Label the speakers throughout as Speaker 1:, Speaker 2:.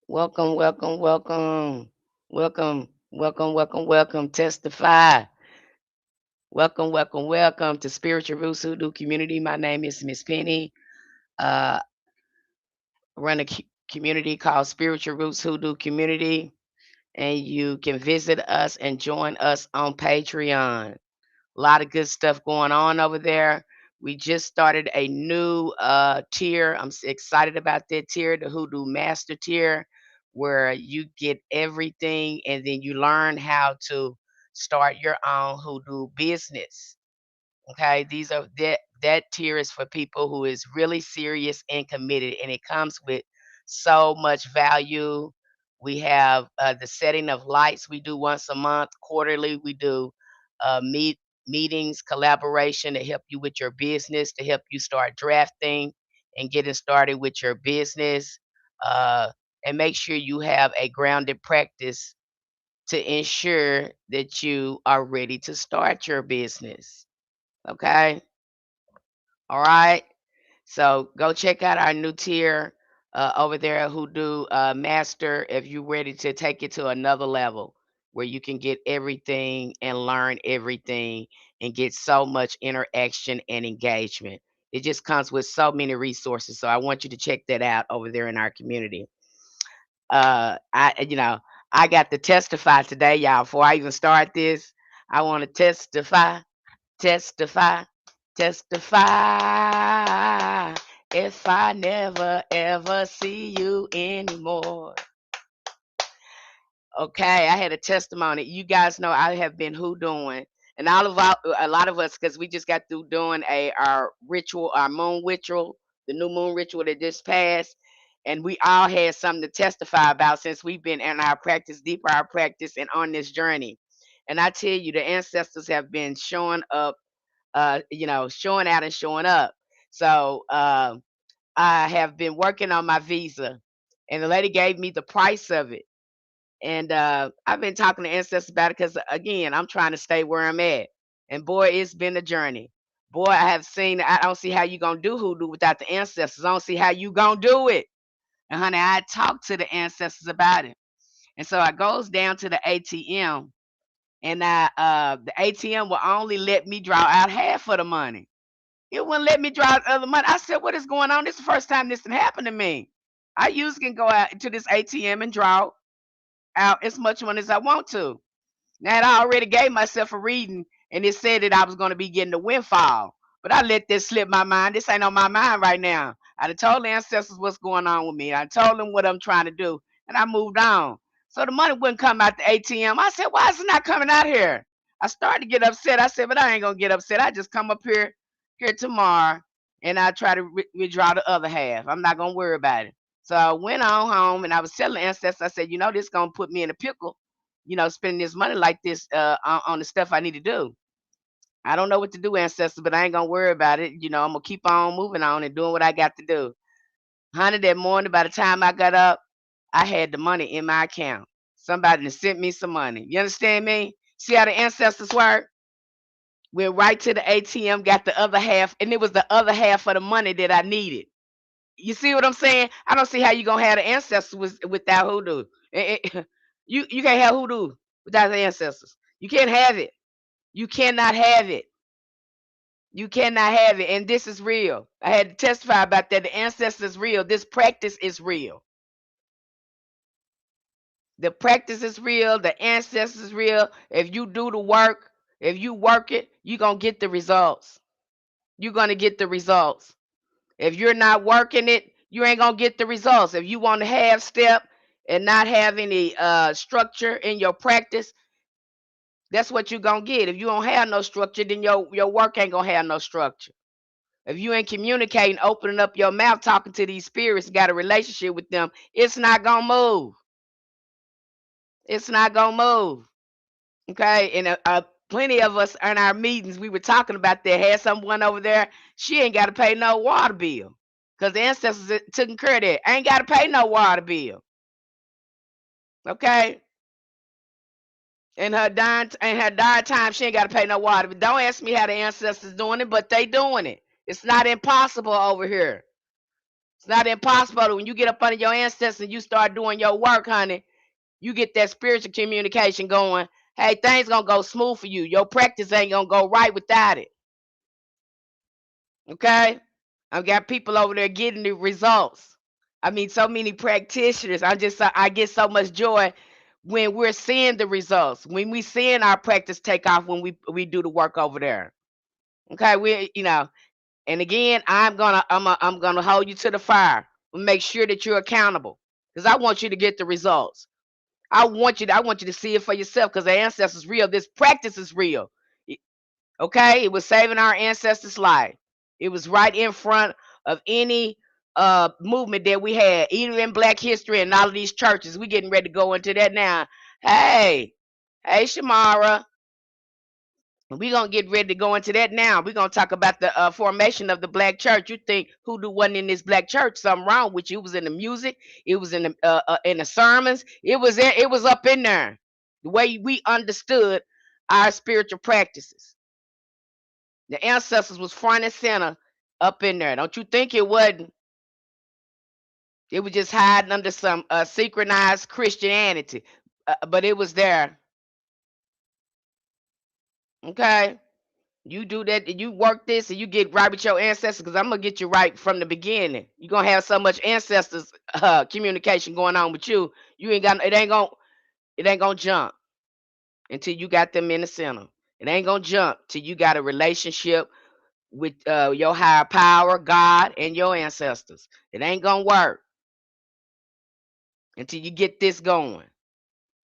Speaker 1: Welcome, welcome, welcome. Welcome, welcome, welcome, welcome. Testify. Welcome, welcome, welcome to Spiritual Roots Hoodoo Community. My name is Miss Penny. Uh, run a community called Spiritual Roots Hoodoo Community, and you can visit us and join us on Patreon. A lot of good stuff going on over there. We just started a new tier. I'm excited about that tier, the Hoodoo Master tier, where you get everything and then you learn how to start your own hoodoo business. Okay, these are that tier is for people who is really serious and committed, and it comes with so much value. We have the setting of lights we do once a month. Quarterly we do meetings, collaboration to help you with your business, to help you start drafting and getting started with your business, uh, and make sure you have a grounded practice to ensure that you are ready to start your business. Okay. All right. So go check out our new tier over there at Hoodoo Master if you're ready to take it to another level where you can get everything and learn everything and get so much interaction and engagement. It just comes with so many resources. So I want you to check that out over there in our community. I got to testify today, y'all. Before I even start this, I want to testify. Testify, testify. If I never ever see you anymore. Okay, I had a testimony. You guys know I have been hoodooing, and a lot of us, because we just got through doing our ritual, our moon ritual, the new moon ritual that just passed, and we all had something to testify about since we've been in our practice, deeper our practice, and on this journey. And I tell you, the ancestors have been showing up, showing out and showing up. So I have been working on my visa, and the lady gave me the price of it. And I've been talking to ancestors about it because, again, I'm trying to stay where I'm at. And boy, it's been a journey. Boy, I have seen, I don't see how you going to do hoodoo without the ancestors. I don't see how you going to do it. And honey, I talked to the ancestors about it. And so I goes down to the ATM, and the ATM will only let me draw out half of the money. It wouldn't let me draw out other money. I said, what is going on? This is the first time this can happen to me. I usually can go out to this ATM and draw out as much money as I want to. Now, I already gave myself a reading, and it said that I was going to be getting a windfall. But I let this slip my mind. This ain't on my mind right now. I done told the ancestors what's going on with me. I told them what I'm trying to do, and I moved on. So the money wouldn't come out the ATM. I said, why is it not coming out here? I started to get upset. I said, but I ain't going to get upset. I just come up here tomorrow, and I try to withdraw the other half. I'm not going to worry about it. So I went on home, and I was telling the ancestors, I said, this going to put me in a pickle, spending this money like this on the stuff I need to do. I don't know what to do, ancestors, but I ain't gonna worry about it. I'm gonna keep on moving on and doing what I got to do. Honey, that morning, by the time I got up, I had the money in my account. Somebody done sent me some money. You understand me? See how the ancestors work? Went right to the ATM, got the other half, and it was the other half of the money that I needed. You see what I'm saying? I don't see how you gonna have the ancestors without hoodoo. You can't have hoodoo without the ancestors. You can't have it. You cannot have it. You cannot have it. And this is real. I had to testify about that. The ancestors is real. This practice is real. The practice is real. The ancestors is real. If you do the work, if you work it, you're going to get the results. You're going to get the results. If you're not working it, you ain't going to get the results. If you want to have step and not have any structure in your practice, that's what you're going to get. If you don't have no structure, then your work ain't going to have no structure. If you ain't communicating, opening up your mouth, talking to these spirits, got a relationship with them, it's not going to move. It's not going to move. Okay. And plenty of us in our meetings, we were talking about that. Had someone over there, she ain't got to pay no water bill because the ancestors took care of that. Ain't got to pay no water bill. Okay. In her dying time, she ain't got to pay no water. But don't ask me how the ancestors doing it, but they doing it. It's not impossible over here. It's not impossible. When you get up under your ancestors and you start doing your work, honey, you get that spiritual communication going. Hey, things gonna go smooth for you. Your practice ain't gonna go right without it. Okay? I've got people over there getting the results. I mean, so many practitioners. I get so much joy when we're seeing the results. When we seeing our practice take off when we do the work over there. Okay, and again, I'm gonna hold you to the fire. Make sure that you're accountable. Because I want you to get the results. I want you to see it for yourself because the ancestors real. This practice is real. Okay, it was saving our ancestors' life. It was right in front of any movement that we had, even in Black history and all of these churches. We getting ready to go into that now. Hey, hey, Shamara. We're gonna get ready to go into that now. We're gonna talk about the formation of the Black church. You think Hoodoo wasn't in this Black church? Something wrong with you. It was in the music. It was in the sermons. It was up in there. The way we understood our spiritual practices. The ancestors was front and center up in there. Don't you think it wasn't? It was just hiding under some synchronized Christianity, but it was there. Okay. You do that, and you work this, and you get right with your ancestors. Because I'm gonna get you right from the beginning. You're gonna have so much ancestors communication going on with you. You ain't got it ain't gonna jump until you got them in the center. It ain't gonna jump till you got a relationship with your higher power, God, and your ancestors. It ain't gonna work until you get this going,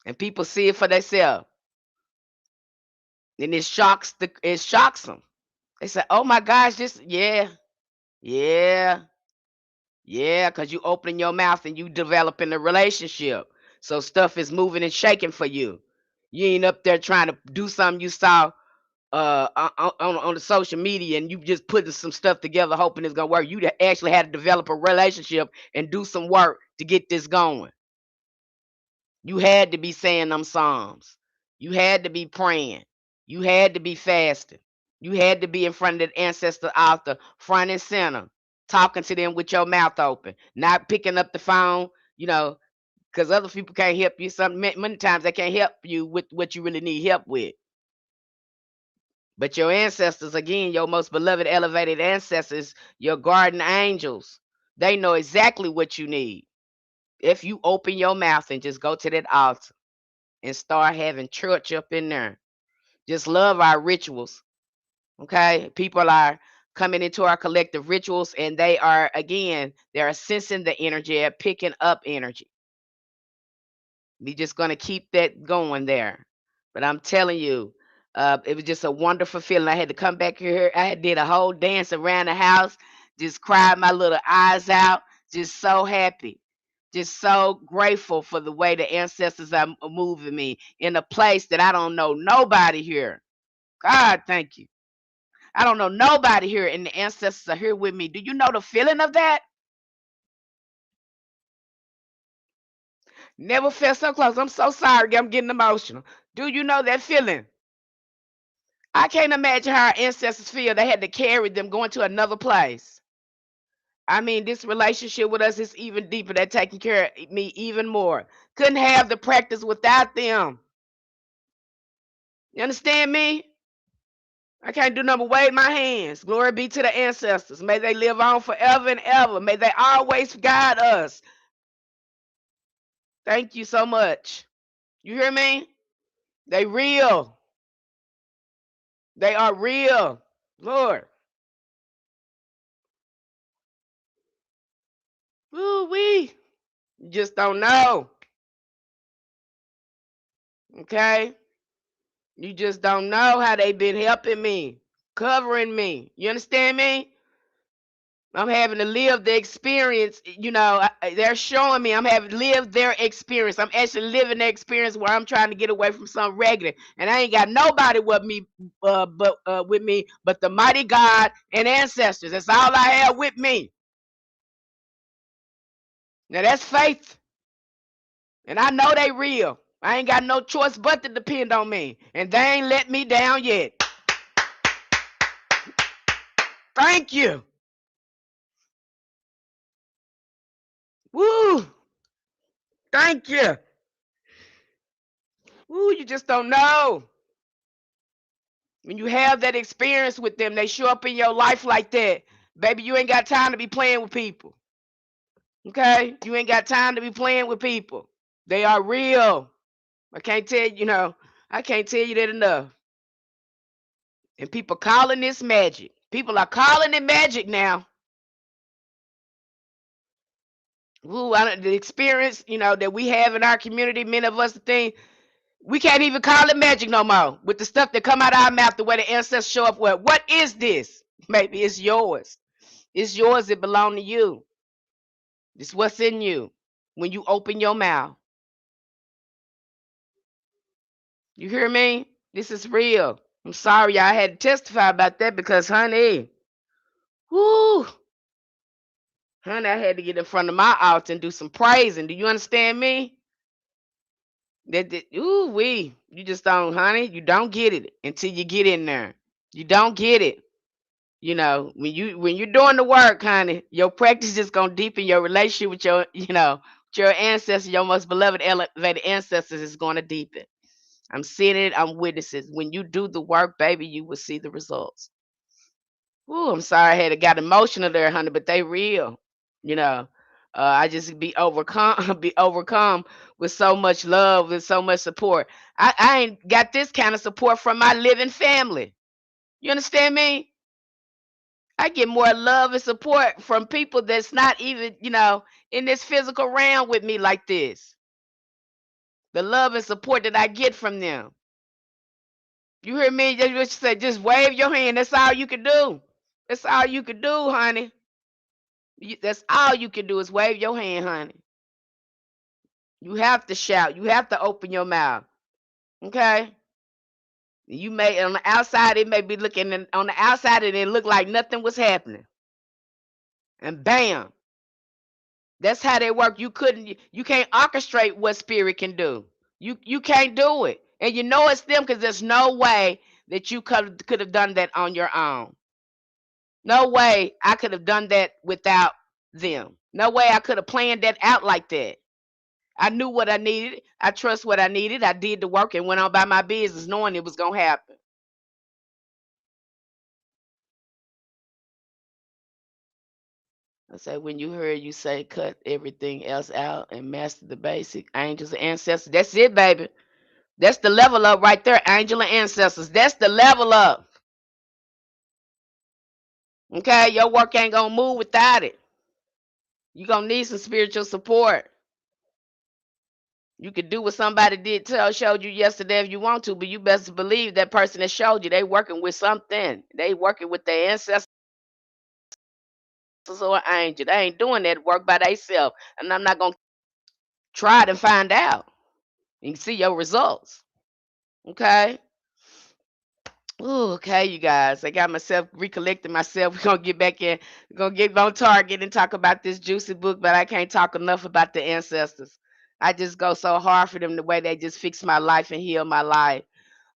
Speaker 1: and people see it for themselves. And it shocks them. They say, "Oh my gosh, this yeah." Yeah, because you open your mouth and you developing a relationship. So stuff is moving and shaking for you. You ain't up there trying to do something you saw on the social media and you just putting some stuff together hoping it's gonna work. You actually had to develop a relationship and do some work to get this going. You had to be saying them psalms. You had to be praying. You had to be fasting. You had to be in front of the ancestor altar, front and center, talking to them with your mouth open, not picking up the phone, because other people can't help you. Many times they can't help you with what you really need help with. But your ancestors, again, your most beloved, elevated ancestors, your guardian angels, they know exactly what you need. If you open your mouth and just go to that altar and start having church up in there, just love our rituals. Okay, people are coming into our collective rituals, and they're sensing the energy, they're picking up energy. We just gonna keep that going there. But I'm telling you, it was just a wonderful feeling. I had to come back here. I had did a whole dance around the house, just cried my little eyes out, just so happy, just so grateful for the way the ancestors are moving me in a place that I don't know nobody here. God, thank you. I don't know nobody here, and the ancestors are here with me. Do you know the feeling of that? Never felt so close. I'm so sorry. I'm getting emotional. Do you know that feeling? I can't imagine how our ancestors feel. They had to carry them going to another place. I mean, this relationship with us is even deeper. They're taking care of me even more. Couldn't have the practice without them. You understand me? I can't do nothing but wave my hands. Glory be to the ancestors. May they live on forever and ever. May they always guide us. Thank you so much. You hear me? They real. They are real. Lord. Ooh wee. You just don't know. Okay? You just don't know how they been helping me, covering me. You understand me? I'm having to live the experience. They're showing me I'm having lived their experience. I'm actually living the experience where I'm trying to get away from something regular, and I ain't got nobody with me, but the mighty God and ancestors. That's all I have with me. Now that's faith, and I know they real. I ain't got no choice but to depend on me, and they ain't let me down yet. Thank you. Woo! Thank you. Woo, you just don't know. When you have that experience with them, they show up in your life like that. Baby, you ain't got time to be playing with people. Okay? You ain't got time to be playing with people. They are real. I can't tell you, I can't tell you that enough. And people calling this magic. People are calling it magic now. Ooh, the experience, that we have in our community, many of us think we can't even call it magic no more. With the stuff that come out of our mouth, the way the ancestors show up with. What is this? Maybe it's yours. It's yours. It belongs to you. It's what's in you when you open your mouth. You hear me? This is real. I'm sorry I had to testify about that because, honey, whoo, honey, I had to get in front of my altar and do some praising. Do you understand me? Ooh, you just don't, honey. You don't get it until you get in there. You don't get it. When you're doing the work, honey, your practice is gonna deepen your relationship with your ancestors, your most beloved elevated ancestors is gonna deepen. I'm seeing it. I'm witnesses. When you do the work, baby, you will see the results. Ooh, I'm sorry I had got emotional there, honey, but they real. You know, I just be overcome, be overcome with so much love and so much support. I ain't got this kind of support from my living family. You understand me? I get more love and support from people that's not even, in this physical realm with me like this. The love and support that I get from them. You hear me? Just what you say, just wave your hand. That's all you can do. That's all you can do, honey. That's all you can do is wave your hand, honey. You have to shout. You have to open your mouth. Okay? You may on the outside it may be looking on the outside it look like nothing was happening. And bam. That's how they work. You can't orchestrate what spirit can do. You can't do it. And you know it's them because there's no way that you could have done that on your own. No way I could have done that without them. No way I could have planned that out like that. I knew what I needed. I trust what I needed. I did the work and went on by my business knowing it was going to happen. I say, when you heard you say cut everything else out and master the basic angels and ancestors, that's it, baby. That's the level up right there, angel and ancestors. That's the level up. Okay, your work ain't going to move without it. You're going to need some spiritual support. You could do what somebody showed you yesterday if you want to, but you best believe that person that showed you, they working with something. They working with their ancestors or angel. They ain't doing that work by themselves. And I'm not gonna try to find out. You can see your results. Okay. Ooh, okay, you guys. I got myself recollecting myself. We're gonna get back in. We're gonna get on target and talk about this juicy book, but I can't talk enough about the ancestors. I just go so hard for them the way they just fix my life and heal my life.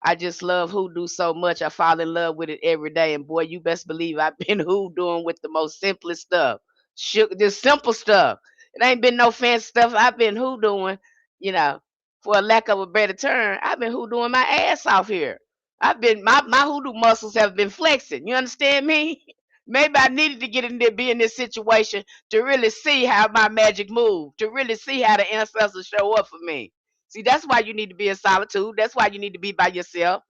Speaker 1: I just love hoodoo so much. I fall in love with it every day. And boy, you best believe I've been hoodooing with the most simplest stuff. Just simple stuff. It ain't been no fancy stuff. I've been hoodooing, you know, for a lack of a better term. I've been hoodooing my ass off here. My hoodoo muscles have been flexing. You understand me? Maybe I needed to get in there, be in this situation to really see how my magic moved, to really see how the ancestors show up for me. See, that's why you need to be in solitude. That's why you need to be by yourself.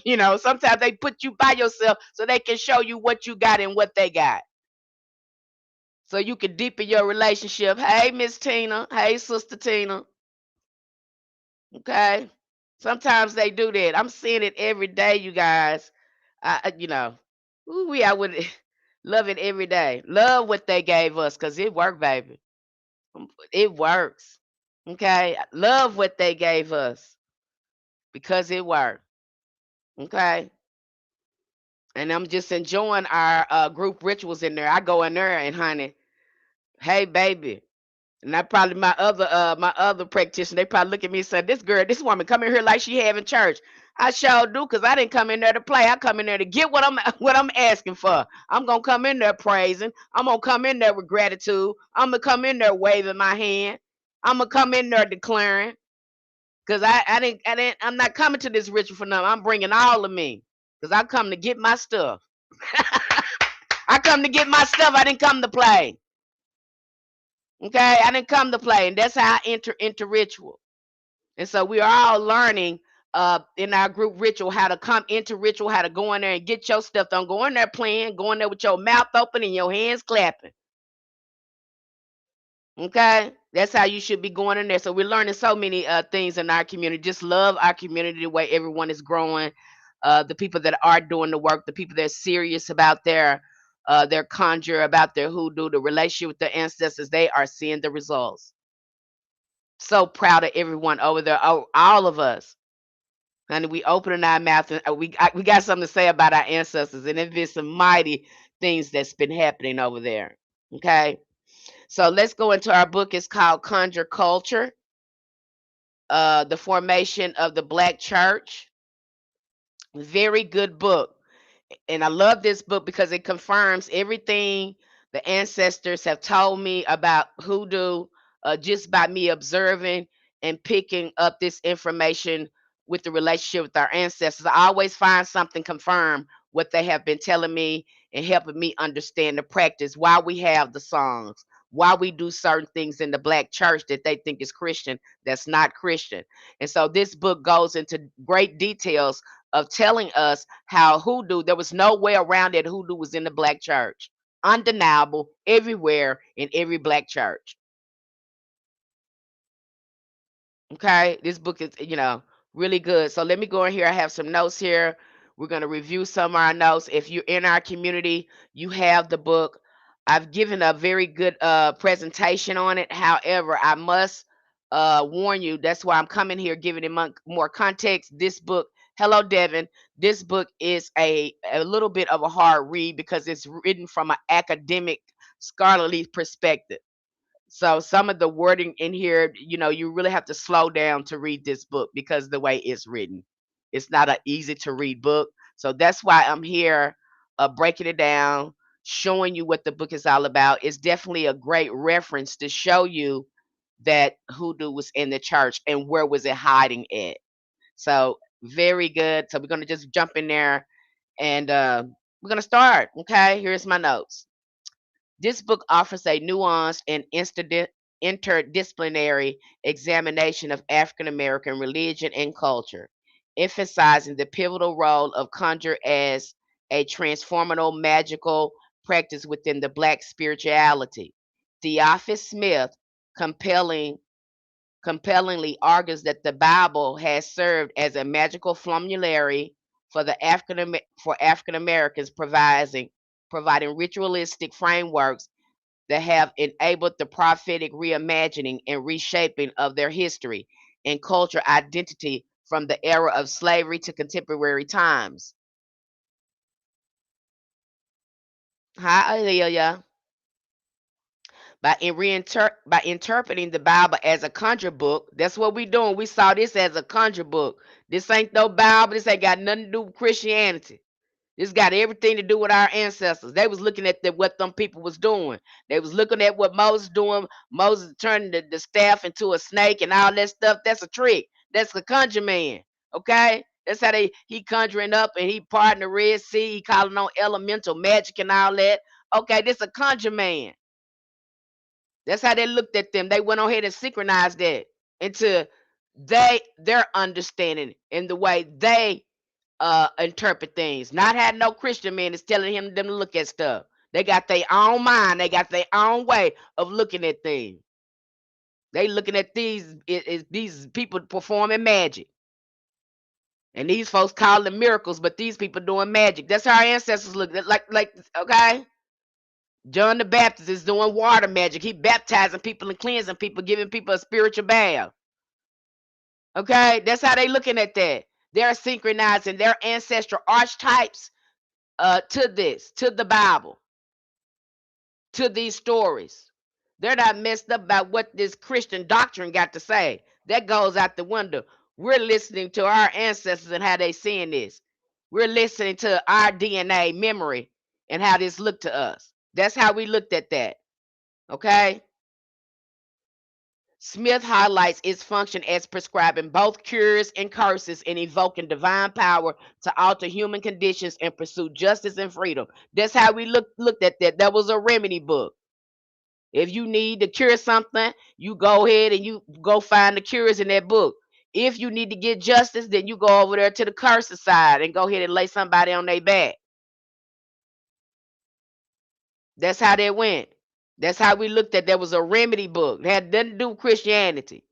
Speaker 1: Sometimes they put you by yourself so they can show you what you got and what they got. So you can deepen your relationship. Hey, Miss Tina. Hey, Sister Tina. Okay. Sometimes they do that. I'm seeing it every day, you guys. I would love it every day. Love what they gave us because it worked, baby. It works. Okay. Love what they gave us because it worked. Okay. And I'm just enjoying our group rituals in there. I go in there and honey, hey baby, And I probably my other practitioner, they probably look at me and say, this woman come in here like she having church. I sure do, because I didn't come in there to play. I come in there to get what I'm what I'm asking for. I'm gonna come in there praising. I'm gonna come in there with gratitude. I'm gonna come in there waving my hand. I'm gonna come in there declaring. Cause I'm not coming to this ritual for nothing. I'm bringing all of me. Cause I come to get my stuff. I come to get my stuff. I didn't come to play. Okay, I didn't come to play, and that's how I enter into ritual. And so we are all learning in our group ritual how to come into ritual, how to go in there and get your stuff. Don't go in there playing, go in there with your mouth open and your hands clapping. Okay, that's how you should be going in there. So we're learning so many things in our community. Just love our community, the way everyone is growing. The people that are doing the work, the people that are serious about their conjure, about their hoodoo, the relationship with their ancestors, they are seeing the results. So proud of everyone over there, all of us. And we opening our mouth, and we got something to say about our ancestors, and it's been some mighty things that's been happening over there. Okay, so let's go into our book. It's called Conjure Culture, the formation of the Black Church. Very good book. And I love this book because it confirms everything the ancestors have told me about hoodoo, just by me observing and picking up this information with the relationship with our ancestors. I always find something confirm what they have been telling me and helping me understand the practice, why we have the songs, why we do certain things in the Black church that they think is Christian that's not Christian. And so this book goes into great details of telling us how hoodoo, there was no way around it. Hoodoo was in the Black church, undeniable, everywhere in every Black church. Okay, this book is, really good. So let me go in here. I have some notes here. We're going to review some of our notes. If you're in our community, you have the book. I've given a very good presentation on it. However, I must warn you, that's why I'm coming here giving it more context. This book, hello, Devin. This book is a little bit of a hard read because it's written from an academic, scholarly perspective. So some of the wording in here, you really have to slow down to read this book because the way it's written. It's not an easy to read book. So that's why I'm here breaking it down, showing you what the book is all about. It's definitely a great reference to show you that hoodoo was in the church and where was it hiding at. So very good. So we're going to just jump in there and we're going to start. Okay, here's my notes. This book offers a nuanced and interdisciplinary examination of African American religion and culture, emphasizing the pivotal role of conjure as a transformational magical practice within the Black spirituality. Theophus Smith compelling, compellingly argues that the Bible has served as a magical formulary for African Americans, providing ritualistic frameworks that have enabled the prophetic reimagining and reshaping of their history and cultural identity from the era of slavery to contemporary times. Hallelujah. By interpreting the Bible as a conjure book, that's what we doing. We saw this as a conjure book. This ain't no Bible. This ain't got nothing to do with Christianity. This got everything to do with our ancestors. They was looking at what them people was doing. They was looking at what Moses doing. Moses turning the staff into a snake and all that stuff. That's a trick. That's a conjure man. Okay? That's how he conjuring up and he parting the Red Sea. He calling on elemental magic and all that. Okay, this a conjure man. That's how they looked at them. They went on ahead and synchronized that into their understanding in the way they interpret things. Not had no Christian man is telling them to look at stuff. They got their own mind. They got their own way of looking at things. They looking at these people performing magic. And these folks call them miracles, but these people doing magic. That's how our ancestors looked like okay. John the Baptist is doing water magic. He baptizing people and cleansing people, giving people a spiritual bath. Okay, that's how they looking at that. They're synchronizing their ancestral archetypes to the Bible, to these stories. They're not messed up about what this Christian doctrine got to say. That goes out the window. We're listening to our ancestors and how they seeing this. We're listening to our DNA memory and how this looked to us. That's how we looked at that. Okay? Smith highlights its function as prescribing both cures and curses and evoking divine power to alter human conditions and pursue justice and freedom. That's how we looked at that. That was a remedy book. If you need to cure something, you go ahead and you go find the cures in that book. If you need to get justice, then you go over there to the curse side and go ahead and lay somebody on their back. That's how that went. That's how we looked at. There was a remedy book. It had nothing to do with Christianity.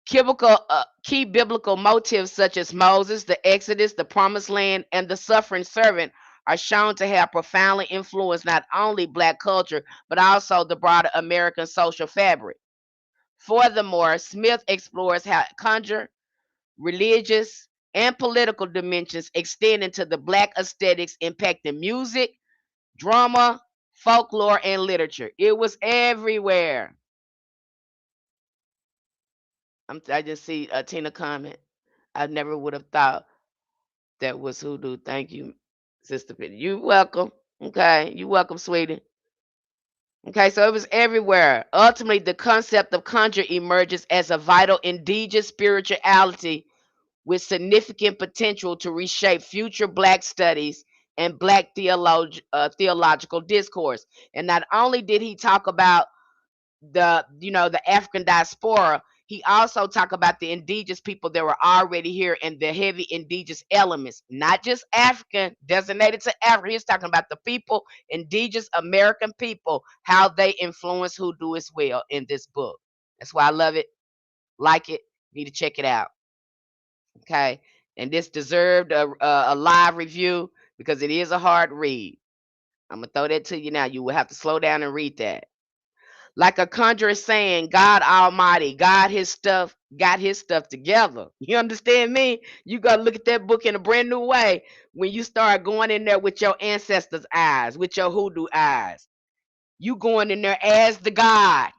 Speaker 1: Key biblical motifs such as Moses, the Exodus, the Promised Land, and the suffering servant are shown to have profoundly influenced not only Black culture, but also the broader American social fabric. Furthermore, Smith explores how conjure, religious, and political dimensions extend into the Black aesthetics impacting music, drama, folklore, and literature. It was everywhere. I just see Tina comment. I never would have thought that was hoodoo. Thank you, Sister Pitty. You welcome. Okay, you welcome, sweetie. Okay, so it was everywhere. Ultimately, the concept of conjure emerges as a vital indigenous spirituality with significant potential to reshape future Black studies and Black theological discourse. And not only did he talk about the African diaspora, he also talked about the indigenous people that were already here and the heavy indigenous elements, not just African, designated to Africa. He's talking about the people, indigenous American people, how they influence hoodoo as well in this book. That's why I love it, like it, need to check it out. Okay, and this deserved a live review because it is a hard read. I'm gonna throw that to you now. You will have to slow down and read that. Like a conjurer saying, God Almighty, got his stuff together. You understand me? You gotta look at that book in a brand new way when you start going in there with your ancestors' eyes, with your hoodoo eyes. You going in there as the God.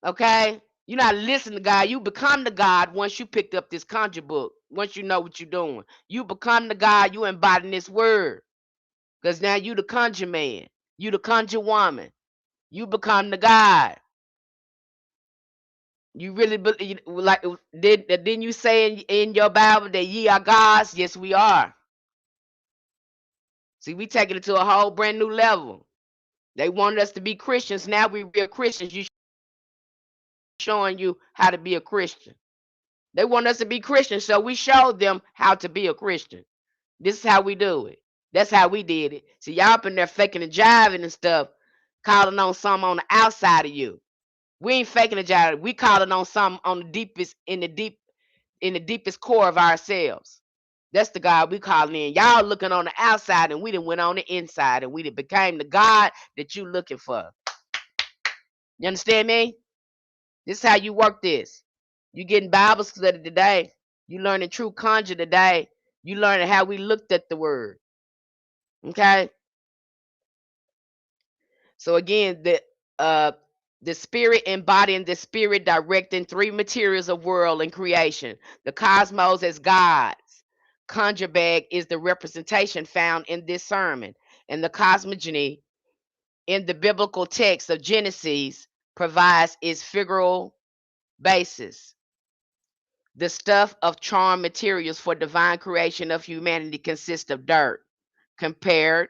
Speaker 1: Okay? You're not listening to God. You become the God once you picked up this conjure book. Once you know what you're doing. You become the God, you embody this word. Because now you the conjure man. You the conjure woman. You become the God. You really believe, like, didn't you say in your Bible that ye are gods? Yes, we are. See, we taking it to a whole brand new level. They wanted us to be Christians. Now we real Christians. You showing you how to be a Christian. They want us to be Christians, so we showed them how to be a Christian. This is how we do it. That's how we did it. See, y'all up in there faking and jiving and stuff, calling on some on the outside of you. We ain't faking and jiving. We calling on some on the deepest in the deepest core of ourselves. That's the God we calling in. Y'all looking on the outside and we done went on the inside and we done became the God that you looking for. You understand me? This is how you work this. You getting Bible study today. You learning true conjure today. You learning how we looked at the word. Okay? So again, the spirit embodying the spirit directing three materials of world and creation. The cosmos as God's. Conjure bag is the representation found in this sermon. And the cosmogony in the biblical text of Genesis provides its figural basis. The stuff of charm materials for divine creation of humanity consists of dirt, compared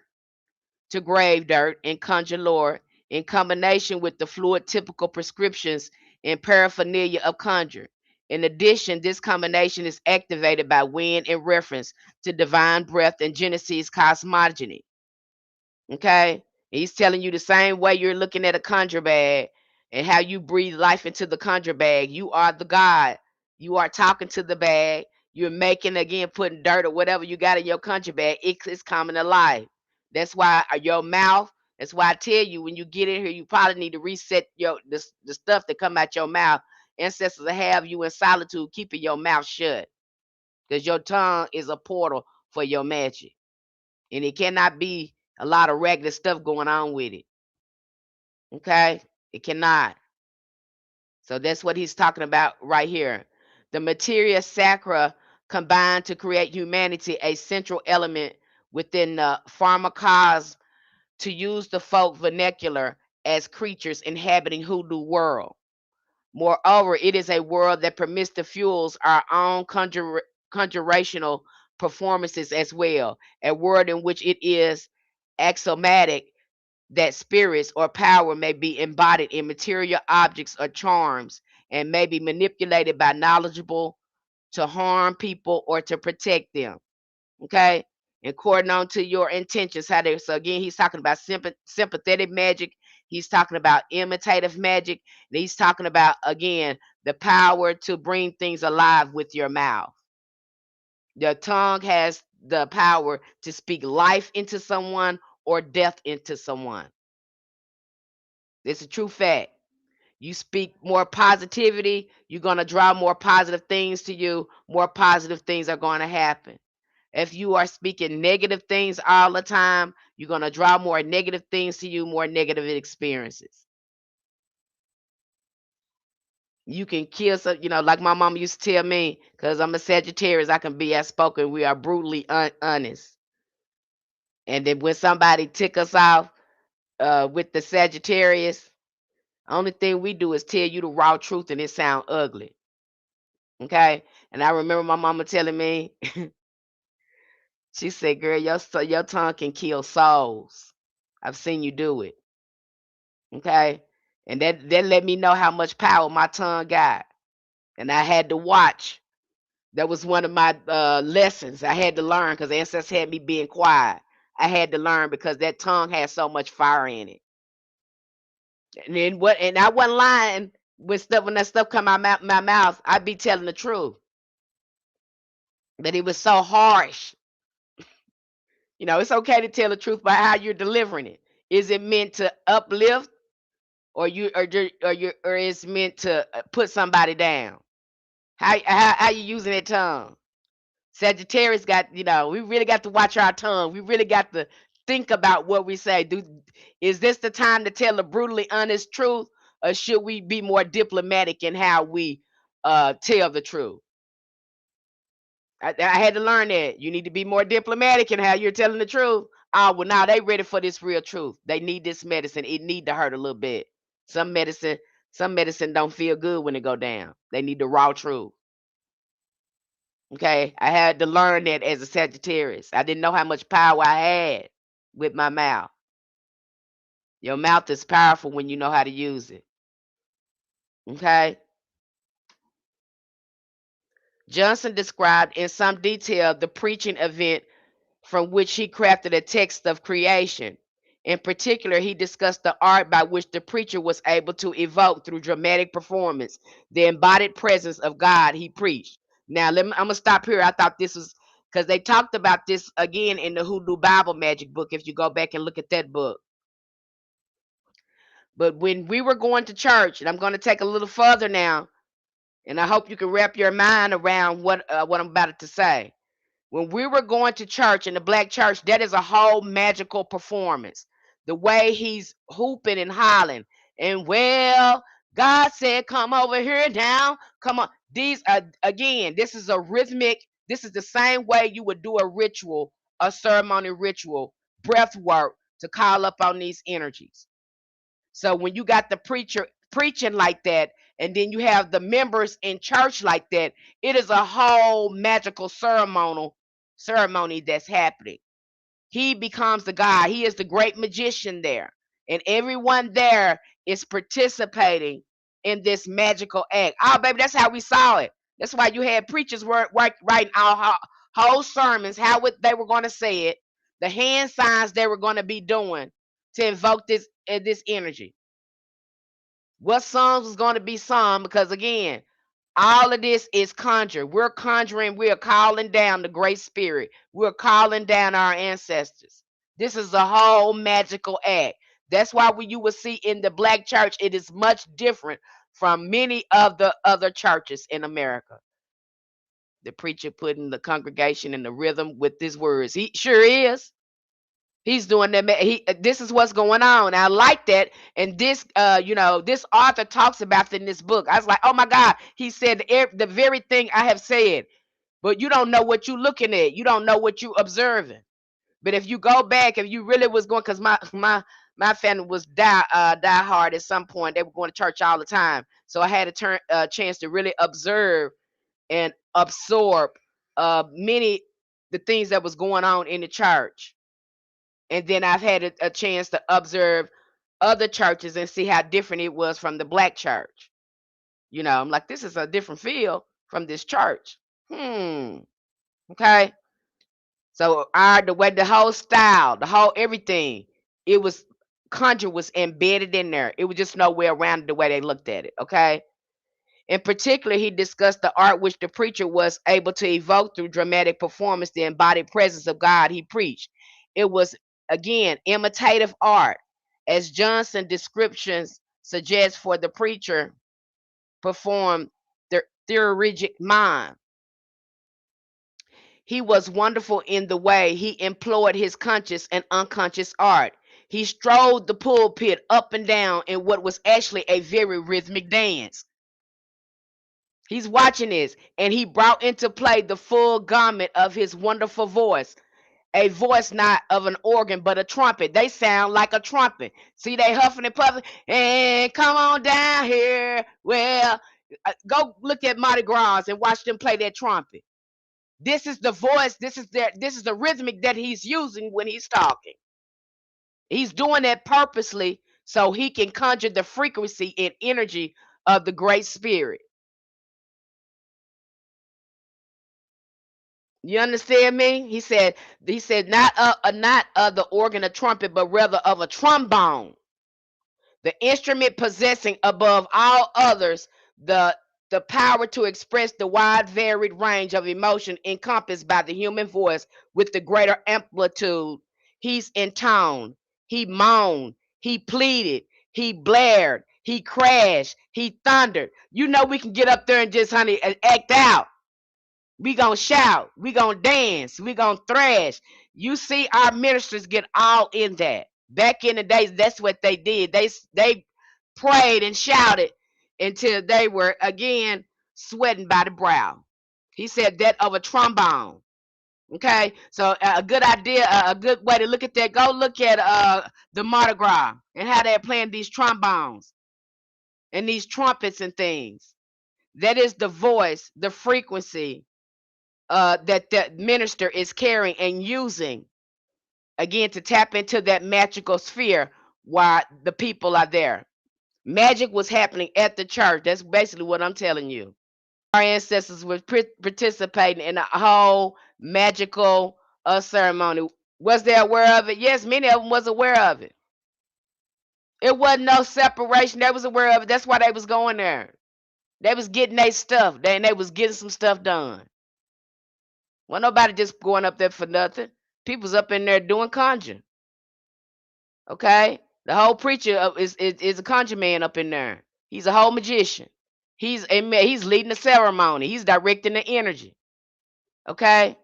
Speaker 1: to grave dirt and conjure lore, in combination with the fluid typical prescriptions and paraphernalia of conjure. In addition, this combination is activated by wind in reference to divine breath and Genesis cosmogony. Okay? He's telling you the same way you're looking at a conjure bag and how you breathe life into the conjure bag. You are the God. You are talking to the bag. You're making, again, putting dirt or whatever you got in your conjure bag. It's coming to life. That's why your mouth, that's why I tell you when you get in here, you probably need to reset the stuff that come out your mouth. Ancestors will have you in solitude, keeping your mouth shut. Because your tongue is a portal for your magic. And it cannot be a lot of regular stuff going on with it. Okay? It cannot. So that's what he's talking about right here. The materia sacra combined to create humanity, a central element within the pharmacosm, to use the folk vernacular, as creatures inhabiting hoodoo world. Moreover, it is a world that permits the fuels our own conjurational performances as well, a world in which it is axiomatic that spirits or power may be embodied in material objects or charms and may be manipulated by knowledgeable to harm people or to protect them. Okay? According on to your intentions, how they, so again, he's talking about sympathetic magic, he's talking about imitative magic, and he's talking about again the power to bring things alive with your mouth. Your tongue has the power to speak life into someone or death into someone. It's a true fact. You speak more positivity, you're going to draw more positive things to you, more positive things are going to happen. If you are speaking negative things all the time, you're going to draw more negative things to you, more negative experiences. You can kill some, like my mama used to tell me, because I'm a Sagittarius, I can be outspoken. We are brutally honest. And then when somebody tick us off with the Sagittarius, only thing we do is tell you the raw truth and it sound ugly. Okay? And I remember my mama telling me, she said, girl, your tongue can kill souls. I've seen you do it. Okay? And that let me know how much power my tongue got. And I had to watch. That was one of my lessons I had to learn because ancestors had me being quiet. I had to learn because that tongue had so much fire in it. And then what? And I wasn't lying when that stuff come out my mouth. I'd be telling the truth. But it was so harsh. It's okay to tell the truth about how you're delivering it. Is it meant to uplift, or is meant to put somebody down? How you using that tongue? Sagittarius got, we really got to watch our tongue. We really got to think about what we say. Is this the time to tell the brutally honest truth, or should we be more diplomatic in how we tell the truth? I had to learn that. You need to be more diplomatic in how you're telling the truth. Oh, well, now they ready for this real truth. They need this medicine. It need to hurt a little bit. Some medicine, some medicine don't feel good when it go down. They need the raw truth. Okay, I had to learn that as a Sagittarius. I didn't know how much power I had with my mouth. Your mouth is powerful when you know how to use it. Okay. Johnson described in some detail the preaching event from which he crafted a text of creation. In particular, he discussed the art by which the preacher was able to evoke through dramatic performance the embodied presence of God he preached. Now, I'm going to stop here. I thought this was because they talked about this again in the Hoodoo Bible Magic book, if you go back and look at that book. But when we were going to church, and I'm going to take a little further now, and I hope you can wrap your mind around what I'm about to say. When we were going to church in the black church, that is a whole magical performance. The way he's hooping and hollering. And well, God said, come over here now. Come on. These are, again, this is a rhythmic, this is the same way you would do a ritual, a ceremony ritual, breath work to call up on these energies. So when you got the preacher preaching like that, and then you have the members in church like that, it is a whole magical ceremony that's happening. He becomes the God. He is the great magician there. And everyone there is participating in this magical act. Oh, baby, that's how we saw it. That's why you had preachers writing our whole sermons, how they were going to say it, the hand signs they were going to be doing to invoke this energy. What songs was going to be sung? Because again, all of this is conjure. We're conjuring, we're calling down the great spirit. We're calling down our ancestors. This is a whole magical act. That's why when you will see in the black church, it is much different from many of the other churches in America. The preacher putting the congregation in the rhythm with his words. He sure is. He's doing them. This is what's going on. I like that. And this, this author talks about it in this book. I was like, oh my God. He said the very thing I have said, but you don't know what you're looking at. You don't know what you're observing. But if you go back, if you really was going, because my family was die hard at some point. They were going to church all the time, so I had a chance to really observe and absorb many the things that was going on in the church. And then I've had a chance to observe other churches and see how different it was from the black church. I'm like, this is a different feel from this church. Okay. So the whole style, the whole everything, it was Conjure was embedded in there. It was just no way around the way they looked at it. Okay. In particular, he discussed the art which the preacher was able to evoke through dramatic performance, the embodied presence of God he preached. It was, again, imitative art, as Johnson's descriptions suggest for the preacher performed the theurgic mime. He was wonderful in the way he employed his conscious and unconscious art. He strode the pulpit up and down in what was actually a very rhythmic dance. He's watching this, and he brought into play the full gamut of his wonderful voice. A voice not of an organ, but a trumpet. They sound like a trumpet. See, they huffing and puffing. And come on down here. Well, go look at Mardi Gras and watch them play that trumpet. This is the voice. This is the rhythmic that he's using when he's talking. He's doing that purposely so he can conjure the frequency and energy of the Great Spirit. You understand me? He said not of the organ or trumpet, but rather of a trombone, the instrument possessing above all others the power to express the wide varied range of emotion encompassed by the human voice with the greater amplitude. He's intoned, he moaned, he pleaded, he blared, he crashed, he thundered. We can get up there and just act out. We gonna shout, we gonna dance, we gonna thrash. You see our ministers get all in that. Back in the days, that's what they did. They prayed and shouted until they were again sweating by the brow. He said that of a trombone. Okay, so a good idea, a good way to look at that. Go look at the Mardi Gras and how they're playing these trombones and these trumpets and things. That is the voice, the frequency that the minister is carrying and using, again, to tap into that magical sphere while the people are there. Magic was happening at the church. That's basically what I'm telling you. Our ancestors were participating in a whole magical ceremony. Was they aware of it? Yes, many of them was aware of it. It wasn't no separation. They was aware of it. That's why they was going there. They was getting their stuff. They was getting some stuff done. Well, nobody just going up there for nothing. People's up in there doing conjuring. Okay, the whole preacher is a conjure man up in there. He's a whole magician. He's leading the ceremony. He's directing the energy. Okay,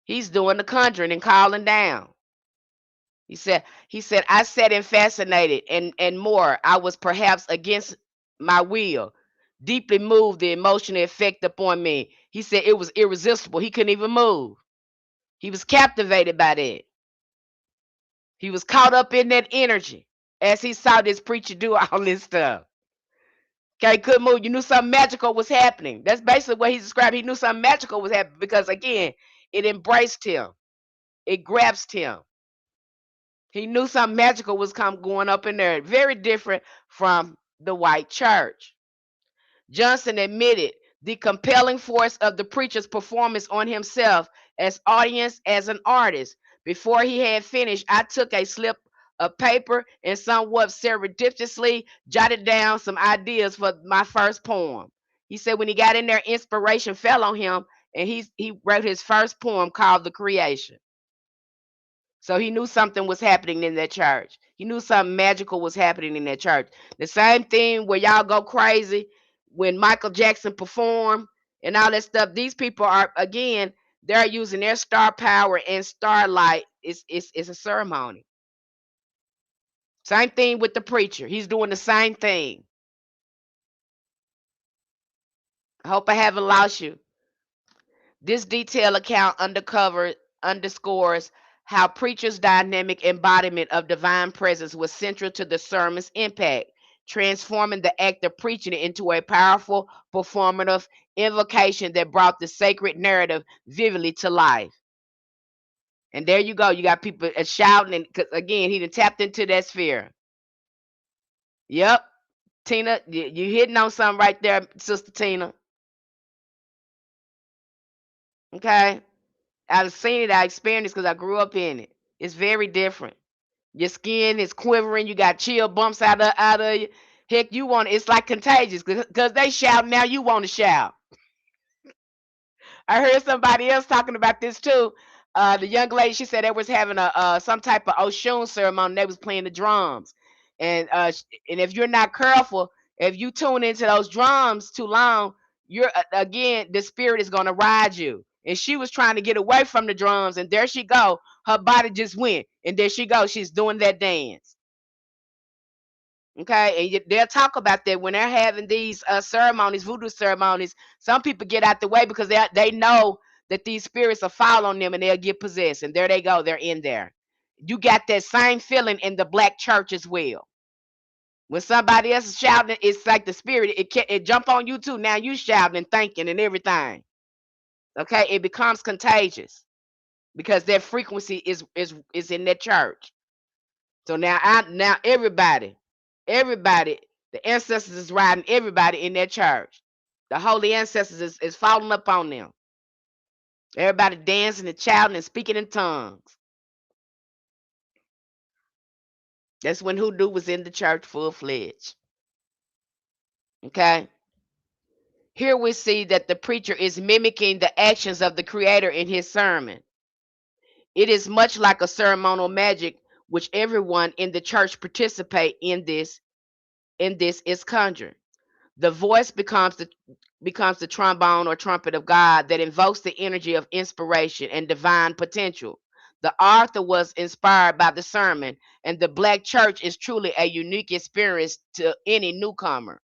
Speaker 1: he's doing the conjuring and calling down. He said, I sat and fascinated and more. I was perhaps against my will, deeply moved the emotional effect upon me. He said it was irresistible. He couldn't even move. He was captivated by that. He was caught up in that energy as he saw this preacher do all this stuff. Okay, couldn't move. You knew something magical was happening. That's basically what he described. He knew something magical was happening because, again, it embraced him. It grasped him. He knew something magical was going up in there. Very different from the white church. Johnson admitted the compelling force of the preacher's performance on himself as audience as an artist. Before he had finished, I took a slip of paper and somewhat surreptitiously jotted down some ideas for my first poem. He said when he got in there, inspiration fell on him, and he wrote his first poem called The Creation. So he knew something was happening in that church. He knew something magical was happening in that church. The same thing where y'all go crazy when Michael Jackson performed and all that stuff. These people are, again, they're using their star power and starlight it's a ceremony. Same thing with the preacher. He's doing the same thing. I hope I haven't lost you. This detailed account underscores how preacher's dynamic embodiment of divine presence was central to the sermon's impact, transforming the act of preaching into a powerful performative invocation that brought the sacred narrative vividly to life. And there you go. You got people shouting, and because again, he done tapped into that sphere. Yep, Tina, you hitting on something right there, Sister Tina. Okay, I've seen it, I experienced it because I grew up in it. It's very different. Your skin is quivering. You got chill bumps out of you. Heck, you want it's like contagious because they shout now. You want to shout. I heard somebody else talking about this too. The young lady, she said they was having a some type of Oshun ceremony. They was playing the drums, and and if you're not careful, if you tune into those drums too long, you're again the spirit is gonna ride you. And she was trying to get away from the drums, and there she go. Her body just went, and there she goes. She's doing that dance. Okay, and they'll talk about that when they're having these ceremonies, voodoo ceremonies. Some people get out the way because they know that these spirits will fall on them and they'll get possessed. And there they go, they're in there. You got that same feeling in the black church as well. When somebody else is shouting, it's like the spirit. It jump on you too. Now you shouting and thinking and everything. Okay, it becomes contagious because that frequency is in that church. So now everybody, the ancestors is riding everybody in their church. The holy ancestors is falling up on them. Everybody dancing and shouting and speaking in tongues. That's when hoodoo was in the church full fledged. Okay. Here we see that the preacher is mimicking the actions of the creator in his sermon. It is much like a ceremonial magic, which everyone in the church participate in this. In this is conjured. The voice becomes the trombone or trumpet of God that invokes the energy of inspiration and divine potential. The author was inspired by the sermon, and the black church is truly a unique experience to any newcomer.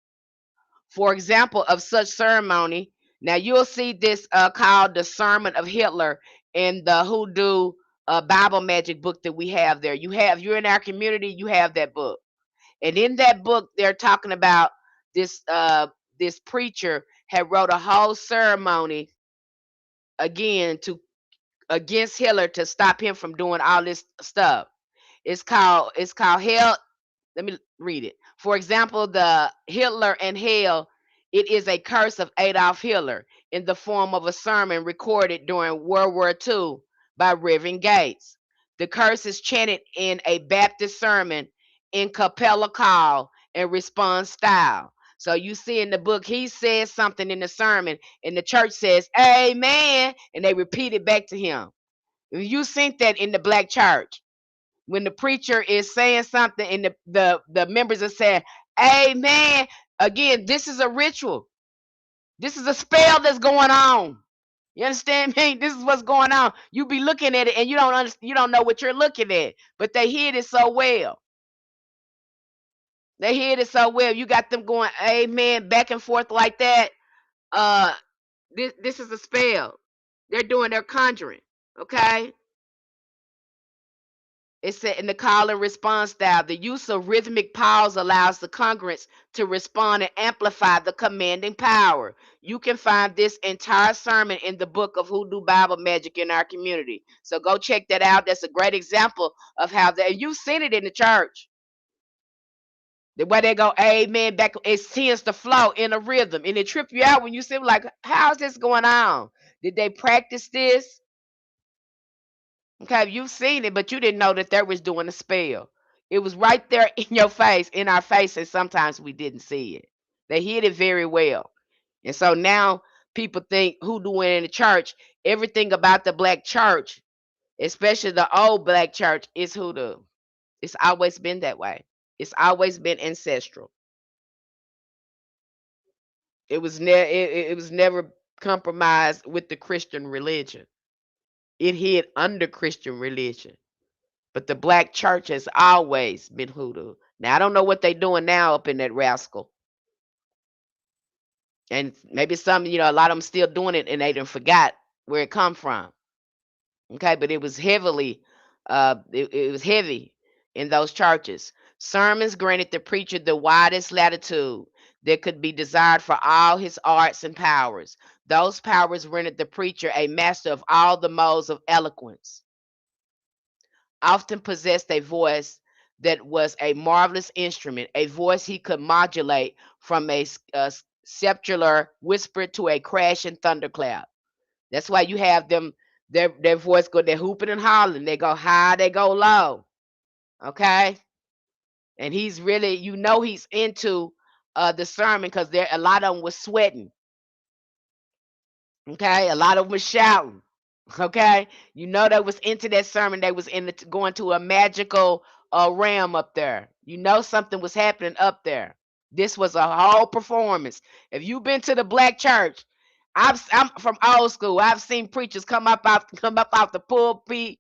Speaker 1: For example, of such ceremony, now you'll see this called the Sermon of Hitler in the Hoodoo Bible Magic book that we have there. You're in our community, you have that book. And in that book, they're talking about this this preacher had wrote a whole ceremony again to against Hitler to stop him from doing all this stuff. It's called Hell. Let me read it. For example, the Hitler and Hell, it is a curse of Adolf Hitler in the form of a sermon recorded during World War II by Reverend Gates. The curse is chanted in a Baptist sermon in capella call and response style. So you see in the book, he says something in the sermon, and the church says, Amen, and they repeat it back to him. You seen that in the black church when the preacher is saying something and the members are saying, Amen. Again, this is a ritual. This is a spell that's going on. You understand me? This is what's going on. You be looking at it and you don't know what you're looking at, but they hid it so well. They hid it so well. You got them going, Amen, back and forth like that. Uh, this is a spell. They're doing their conjuring. Okay. It said in the call and response style, the use of rhythmic pause allows the congruence to respond and amplify the commanding power. You can find this entire sermon in the book of Hoodoo Bible Magic in our community. So go check that out. That's a great example of how that you've seen it in the church. The way they go, amen, back, it tends to flow in a rhythm. And it trip you out when you see like, how's this going on? Did they practice this? Okay, you've seen it, but you didn't know that they was doing a spell. It was right there in your face, in our face, and sometimes we didn't see it. They hid it very well. And so now people think hoodoo in the church, everything about the black church, especially the old black church, is hoodoo. It's always been that way. It's always been ancestral. It was never compromised with the Christian religion. It hid under Christian religion. But the black church has always been hoodoo. Now I don't know what they doing now up in that rascal, and maybe some, a lot of them still doing it, and they done forgot where it come from. Okay, but it was it was heavy in those churches. Sermons granted the preacher the widest latitude that could be desired for all his arts and powers. Those powers rendered the preacher a master of all the modes of eloquence, often possessed a voice that was a marvelous instrument, a voice he could modulate from a sepulchral whisper to a crashing thunderclap. That's why you have them, their voice go, they're hooping and hollering. They go high, they go low. Okay. And he's really, he's into the sermon because there a lot of them was sweating. Okay, a lot of them was shouting. Okay, they was into that sermon. They was going to a magical realm up there. Something was happening up there. This was a whole performance. If you've been to the black church, I'm from old school. I've seen preachers come up out the pulpit,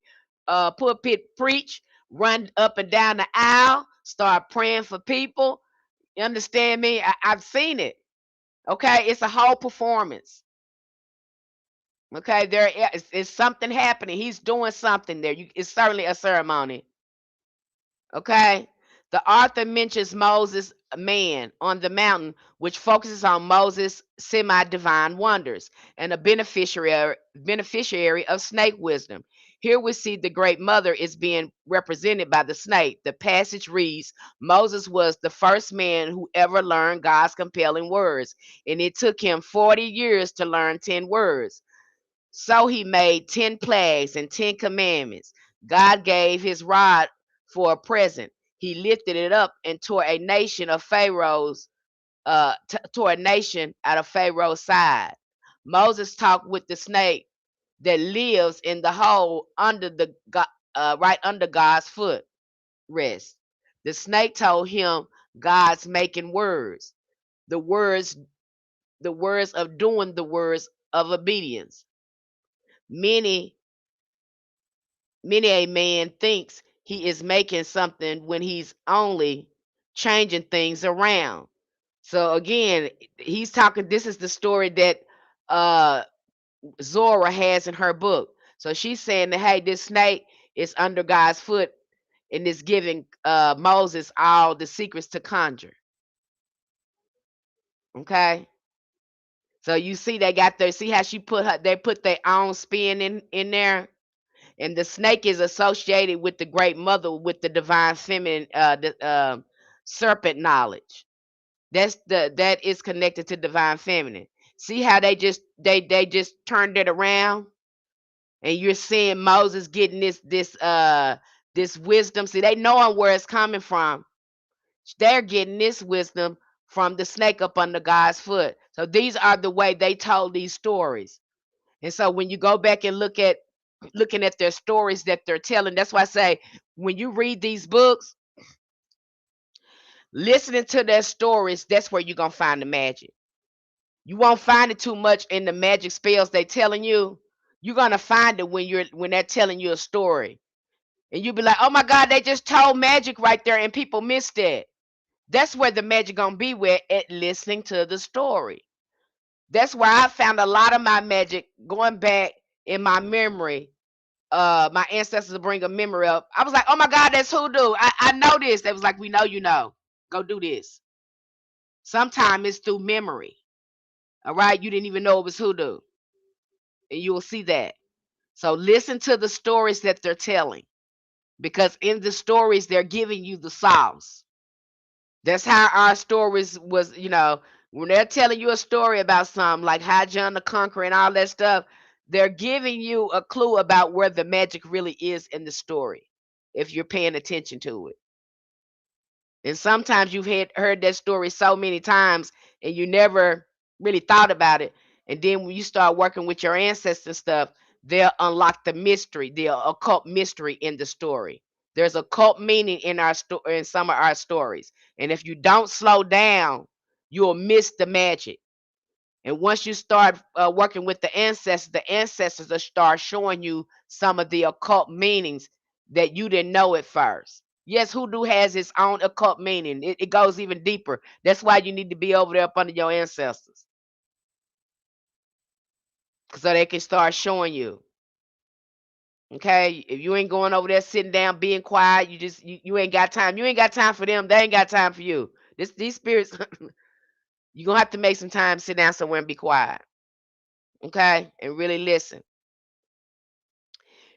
Speaker 1: preach, run up and down the aisle, start praying for people. You understand me? I've seen it. Okay, it's a whole performance. Okay, is something happening. He's doing something there. It's certainly a ceremony. Okay. The author mentions Moses, man, on the mountain, which focuses on Moses' semi-divine wonders and a beneficiary of snake wisdom. Here we see the great mother is being represented by the snake. The passage reads, Moses was the first man who ever learned God's compelling words, and it took him 40 years to learn 10 words. So he made 10 plagues and 10 commandments. God gave his rod for a present. He lifted it up and tore a nation of tore a nation out of Pharaoh's side. Moses talked with the snake that lives in the hole under right under God's foot rest. The snake told him God's making words, the words, the words of doing the words of obedience. Many Many a man thinks he is making something when he's only changing things around. So again, he's talking. This is the story that uh, Zora has in her book. So she's saying that, hey, this snake is under God's foot and is giving Moses all the secrets to conjure. Okay. So you see, see how they put their own spin in there. And the snake is associated with the great mother, with the divine feminine, the serpent knowledge. That is connected to divine feminine. See how they just turned it around, and you're seeing Moses getting this wisdom. See, they knowing where it's coming from. They're getting this wisdom from the snake up under God's foot. So these are the way they told these stories. And so when you go back and looking at their stories that they're telling, that's why I say when you read these books, listening to their stories, that's where you're gonna find the magic. You won't find it too much in the magic spells they telling you. You're gonna find it when they're telling you a story. And you'll be like, oh my God, they just told magic right there and people missed it. That's where the magic gonna be at listening to the story. That's where I found a lot of my magic going back in my memory. My ancestors bring a memory up. I was like, oh my God, that's hoodoo. I know this. They was like, we know you know. Go do this. Sometimes it's through memory. All right. You didn't even know it was hoodoo. And you will see that. So listen to the stories that they're telling. Because in the stories, they're giving you the sauce. That's how our stories was, when they're telling you a story about something like High John the Conqueror and all that stuff, they're giving you a clue about where the magic really is in the story, if you're paying attention to it. And sometimes you've heard that story so many times and you never really thought about it. And then when you start working with your ancestors stuff, they'll unlock the mystery, the occult mystery in the story. There's occult meaning in some of our stories. And if you don't slow down, you'll miss the magic. And once you start working with the ancestors will start showing you some of the occult meanings that you didn't know at first. Yes, hoodoo has its own occult meaning. It goes even deeper. That's why you need to be over there up under your ancestors so they can start showing you. Okay, if you ain't going over there sitting down being quiet, you ain't got time. You ain't got time for them. They ain't got time for you. These spirits, you're gonna have to make some time, sit down somewhere and be quiet. Okay, and really listen.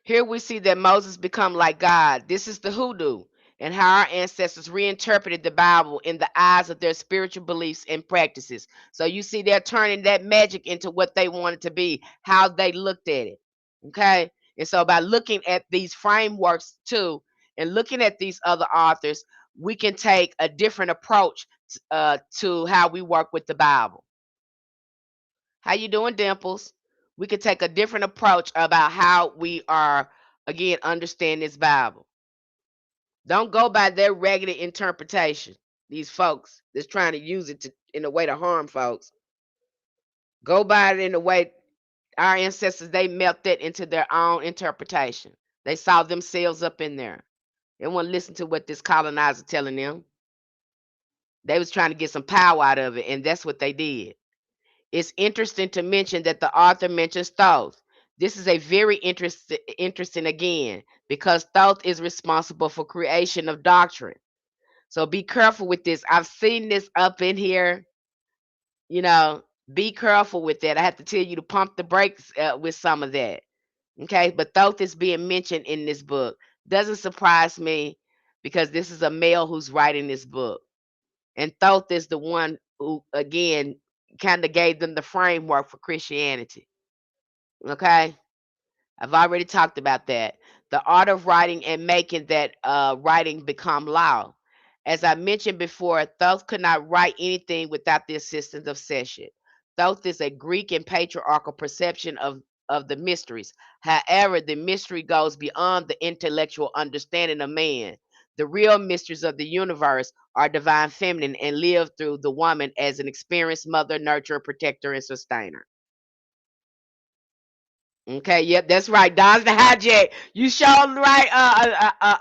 Speaker 1: Here we see that Moses become like God. This is the hoodoo and how our ancestors reinterpreted the Bible in the eyes of their spiritual beliefs and practices. So you see they're turning that magic into what they wanted to be, how they looked at it. Okay? And so by looking at these frameworks too and looking at these other authors, we can take a different approach to how we work with the Bible. How you doing, Dimples? We could take a different approach about how we are again understand this Bible. Don't go by their regular interpretation. These folks that's trying to use it in a way to harm folks. Go by it in a way our ancestors they melted into their own interpretation. They saw themselves up in there. They wouldn't listen to what this colonizer telling them. They was trying to get some power out of it, and that's what they did. It's interesting to mention that the author mentions Thoth. This is a very interesting again because Thoth is responsible for creation of doctrine. So be careful with this. I've seen this up in here. You know, be careful with that. I have to tell you to pump the brakes with some of that. Okay, but Thoth is being mentioned in this book. Doesn't surprise me because this is a male who's writing this book. And Thoth is the one who, again, kind of gave them the framework for Christianity. Okay? I've already talked about that. The art of writing and making that writing become law. As I mentioned before, Thoth could not write anything without the assistance of Seshet. Thoth is a Greek and patriarchal perception of the mysteries. However, the mystery goes beyond the intellectual understanding of man. The real mysteries of the universe are divine feminine and live through the woman as an experienced mother, nurturer, protector, and sustainer. Okay, yep, that's right. Dodge the hijack. You sure right,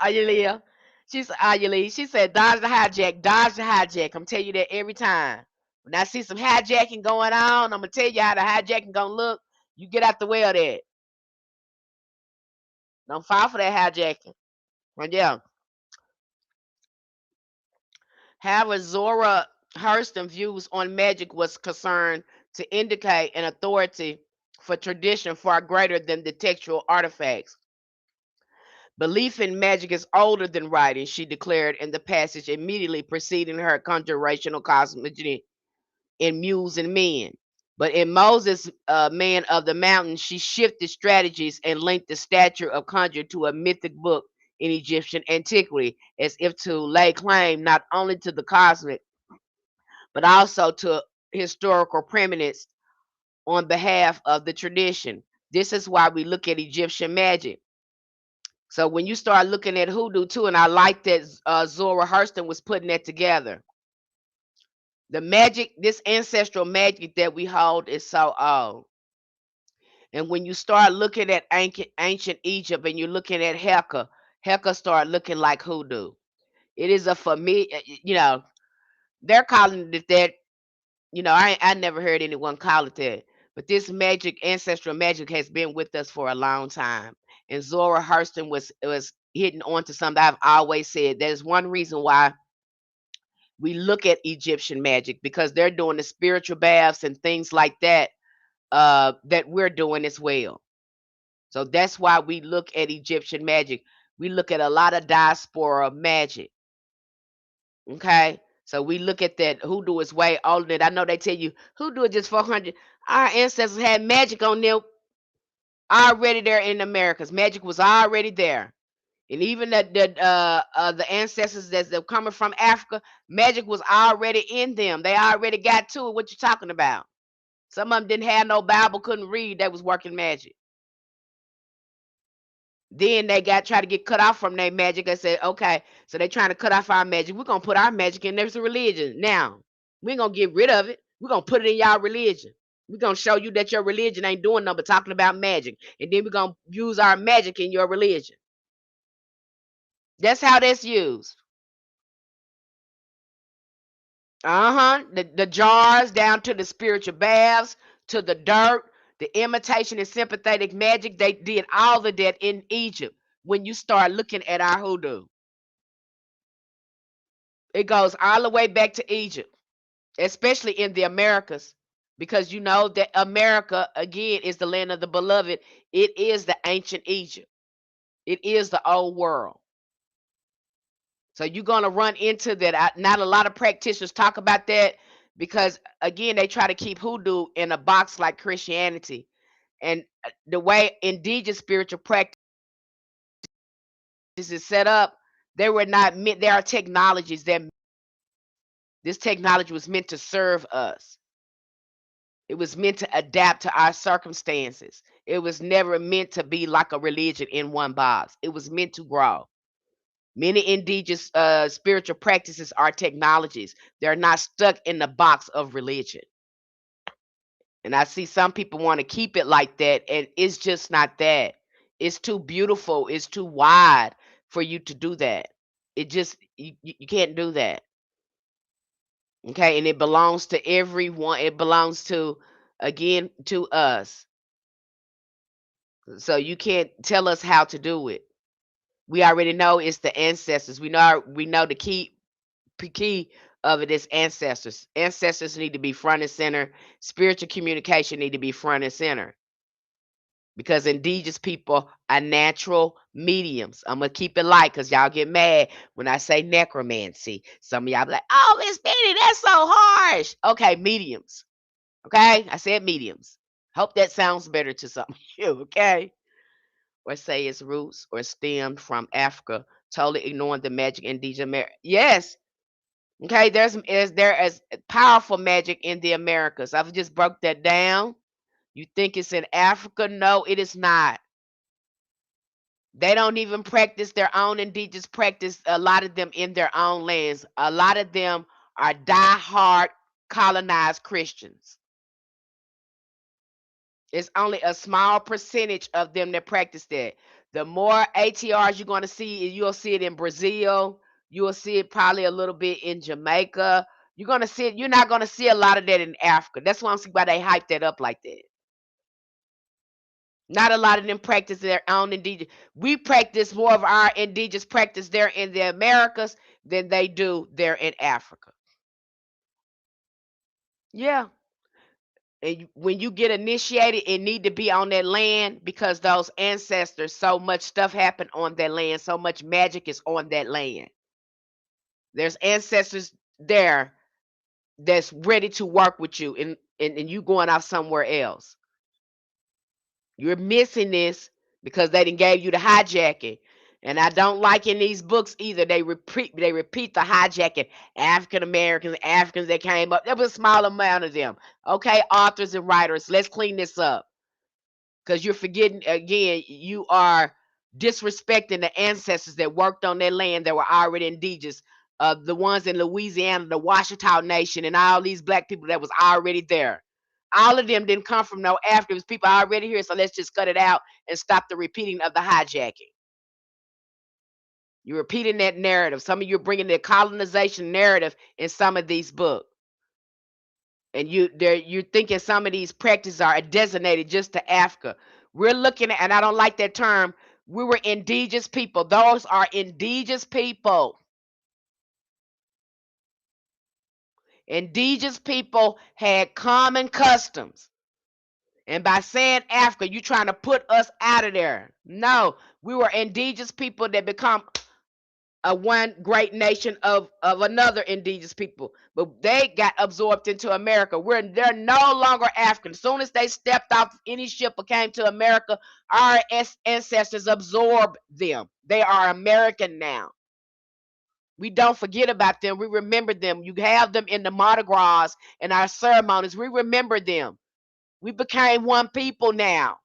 Speaker 1: Ayala. She's Ayala. She said, dodge the hijack, dodge the hijack. I'm telling you that every time. When I see some hijacking going on, I'm gonna tell you how the hijacking gonna look. You get out the way of that. Don't fall for that hijacking. But yeah. However, Zora Hurston views on magic was concerned to indicate an authority for tradition far greater than the textual artifacts. Belief in magic is older than writing, she declared in the passage immediately preceding her conjurational cosmogony in Muse and Men. But in Moses, Man of the Mountain, she shifted strategies and linked the stature of conjure to a mythic book in Egyptian antiquity, as if to lay claim not only to the cosmic, but also to historical preeminence on behalf of the tradition. This is why we look at Egyptian magic. So when you start looking at hoodoo too, and I like that Zora Hurston was putting that together. The magic, this ancestral magic that we hold is so old. And when you start looking at ancient Egypt and you're looking at Heka, Heka start looking like hoodoo. It is a familiar, they're calling it that. I never heard anyone call it that. But this magic, ancestral magic, has been with us for a long time. And Zora Hurston was hitting onto something I've always said. There's one reason why we look at Egyptian magic because they're doing the spiritual baths and things like that that we're doing as well. So that's why we look at Egyptian magic. We look at a lot of diaspora magic. Okay. So we look at that hoodoo is way older than I know they tell you hoodoo is just 400. Our ancestors had magic on them already there in Americas. Magic was already there. And even the ancestors that's coming from Africa, magic was already in them. They already got to it. What you talking about? Some of them didn't have no Bible, couldn't read. They was working magic. Then they got try to get cut off from their magic. I said, okay, so they trying to cut off our magic. We're gonna put our magic in there's a religion. Now, we ain't gonna get rid of it. We're gonna put it in y'all religion. We're gonna show you that your religion ain't doing nothing but talking about magic. And then we're gonna use our magic in your religion. That's how that's used. Uh-huh. The jars down to the spiritual baths, to the dirt, the imitation and sympathetic magic. They did all of that in Egypt. When you start looking at our hoodoo, it goes all the way back to Egypt, especially in the Americas, because you know that America again is the land of the beloved. It is the ancient Egypt. It is the old world. So you're gonna run into that. Not a lot of practitioners talk about that because again they try to keep hoodoo in a box like Christianity. And the way indigenous spiritual practice is set up, they were not meant. There are technologies that this technology was meant to serve us. It was meant to adapt to our circumstances. It was never meant to be like a religion in one box. It was meant to grow. Many indigenous spiritual practices are technologies. They're not stuck in the box of religion. And I see some people want to keep it like that, and it's just not that. It's too beautiful. It's too wide for you to do that. It just you can't do that. Okay, and it belongs to everyone. It belongs to again to us. So you can't tell us how to do it. We already know it's the ancestors. We know the key of it is ancestors. Ancestors need to be front and center. Spiritual communication need to be front and center because indigenous people are natural mediums. I'm gonna keep it light because y'all get mad when I say necromancy. Some of y'all be like, "Oh, Miss Benny, that's so harsh." Okay, mediums. Okay, I said mediums. Hope that sounds better to some of you. Okay, or say its roots or stemmed from Africa, totally ignoring the magic indigenous America. Yes, okay, there is powerful magic in the Americas. I've just broke that down. You think it's in Africa? No, it is not. They don't even practice their own indigenous practice. A lot of them in their own lands. A lot of them are die-hard colonized Christians. It's only a small percentage of them that practice that. The more ATRs you're going to see, you'll see it in Brazil. You'll see it probably a little bit in Jamaica. You're gonna see it. You're not gonna see a lot of that in Africa. That's why I'm seeing why they hype that up like that. Not a lot of them practice their own indigenous. We practice more of our indigenous practice there in the Americas than they do there in Africa. Yeah. And when you get initiated, it need to be on that land because those ancestors, so much stuff happened on that land, so much magic is on that land. There's ancestors there that's ready to work with you, and you going out somewhere else. You're missing this because they didn't gave you the hijacking. And I don't like in these books either. They repeat the hijacking. African Americans, Africans that came up. There was a small amount of them. Okay, authors and writers, let's clean this up. Because you're forgetting again, you are disrespecting the ancestors that worked on their land that were already indigenous. The ones in Louisiana, the Washita Nation, and all these black people that was already there. All of them didn't come from no Africans. People already here, so let's just cut it out and stop the repeating of the hijacking. You're repeating that narrative. Some of you are bringing the colonization narrative in some of these books. And you're thinking some of these practices are designated just to Africa. We're looking at, and I don't like that term. We were indigenous people. Those are indigenous people. Indigenous people had common customs. And by saying Africa, you're trying to put us out of there. No, we were indigenous people that become a one great nation of another indigenous people, but they got absorbed into America. They're no longer African. As soon as they stepped off any ship or came to America, our ancestors absorbed them. They are American now. We don't forget about them. We remember them. You have them in the Mardi Gras and our ceremonies. We remember them. We became one people now.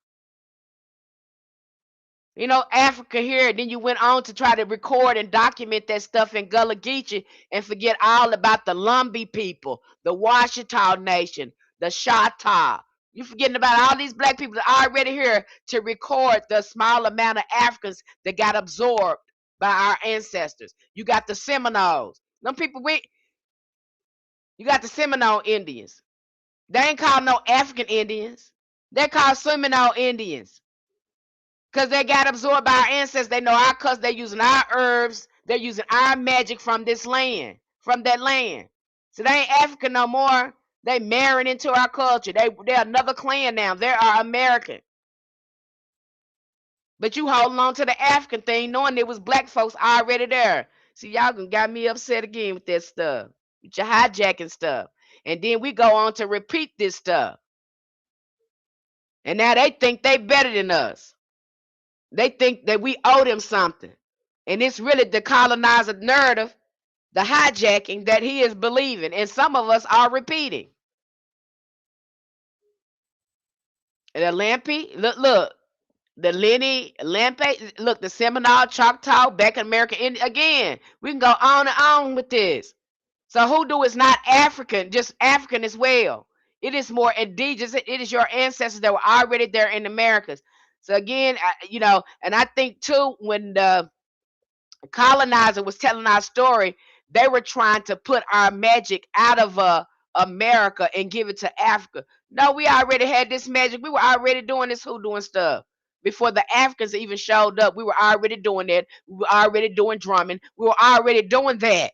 Speaker 1: Africa here. Then you went on to try to record and document that stuff in Gullah Geechee and forget all about the Lumbee people, the Washita Nation, the Shatta. You're forgetting about all these black people that are already here to record the small amount of Africans that got absorbed. by our ancestors. You got the Seminoles. Them people, you got the Seminole Indians. They ain't called no African Indians. They're called Seminole Indians because they got absorbed by our ancestors. They know our cuss. They're using our herbs. They're using our magic from this land, from that land. So they ain't African no more. They marrying into our culture. They're another clan now. They are American. But you holding on to the African thing, knowing there was black folks already there. See, y'all got me upset again with that stuff, with your hijacking stuff. And then we go on to repeat this stuff. And now they think they better than us. They think that we owe them something. And it's really the colonizer narrative, the hijacking that he is believing. And some of us are repeating. And the Lampe, look, the Lenny, Lampe, look, the Seminole, Choctaw, back in America. And again, we can go on and on with this. So hoodoo is not African, just African as well. It is more indigenous. It is your ancestors that were already there in the Americas. So again, and I think too, when the colonizer was telling our story, they were trying to put our magic out of America and give it to Africa. No, we already had this magic. We were already doing this hoodoo and stuff. Before the Africans even showed up, we were already doing that. We were already doing drumming. We were already doing that.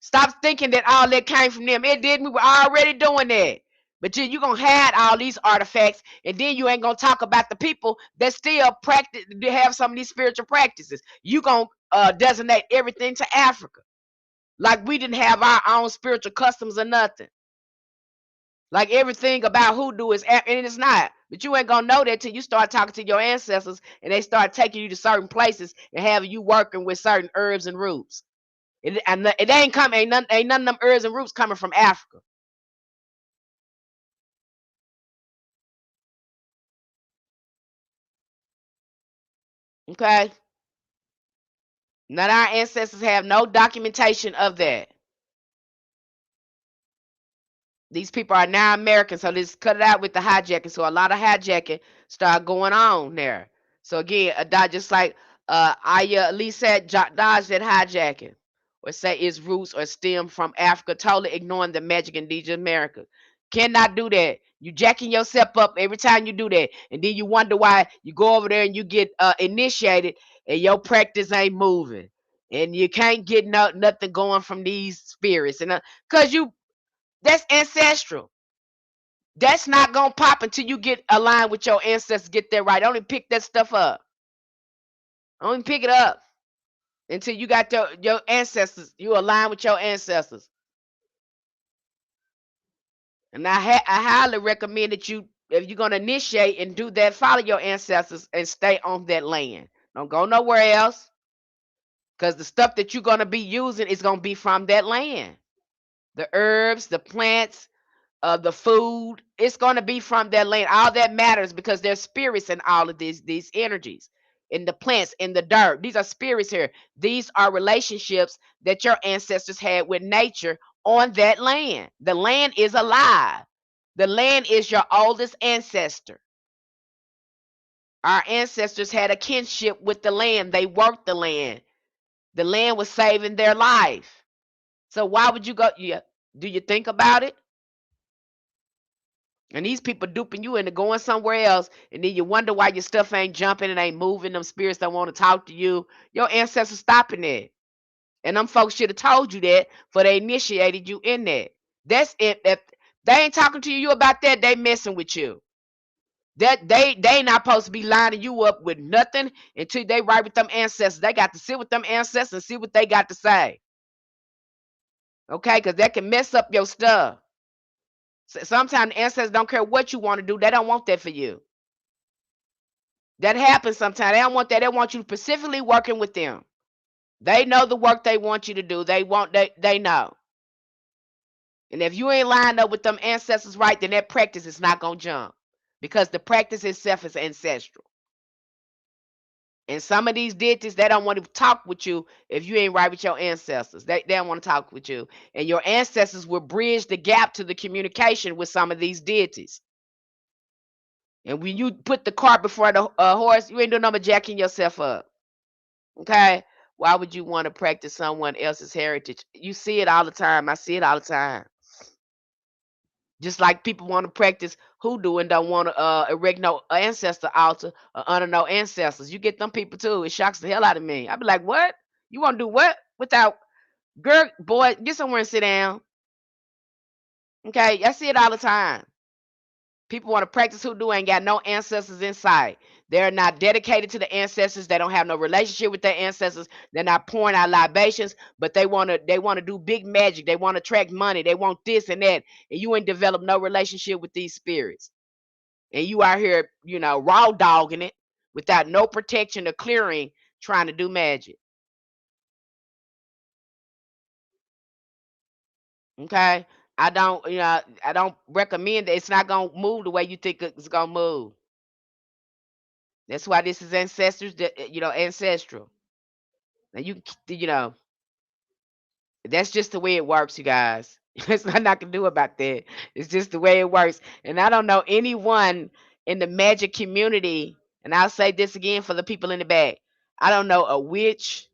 Speaker 1: Stop thinking that all that came from them. It didn't. We were already doing that. But you're going to hide all these artifacts, and then you ain't going to talk about the people that still practice, to have some of these spiritual practices. You going to designate everything to Africa. Like we didn't have our own spiritual customs or nothing. Like everything about hoodoo is, and it's not. But you ain't going to know that till you start talking to your ancestors, and they start taking you to certain places and having you working with certain herbs and roots. It ain't coming. Ain't none of them herbs and roots coming from Africa. Okay. None of our ancestors have no documentation of that. These people are now American, so let's cut it out with the hijacking. So a lot of hijacking start going on there. So again, just like Aya Lee said, dodge that hijacking, or say its roots or stem from Africa, totally ignoring the magic indigenous America. Cannot do that. You jacking yourself up every time you do that, and then you wonder why you go over there and you get initiated, and your practice ain't moving, and you can't get nothing going from these spirits, and cause that's ancestral. That's not gonna pop until you get aligned with your ancestors. Get that right. Don't even pick that stuff up. Don't even pick it up until you got your ancestors. You align with your ancestors. And I highly recommend that you, if you're gonna initiate and do that, follow your ancestors and stay on that land. Don't go nowhere else, because the stuff that you're gonna be using is gonna be from that land. The herbs, the plants, the food, it's going to be from that land. All that matters, because there's spirits in all of these energies, in the plants, in the dirt. These are spirits here. These are relationships that your ancestors had with nature on that land. The land is alive. The land is your oldest ancestor. Our ancestors had a kinship with the land. They worked the land. The land was saving their life. So why would you go? Yeah, do you think about it? And these people duping you into going somewhere else, and then you wonder why your stuff ain't jumping and ain't moving. Them spirits don't want to talk to you. Your ancestors stopping that. And them folks should have told you that, for they initiated you in that. That's it. If they ain't talking to you about that, they messing with you. That they not supposed to be lining you up with nothing until they right with them ancestors. They got to sit with them ancestors and see what they got to say. Okay, because that can mess up your stuff. Sometimes the ancestors don't care what you want to do. They don't want that for you. That happens sometimes. They don't want that. They want you specifically working with them. They know the work they want you to do. They know. And if you ain't lined up with them ancestors right, then that practice is not gonna jump. Because the practice itself is ancestral. And some of these deities, they don't want to talk with you if you ain't right with your ancestors. They don't want to talk with you. And your ancestors will bridge the gap to the communication with some of these deities. And when you put the cart before the horse, you ain't doing nothing but jacking yourself up. Okay? Why would you want to practice someone else's heritage? You see it all the time. I see it all the time. Just like people want to practice hoodoo and don't want to erect no ancestor altar or honor no ancestors. You get them people too. It shocks the hell out of me. I be like, what? You want to do what? Without girl, boy, get somewhere and sit down. Okay, I see it all the time. People want to practice hoodoo, ain't got no ancestors in sight. They're not dedicated to the ancestors. They don't have no relationship with their ancestors. They're not pouring out libations, but they want to do big magic. They want to attract money. They want this and that. And you ain't developed no relationship with these spirits. And you out here, raw dogging it without no protection or clearing, trying to do magic. Okay. I don't recommend that. It's not gonna move the way you think it's gonna move. That's why this is ancestral. And that's just the way it works, you guys. There's nothing I can do about that. It's just the way it works. And I don't know anyone in the magic community, and I'll say this again for the people in the back. I don't know a witch,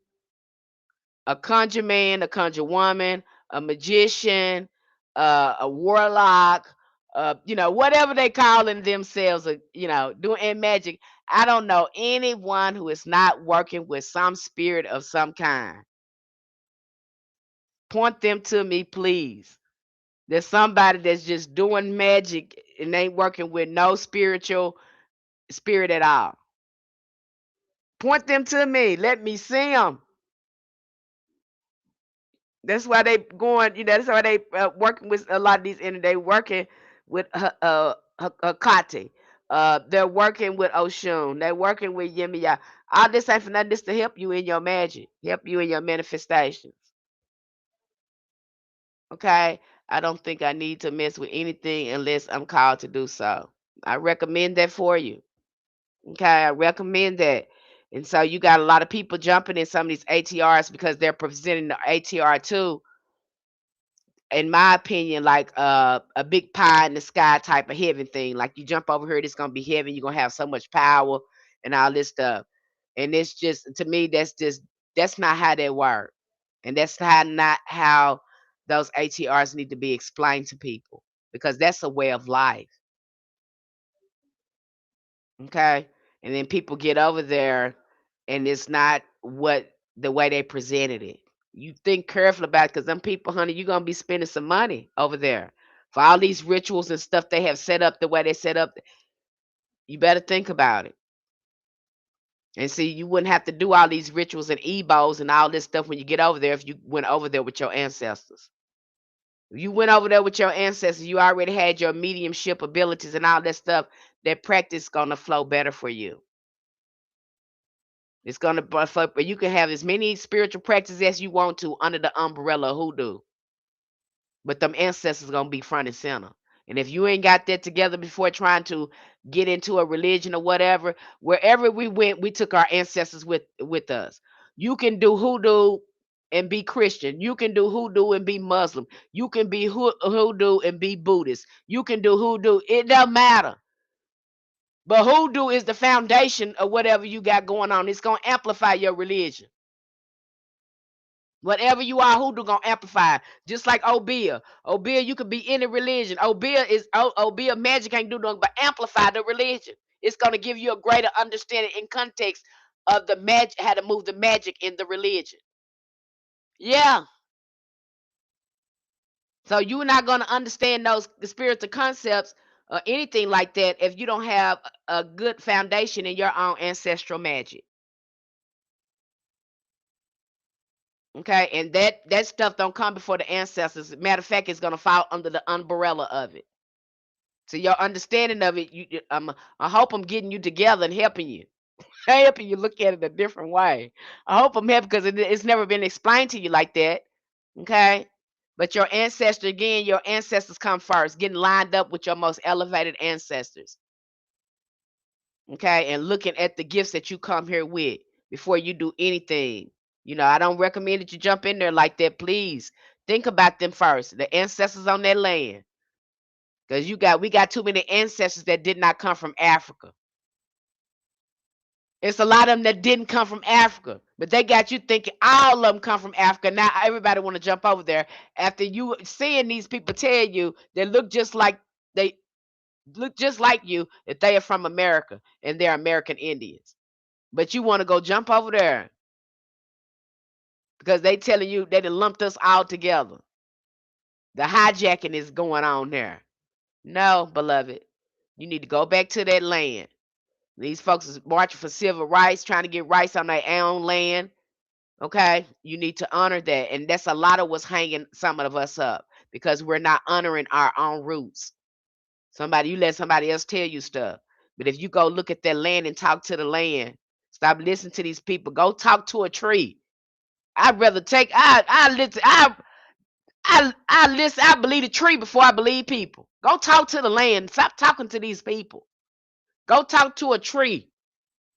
Speaker 1: a conjure man, a conjure woman, a magician, a warlock, whatever they calling themselves, doing in magic. I don't know anyone who is not working with some spirit of some kind. Point them to me, please. There's somebody that's just doing magic and ain't working with no spiritual spirit at all. Point them to me. Let me see them. That's why they going. That's why they working with a lot of these. And they working with Hakati. They're working with Oshun. They're working with Yemiya. All this ain't for nothing. This to help you in your magic, help you in your manifestations. Okay. I don't think I need to mess with anything unless I'm called to do so. I recommend that for you. Okay, I recommend that. And so you got a lot of people jumping in some of these ATRs because they're presenting the ATR too, in my opinion, like a big pie in the sky type of heaven thing. Like you jump over here, it's gonna be heaven. You're gonna have so much power and all this stuff. And it's just to me, that's not how they work, and that's not how those ATRs need to be explained to people because that's a way of life. Okay, and then people get over there, and it's not what the way they presented it. You think careful about it because them people, honey, you're gonna be spending some money over there for all these rituals and stuff they have set up the way they set up. You better think about it. And see, you wouldn't have to do all these rituals and ebos and all this stuff when you get over there if you went over there with your ancestors. If you went over there with your ancestors, you already had your mediumship abilities and all that stuff. That practice gonna flow better for you. It's gonna but you can have as many spiritual practices as you want to under the umbrella of hoodoo. But them ancestors gonna be front and center. And if you ain't got that together before trying to get into a religion or whatever, wherever we went, we took our ancestors with us. You can do hoodoo and be Christian. You can do hoodoo and be Muslim. You can be hoodoo and be Buddhist. You can do hoodoo. It don't matter. But hoodoo is the foundation of whatever you got going on. It's gonna amplify your religion. Whatever you are, hoodoo gonna amplify. Just like Obia. Obia, you could be any religion. Obia magic ain't do nothing but amplify the religion. It's gonna give you a greater understanding in context of the magic, how to move the magic in the religion. Yeah. So you're not gonna understand those the spiritual concepts or anything like that if you don't have a good foundation in your own ancestral magic. Okay, and that stuff don't come before the ancestors. Matter of fact, it's gonna fall under the umbrella of it. So your understanding of it, I hope I'm getting you together and helping you, helping you look at it a different way. I hope I'm helping because it's never been explained to you like that. Okay, but your ancestors come first. Getting lined up with your most elevated ancestors. Okay, and looking at the gifts that you come here with before you do anything. I don't recommend that you jump in there like that. Please think about them first, the ancestors on that land, because we got too many ancestors that did not come from Africa. It's a lot of them that didn't come from Africa, but they got you thinking all of them come from Africa. Now everybody want to jump over there after you seeing these people tell you they look just like you, that they are from America and they're American Indians. But you want to go jump over there because they telling you they done lumped us all together. The hijacking is going on there. No, beloved, you need to go back to that land. These folks is marching for civil rights, trying to get rights on their own land. Okay, you need to honor that, and that's a lot of what's hanging some of us up because we're not honoring our own roots. You let somebody else tell you stuff, but if you go look at that land and talk to the land, stop listening to these people. Go talk to a tree. I'd rather take I listen I listen. I believe the tree before I believe people. Go talk to the land. Stop talking to these people. Go talk to a tree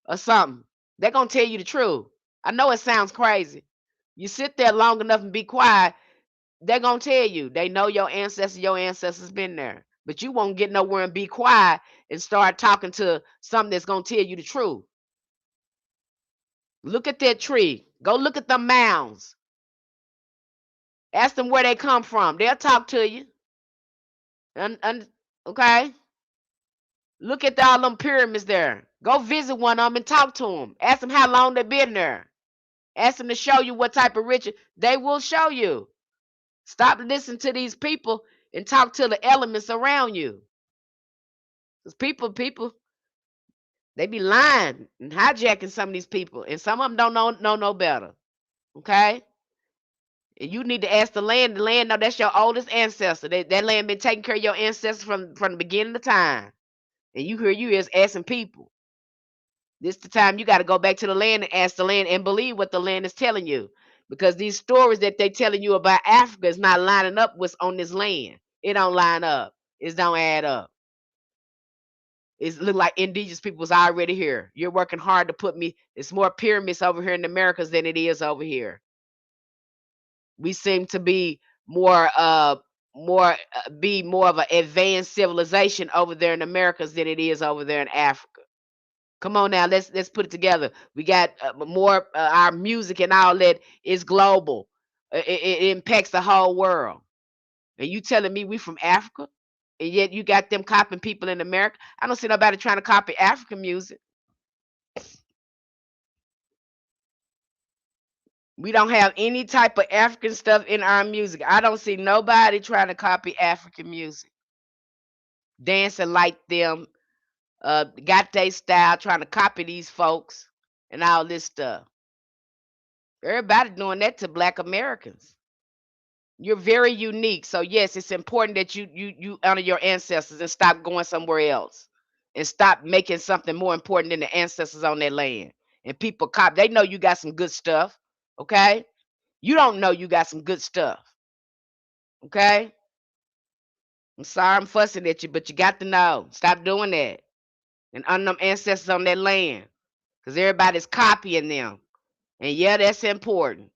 Speaker 1: or something. They're gonna tell you the truth. I know it sounds crazy. You sit there long enough and be quiet, they're gonna tell you. They know your ancestors been there. But you won't get nowhere and be quiet and start talking to something that's gonna tell you the truth. Look at that tree. Go look at the mounds. Ask them where they come from. They'll talk to you. Okay? Look at all them pyramids there. Go visit one of them and talk to them. Ask them how long they been there. Ask them to show you what type of riches. They will show you. Stop listening to these people and talk to the elements around you. Because people, they be lying and hijacking some of these people, and some of them don't know no better. Okay, and you need to ask the land. The land know that's your oldest ancestor. That land been taking care of your ancestors from the beginning of time. And you is asking people. This the time you got to go back to the land and ask the land and believe what the land is telling you, because these stories that they telling you about Africa is not lining up what's on this land. It don't line up. It don't add up. It look like indigenous people was already here. You're working hard to put me. It's more pyramids over here in the Americas than it is over here. We seem to be more of an advanced civilization over there in the Americas than it is over there in Africa. Come on now, let's put it together. We got more our music and all that is global. It impacts the whole world. And you telling me we from Africa, and yet you got them copying people in America? I don't see nobody trying to copy African music. We don't have any type of African stuff in our music. I don't see nobody trying to copy African music, dancing like them, got their style, trying to copy these folks and all this stuff. Everybody doing that to Black Americans. You're very unique. So yes, it's important that you honor your ancestors and stop going somewhere else. And stop making something more important than the ancestors on their land. And people cop, they know you got some good stuff. Okay? You don't know you got some good stuff. Okay? I'm sorry I'm fussing at you, but you got to know. Stop doing that. And honor them ancestors on their land. Because everybody's copying them. And yeah, that's important.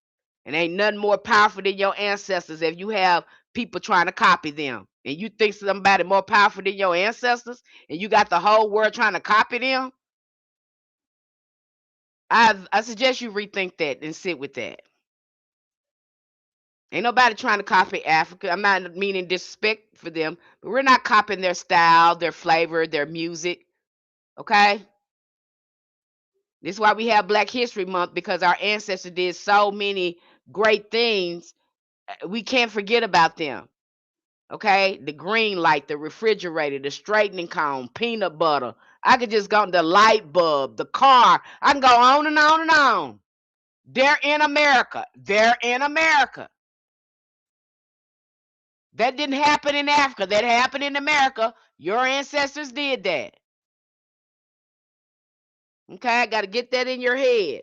Speaker 1: And ain't nothing more powerful than your ancestors if you have people trying to copy them. And you think somebody more powerful than your ancestors, and you got the whole world trying to copy them, I suggest you rethink that and sit with that. Ain't nobody trying to copy Africa. I'm not meaning disrespect for them, but we're not copying their style, their flavor, their music. Okay? This is why we have Black History Month, because our ancestors did so many great things. We can't forget about them. Okay, the green light, the refrigerator, the straightening comb, peanut butter. I could just go the light bulb, the car. I can go on and on and on. They're in America. They're in America. That didn't happen in Africa. That happened in America. Your ancestors did that. Okay, I got to get that in your head.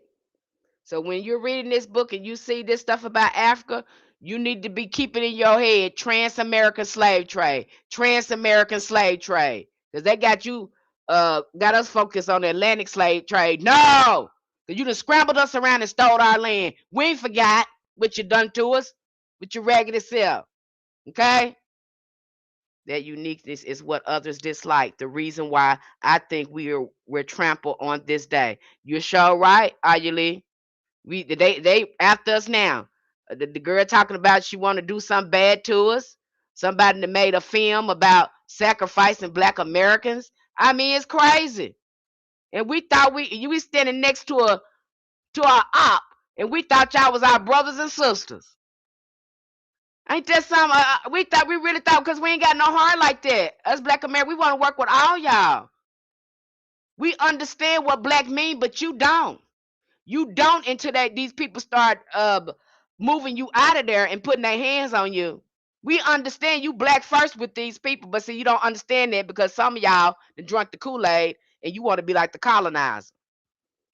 Speaker 1: So when you're reading this book and you see this stuff about Africa, you need to be keeping in your head trans-American slave trade, trans-American slave trade, because they got us focused on the Atlantic slave trade. No, because you done scrambled us around and stole our land. We ain't forgot what you done to us with your raggedy self. Okay, That uniqueness is what others dislike. The reason why I think we're trampled on this day. You're sure right, Ayuli. They after us now. The girl talking about she want to do something bad to us. Somebody that made a film about sacrificing black Americans. I mean, it's crazy. And we thought you was standing next to our op, and we thought y'all was our brothers and sisters. Ain't that some? We really thought, because we ain't got no heart like that. Us black Americans, we want to work with all y'all. We understand what black mean, but you don't. You don't until these people start moving you out of there and putting their hands on you. We understand you black first with these people, but see, you don't understand that because some of y'all done drunk the Kool-Aid and you want to be like the colonizer.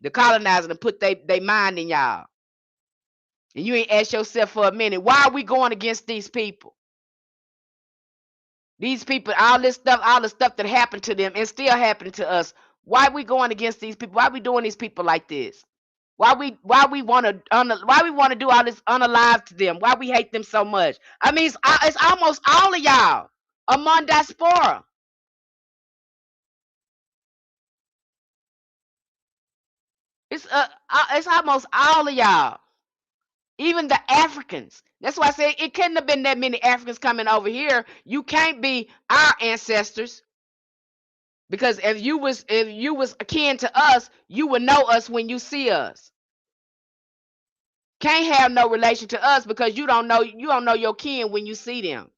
Speaker 1: The colonizer and put they mind in y'all. And you ain't asked yourself for a minute, why are we going against these people? These people, all the stuff that happened to them and still happening to us. Why are we going against these people? Why are we doing these people like this? Why we want to do all this unalive to them? Why we hate them so much? I mean, it's almost all of y'all among diaspora. It's almost all of y'all, even the Africans. That's why I say it couldn't have been that many Africans coming over here. You can't be our ancestors, because if you was akin to us, you would know us when you see us. Can't have no relation to us because you don't know your kin when you see them.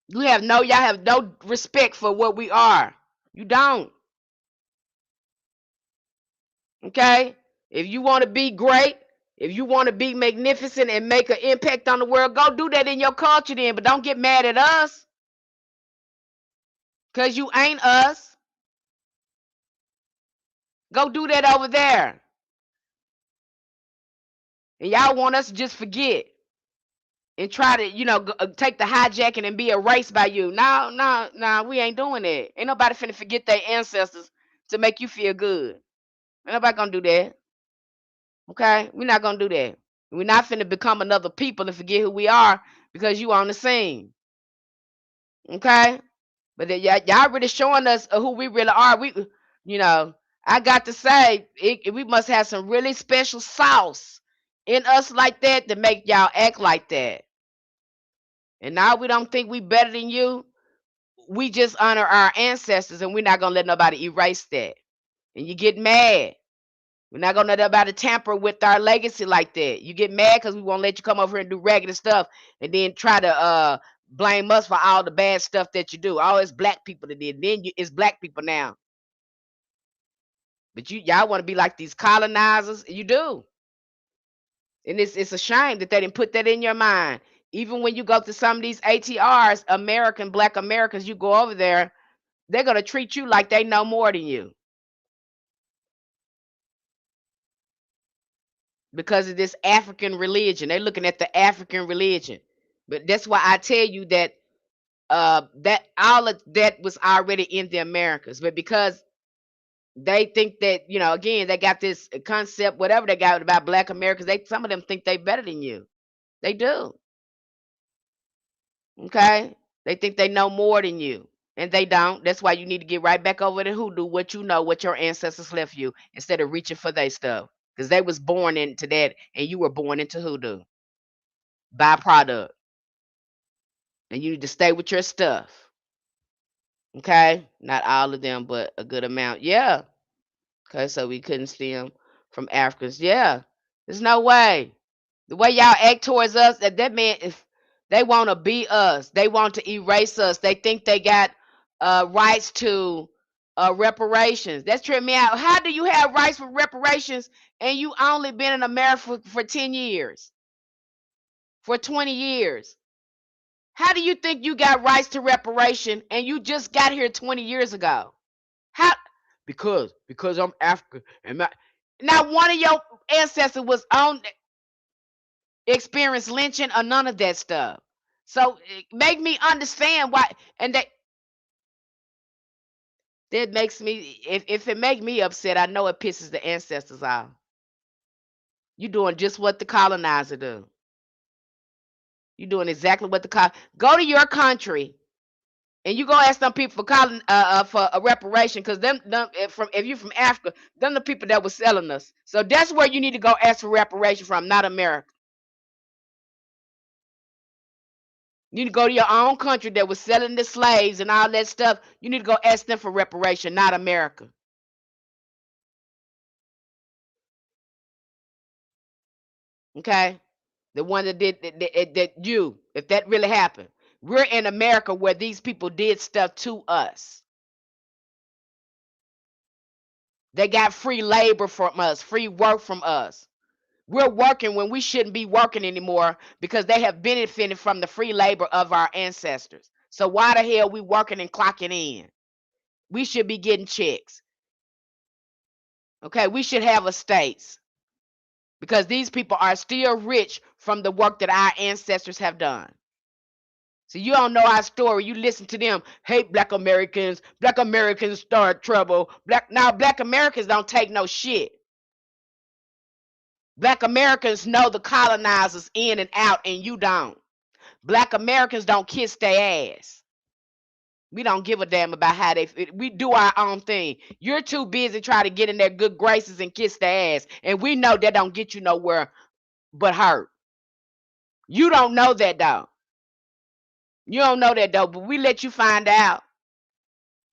Speaker 1: Y'all have no respect for what we are. You don't. Okay? If you want to be great, if you want to be magnificent and make an impact on the world, go do that in your culture then, but don't get mad at us because you ain't us. Go do that over there. And y'all want us to just forget and try to, take the hijacking and be erased by you. No, no, no, we ain't doing that. Ain't nobody finna forget their ancestors to make you feel good. Ain't nobody gonna do that. Okay? We're not gonna do that. We're not finna become another people and forget who we are because you on the scene. Okay? But y'all really showing us who we really are. You know, I got to say, we must have some really special sauce in us like that to make y'all act like that. And now we don't think we better than you. We just honor our ancestors, and we're not gonna let nobody erase that. And you get mad. We're not gonna let nobody tamper with our legacy like that. You get mad because we won't let you come over here and do raggedy stuff, and then try to blame us for all the bad stuff that you do. All it's black people that did. Then it's black people now. But y'all want to be like these colonizers. You do, and it's a shame that they didn't put that in your mind. Even when you go to some of these ATRs, Black Americans, you go over there, they're gonna treat you like they know more than you because of this African religion. They're looking at the African religion. But that's why I tell you that that all of that was already in the Americas. But because they think that, again, they got this concept, whatever they got about black Americans, some of them think they better than you. They do. Okay? They think they know more than you. And they don't. That's why you need to get right back over to hoodoo, what you know, what your ancestors left you, instead of reaching for their stuff. Because they was born into that and you were born into hoodoo. Byproduct. And you need to stay with your stuff. Okay? Not all of them, but a good amount. Yeah. Okay, so we couldn't steal from Africans. Yeah. There's no way. The way y'all act towards us, that man, if they want to be us, they want to erase us. They think they got rights to reparations. That's tripping me out. How do you have rights for reparations and you only been in America for 10 years, for 20 years? How do you think you got rights to reparation and you just got here 20 years ago? How? Because I'm African and now one of your ancestors was on experienced lynching or none of that stuff. So make me understand why, and that makes me, if it make me upset, I know it pisses the ancestors off. You doing just what the colonizer do. You're doing exactly what the go to your country and you go ask some people for calling for a reparation because them if you're from Africa, them the people that was selling us. So that's where you need to go ask for reparation from, not America. You need to go to your own country that was selling the slaves and all that stuff. You need to go ask them for reparation, not America. Okay, the one that did that you, if that really happened, we're in America where these people did stuff to us. They got free labor from us, free work from us. We're working when we shouldn't be working anymore because they have benefited from the free labor of our ancestors. So why the hell we working and clocking in? We should be getting checks. Okay, we should have estates because these people are still rich from the work that our ancestors have done. So you don't know our story. You listen to them, hate black Americans. Black Americans start trouble. Black Americans don't take no shit. Black Americans know the colonizers in and out, and you don't. Black Americans don't kiss their ass. We don't give a damn about how they. We do our own thing. You're too busy trying to get in their good graces and kiss their ass, and we know that don't get you nowhere but hurt. You don't know that though. You don't know that though, but we let you find out.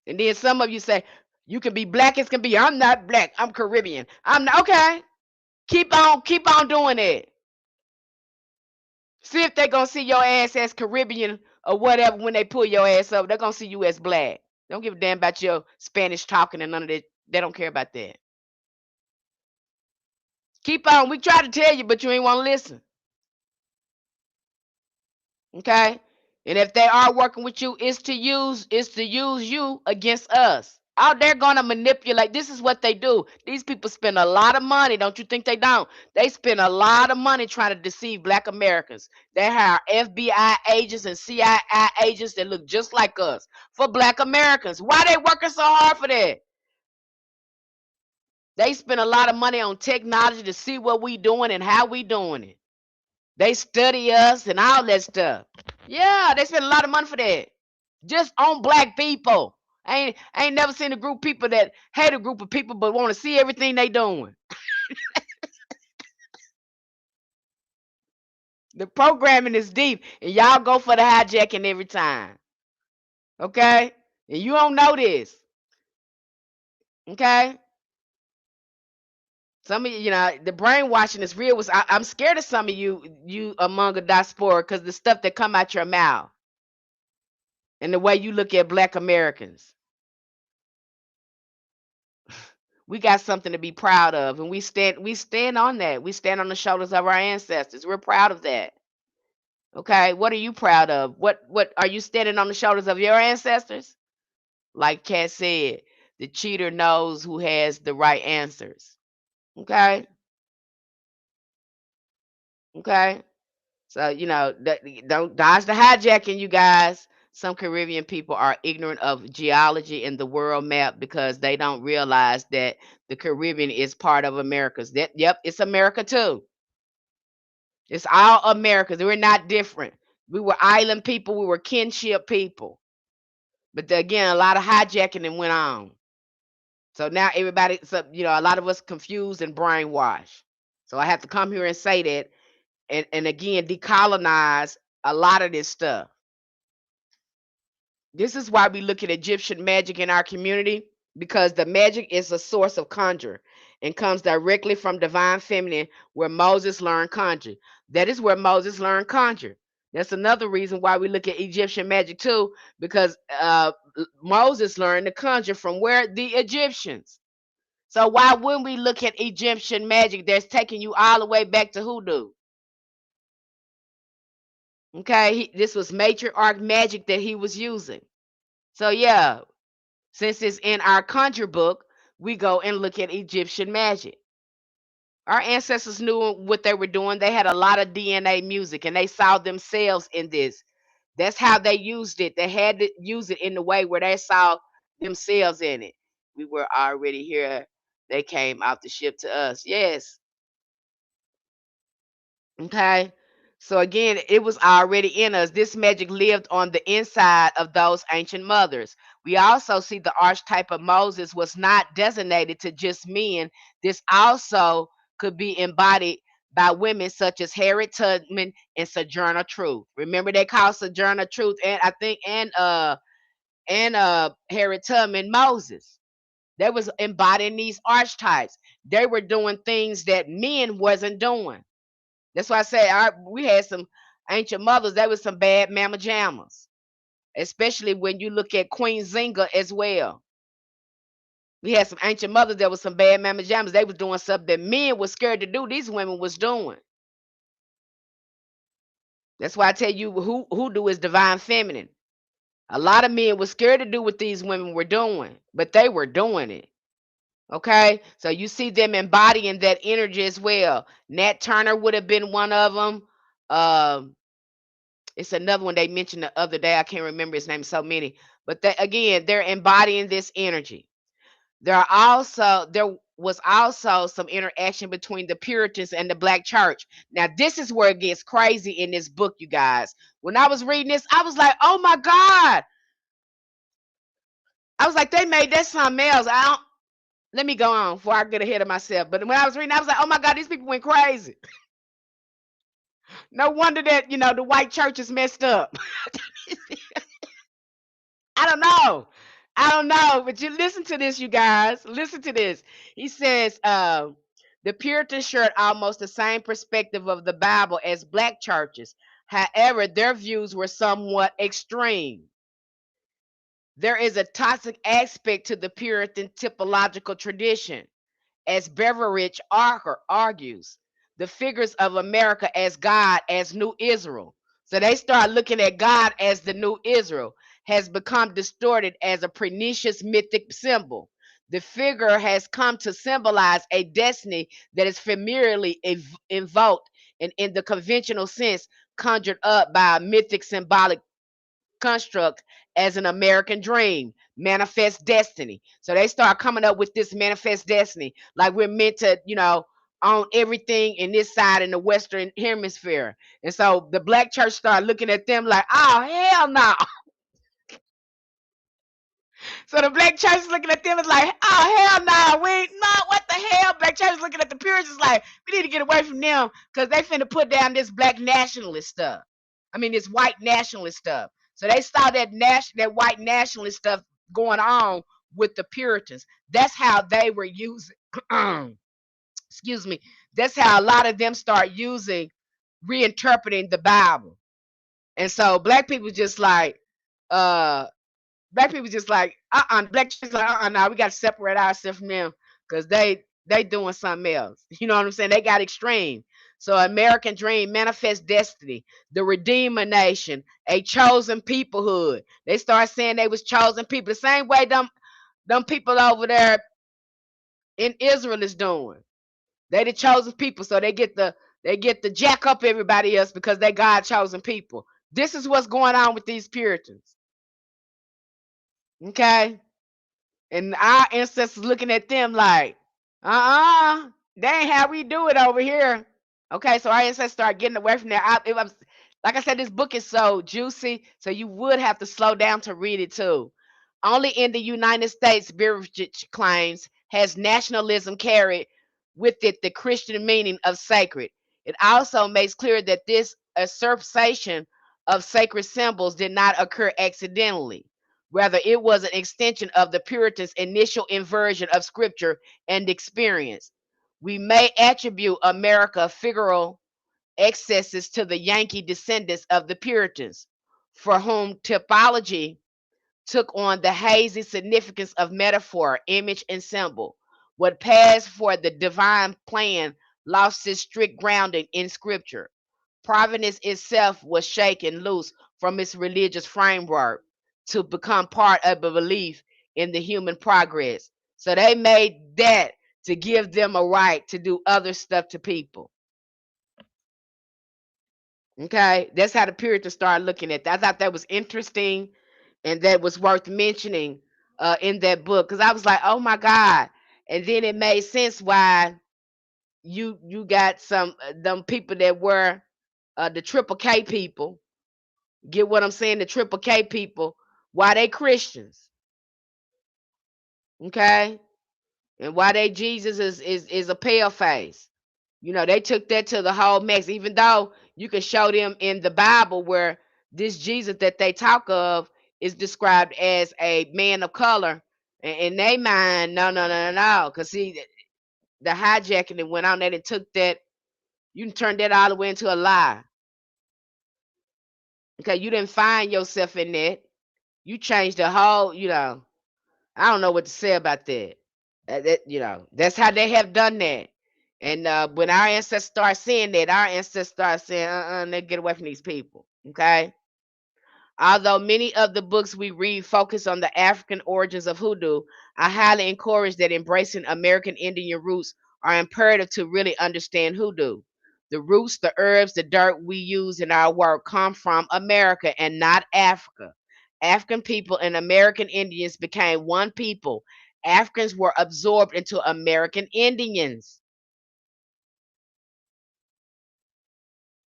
Speaker 1: And then some of you say you can be black as can be. I'm not black. I'm Caribbean. I'm not, okay. Keep on doing it. See if they gonna see your ass as Caribbean or whatever when they pull your ass up. They're gonna see you as black. Don't give a damn about your Spanish talking and none of that. They don't care about that. Keep on. We try to tell you, but you ain't want to listen. Okay? And if they are working with you, it's to use you against us. Out there gonna manipulate. This is what they do. These people spend a lot of money. Don't you think they don't? They spend a lot of money trying to deceive black Americans. They hire FBI agents and CIA agents that look just like us for black Americans. Why they working so hard for that? They spend a lot of money on technology to see what we doing and how we doing it. They study us and all that stuff. Yeah, they spend a lot of money for that. Just on black people. I ain't never seen a group of people that hate a group of people but want to see everything they doing. The programming is deep and y'all go for the hijacking every time. Okay? And you don't know this. Okay? Some of you, the brainwashing is real. I'm scared of some of you among the diaspora because the stuff that come out your mouth and the way you look at black Americans. We got something to be proud of, and we stand on that. We stand on the shoulders of our ancestors. We're proud of that. Okay, what are you proud of? What are you standing on the shoulders of your ancestors? Like Kat said, the cheater knows who has the right answers. Okay, okay. So don't dodge the hijacking, you guys. Some Caribbean people are ignorant of geology and the world map because they don't realize that the Caribbean is part of America's. Yep, it's America too. It's all Americans. We're not different. We were island people. We were kinship people. But again, a lot of hijacking and went on. So now everybody, so a lot of us confused and brainwashed. So I have to come here and say that, and again, decolonize a lot of this stuff. This is why we look at Egyptian magic in our community because the magic is a source of conjure and comes directly from divine feminine where Moses learned conjure. That is where Moses learned conjure. That's another reason why we look at Egyptian magic too because Moses learned to conjure from where the Egyptians. So why wouldn't we look at Egyptian magic that's taking you all the way back to hoodoo? Okay, this was matriarch magic that he was using. So yeah, since it's in our conjure book, we go and look at Egyptian magic. Our ancestors knew what they were doing. They had a lot of DNA music and they saw themselves in this. That's how they used it. They had to use it in the way where they saw themselves in it. We were already here. They came out the ship to us. Yes. Okay. So again, it was already in us. This magic lived on the inside of those ancient mothers. We also see the archetype of Moses was not designated to just men. This also could be embodied by women such as Harriet Tubman and Sojourner Truth. Remember they called Sojourner Truth and I think and Harriet Tubman Moses. They was embodying these archetypes. They were doing things that men wasn't doing. That's why I say we had some ancient mothers. There was some bad mama jammas, especially when you look at Queen Zinga as well. We had some ancient mothers that was some bad mama jammas. They was doing stuff that men was scared to do. These women was doing. That's why I tell you who do is divine feminine. A lot of men was scared to do what these women were doing, but they were doing it. Okay, so you see them embodying that energy as well. Nat Turner would have been one of them. Um, it's another one they mentioned the other day. I can't remember his name. So many, but they, again, they're embodying this energy. There was also some interaction between the Puritans and the Black Church. Now this is where it gets crazy in this book, you guys. When I was reading this, I was like, "Oh my God!" I was like, "They made that something else." I don't, let me go on before I get ahead of myself. But when I was reading, I was like, "Oh my God, these people went crazy." No wonder that the white church is messed up. I don't know. I don't know, but you listen to this, you guys. Listen to this. He says, the Puritans shared almost the same perspective of the Bible as black churches. However, their views were somewhat extreme. There is a toxic aspect to the Puritan typological tradition. As Beveridge argues, the figures of America as God, as New Israel. So they start looking at God as the New Israel, has become distorted as a pernicious mythic symbol. The figure has come to symbolize a destiny that is familiarly invoked and, in the conventional sense, conjured up by a mythic symbolic construct as an American dream, manifest destiny. So they start coming up with this manifest destiny, like we're meant to, own everything in this side in the Western Hemisphere. And so the black church started looking at them like, oh hell no. So the black church is looking at them as like, oh hell no, we ain't no, what the hell? Black church is looking at the Puritans like, we need to get away from them because they finna put down this black nationalist stuff. I mean, this white nationalist stuff. So they saw that white nationalist stuff going on with the Puritans. That's how they were using. Excuse me. That's how a lot of them start using, reinterpreting the Bible. And so black people just like, uh, black people just like, black church like, nah, we got to separate ourselves from them because they doing something else. You know what I'm saying? They got extreme. So American Dream, Manifest Destiny, the Redeemer Nation, a chosen peoplehood. They start saying they was chosen people the same way them people over there in Israel is doing. They the chosen people, so they get the jack up everybody else because they God chosen people. This is what's going on with these Puritans. Okay? And our ancestors looking at them like, that ain't how we do it over here. Okay, so our ancestors start getting away from there. Like I said, this book is so juicy, so you would have to slow down to read it too. Only in the United States, Beveridge claims, has nationalism carried with it the Christian meaning of sacred. It also makes clear that this usurpation of sacred symbols did not occur accidentally. Rather, it was an extension of the Puritans' initial inversion of scripture and experience. We may attribute America figural excesses to the Yankee descendants of the Puritans, for whom typology took on the hazy significance of metaphor, image, and symbol. What passed for the divine plan lost its strict grounding in scripture. Providence itself was shaken loose from its religious framework to become part of a belief in the human progress. So they made that to give them a right to do other stuff to people. Okay, that's how the Puritans started looking at that. I thought that was interesting, and that was worth mentioning in that book because I was like, oh my God. And then it made sense why you got some them people that were the triple K people. Get what I'm saying? The triple K people, why they Christians, okay? And why they Jesus is a pale face. You know, they took that to the whole max, even though you can show them in the Bible where this Jesus that they talk of is described as a man of color. In their mind, no, no, no, no, no. Because see, the hijacking that went on there and took that, you can turn that all the way into a lie. Okay, you didn't find yourself in that. You changed the whole, I don't know what to say about that. That's how they have done that. And when our ancestors start seeing that, our ancestors start saying, let's get away from these people. Okay. Although many of the books we read focus on the African origins of hoodoo, I highly encourage that embracing American Indian roots are imperative to really understand hoodoo. The roots, the herbs, the dirt we use in our work come from America and not Africa. African people and American Indians became one people. Africans were absorbed into American Indians.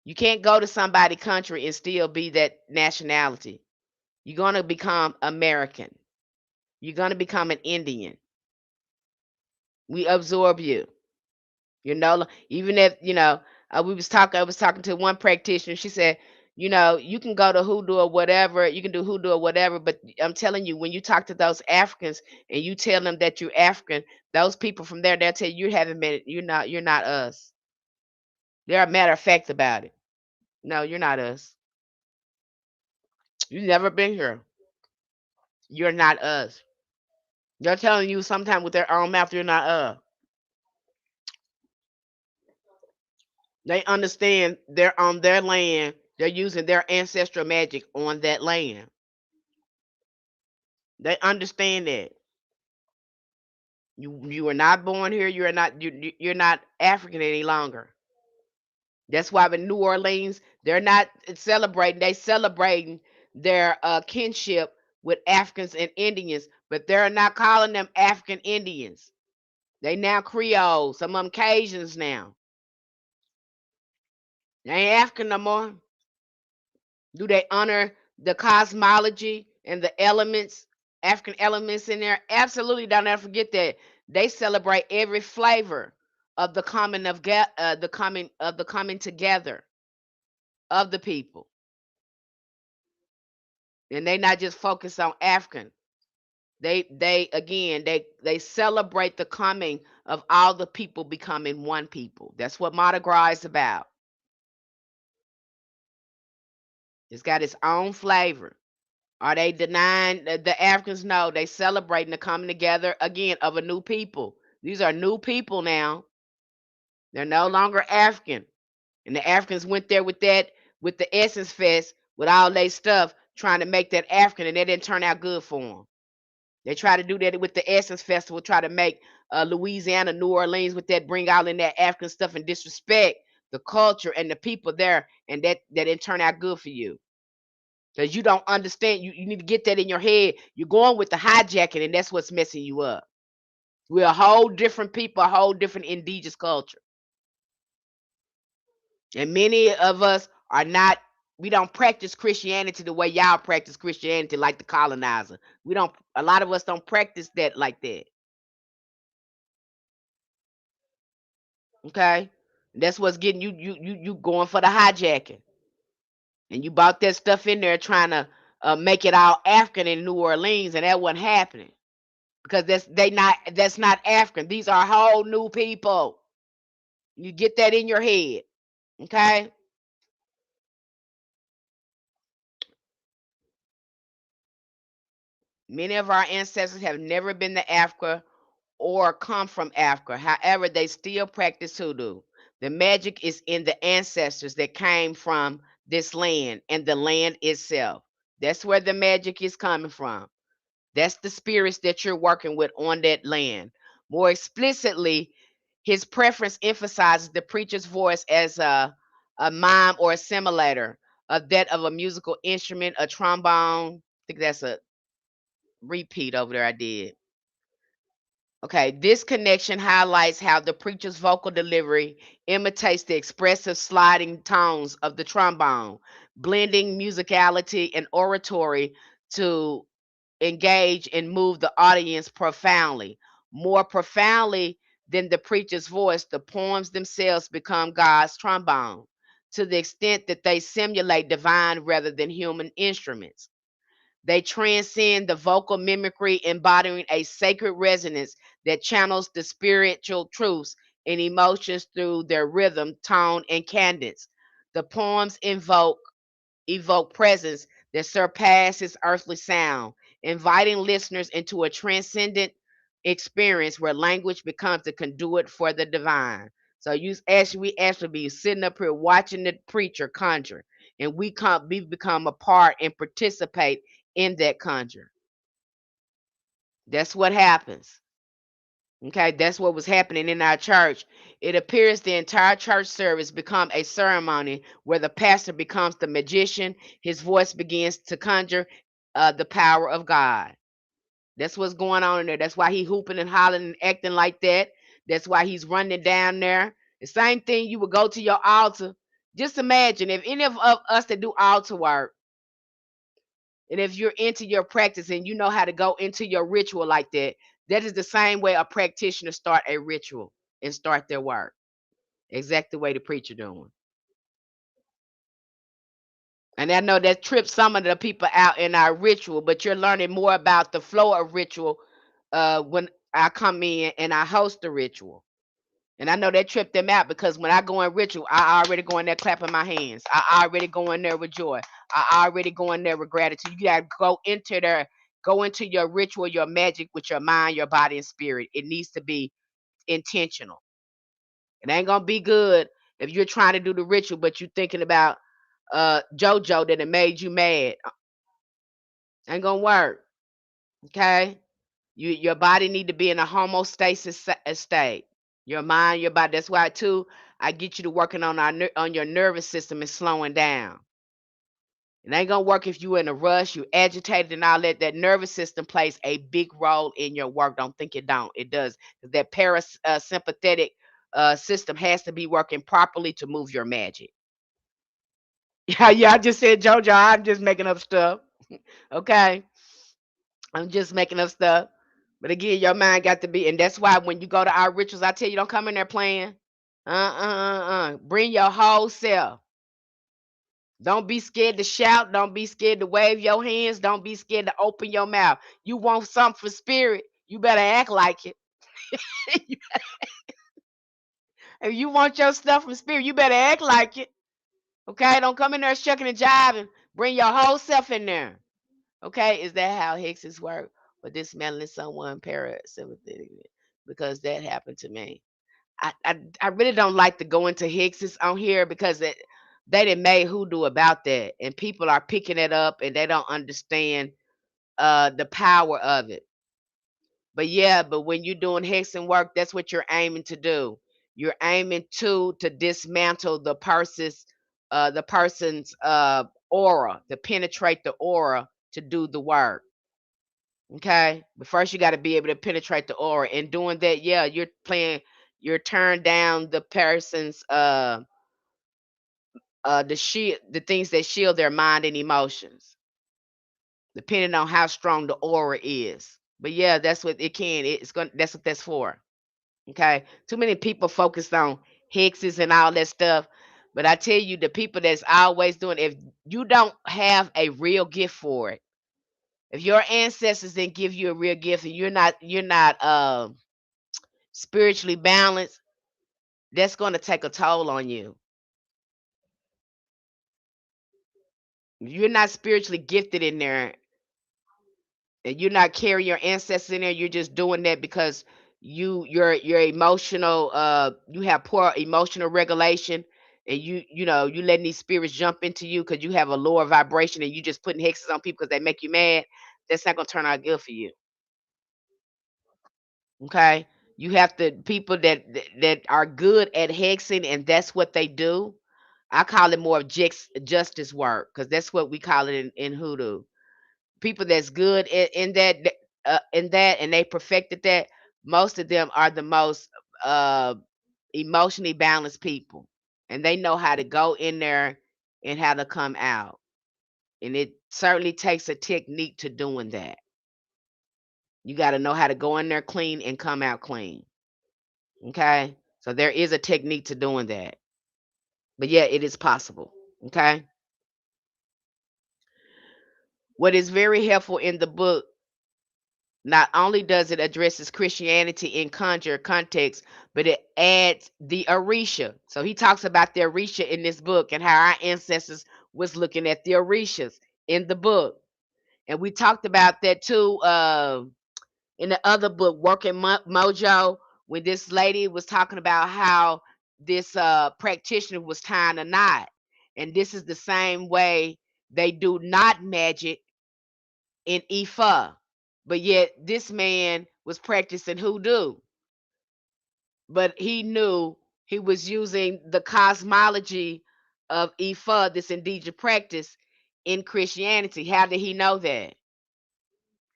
Speaker 1: You can't go to somebody's country and still be that nationality. You're going to become American. You're going to become an Indian. We absorb you. Even if, I was talking to one practitioner. She said, you can go to hoodoo or whatever, you can do hoodoo or whatever, but I'm telling you, when you talk to those Africans and you tell them that you're African, those people from there, they'll tell you you haven't been, you're not us. They're a matter of fact about it. No, you're not us. You've never been here. You're not us. They're telling you sometime with their own mouth, you're not us. They understand they're on their land. They're using their ancestral magic on that land. They understand that. You were not born here. You're not African any longer. That's why in New Orleans they're not celebrating. They celebrating their kinship with Africans and Indians, but they're not calling them African Indians. They now Creoles. Some of them Cajuns now. They ain't African no more. Do they honor the cosmology and the elements, African elements in there? Absolutely. Don't ever forget that. They celebrate every flavor of the coming together of the people. And they not just focus on African. They again they celebrate the coming of all the people becoming one people. That's what Mardi Gras is about. It's got its own flavor. Are they denying the Africans? No, they celebrating the coming together again of a new people. These are new people now. They're no longer African. And the Africans went there with the Essence Fest, with all their stuff, trying to make that African, and that didn't turn out good for them. They try to do that with the Essence Festival, try to make Louisiana, New Orleans, with that, bring all in that African stuff and disrespect the culture and the people there, and that didn't turn out good for you. Because you don't understand. You need to get that in your head. You're going with the hijacking, and that's what's messing you up. We're a whole different people, a whole different indigenous culture. And many of us are not, we don't practice Christianity the way y'all practice Christianity, like the colonizer. A lot of us don't practice that like that. Okay? That's what's getting you going for the hijacking. And you bought that stuff in there trying to make it all African in New Orleans, and that wasn't happening. Because that's not African. These are whole new people. You get that in your head. Okay? Many of our ancestors have never been to Africa or come from Africa. However, they still practice hoodoo. The magic is in the ancestors that came from this land and the land itself. That's where the magic is coming from. That's the spirits that you're working with on that land. More explicitly, his preference emphasizes the preacher's voice as a mime or assimilator of that of a musical instrument, a trombone. I think that's a repeat over there I did. Okay, this connection highlights how the preacher's vocal delivery imitates the expressive sliding tones of the trombone, blending musicality and oratory to engage and move the audience profoundly. More profoundly than the preacher's voice, the poems themselves become God's trombone to the extent that they simulate divine rather than human instruments. They transcend the vocal mimicry, embodying a sacred resonance that channels the spiritual truths and emotions through their rhythm, tone, and cadence. The poems evoke presence that surpasses earthly sound, inviting listeners into a transcendent experience where language becomes the conduit for the divine. So we actually be sitting up here watching the preacher conjure, and we become a part and participate in that conjure. That's what happens. Okay, that's what was happening in our church. It appears the entire church service become a ceremony where the pastor becomes the magician. His voice begins to conjure the power of God. That's what's going on in there. That's why he hooping and hollering and acting like that. That's why he's running down there. The same thing you would go to your altar. Just imagine if any of us that do altar work, and if you're into your practice and you know how to go into your ritual like that, that is the same way a practitioner start a ritual and start their work. Exactly the way the preacher doing. And I know that trips some of the people out in our ritual, but you're learning more about the flow of ritual when I come in and I host the ritual. And I know that tripped them out because when I go in ritual, I already go in there clapping my hands. I already go in there with joy. I already go in there with gratitude. You gotta go into your ritual, your magic with your mind, your body, and spirit. It needs to be intentional. It ain't gonna be good if you're trying to do the ritual, but you're thinking about JoJo that it made you mad. Ain't gonna work. Okay? Your body need to be in a homeostasis state. Your mind, your body. That's why too. I get you to working on on your nervous system and slowing down. It ain't gonna work if you in a rush, you agitated and all that. That nervous system plays a big role in your work. Don't think it don't. It does. That parasympathetic system has to be working properly to move your magic. Yeah, yeah. I just said JoJo. I'm just making up stuff. Okay, I'm just making up stuff. But again, your mind got to be, and that's why when you go to our rituals, I tell you don't come in there playing. Bring your whole self. Don't be scared to shout. Don't be scared to wave your hands. Don't be scared to open your mouth. You want something for spirit, you better act like it. If you want your stuff from spirit, you better act like it. Okay? Don't come in there shucking and jiving. Bring your whole self in there. Okay? Is that how hexes work? Or dismantling someone parasympathetically? Because that happened to me. I really don't like to go into hexes on here because they done made hoodoo about that, and people are picking it up and they don't understand the power of it. But yeah, but when you're doing hexing work, that's what you're aiming to do. You're aiming to dismantle the person's aura, to penetrate the aura to do the work. Okay, but first you got to be able to penetrate the aura. And doing that, yeah, you're turning down the person's the things that shield their mind and emotions, depending on how strong the aura is. But yeah, that's what it can. It's going. That's what that's for. Okay, too many people focus on hexes and all that stuff. But I tell you, the people that's always doing, if you don't have a real gift for it, if your ancestors didn't give you a real gift and you're not spiritually balanced, that's going to take a toll on you. If you're not spiritually gifted in there and you're not carrying your ancestors in there, you're just doing that because your emotional you have poor emotional regulation, and you letting these spirits jump into you because you have a lower vibration and you just putting hexes on people because they make you mad. That's not going to turn out good for you. Okay, you have to people that are good at hexing and that's what they do. I call it more of justice work because that's what we call it in hoodoo. People that's good in that and they perfected that, most of them are the most uh, emotionally balanced people, and they know how to go in there and how to come out. And it certainly takes a technique to doing that. You got to know how to go in there clean and come out clean. Okay. So there is a technique to doing that. But yeah, it is possible. Okay. What is very helpful in the book, not only does it addresses Christianity in conjure context, but it adds the Orisha. So he talks about the Orisha in this book and how our ancestors was looking at the Orishas in the book. And we talked about that too in the other book, Working Mojo, when this lady was talking about how this practitioner was tying a knot. And this is the same way they do knot magic in Ifa. But yet this man was practicing hoodoo. But he knew he was using the cosmology of Ifa, this indigenous practice, in Christianity. How did he know that?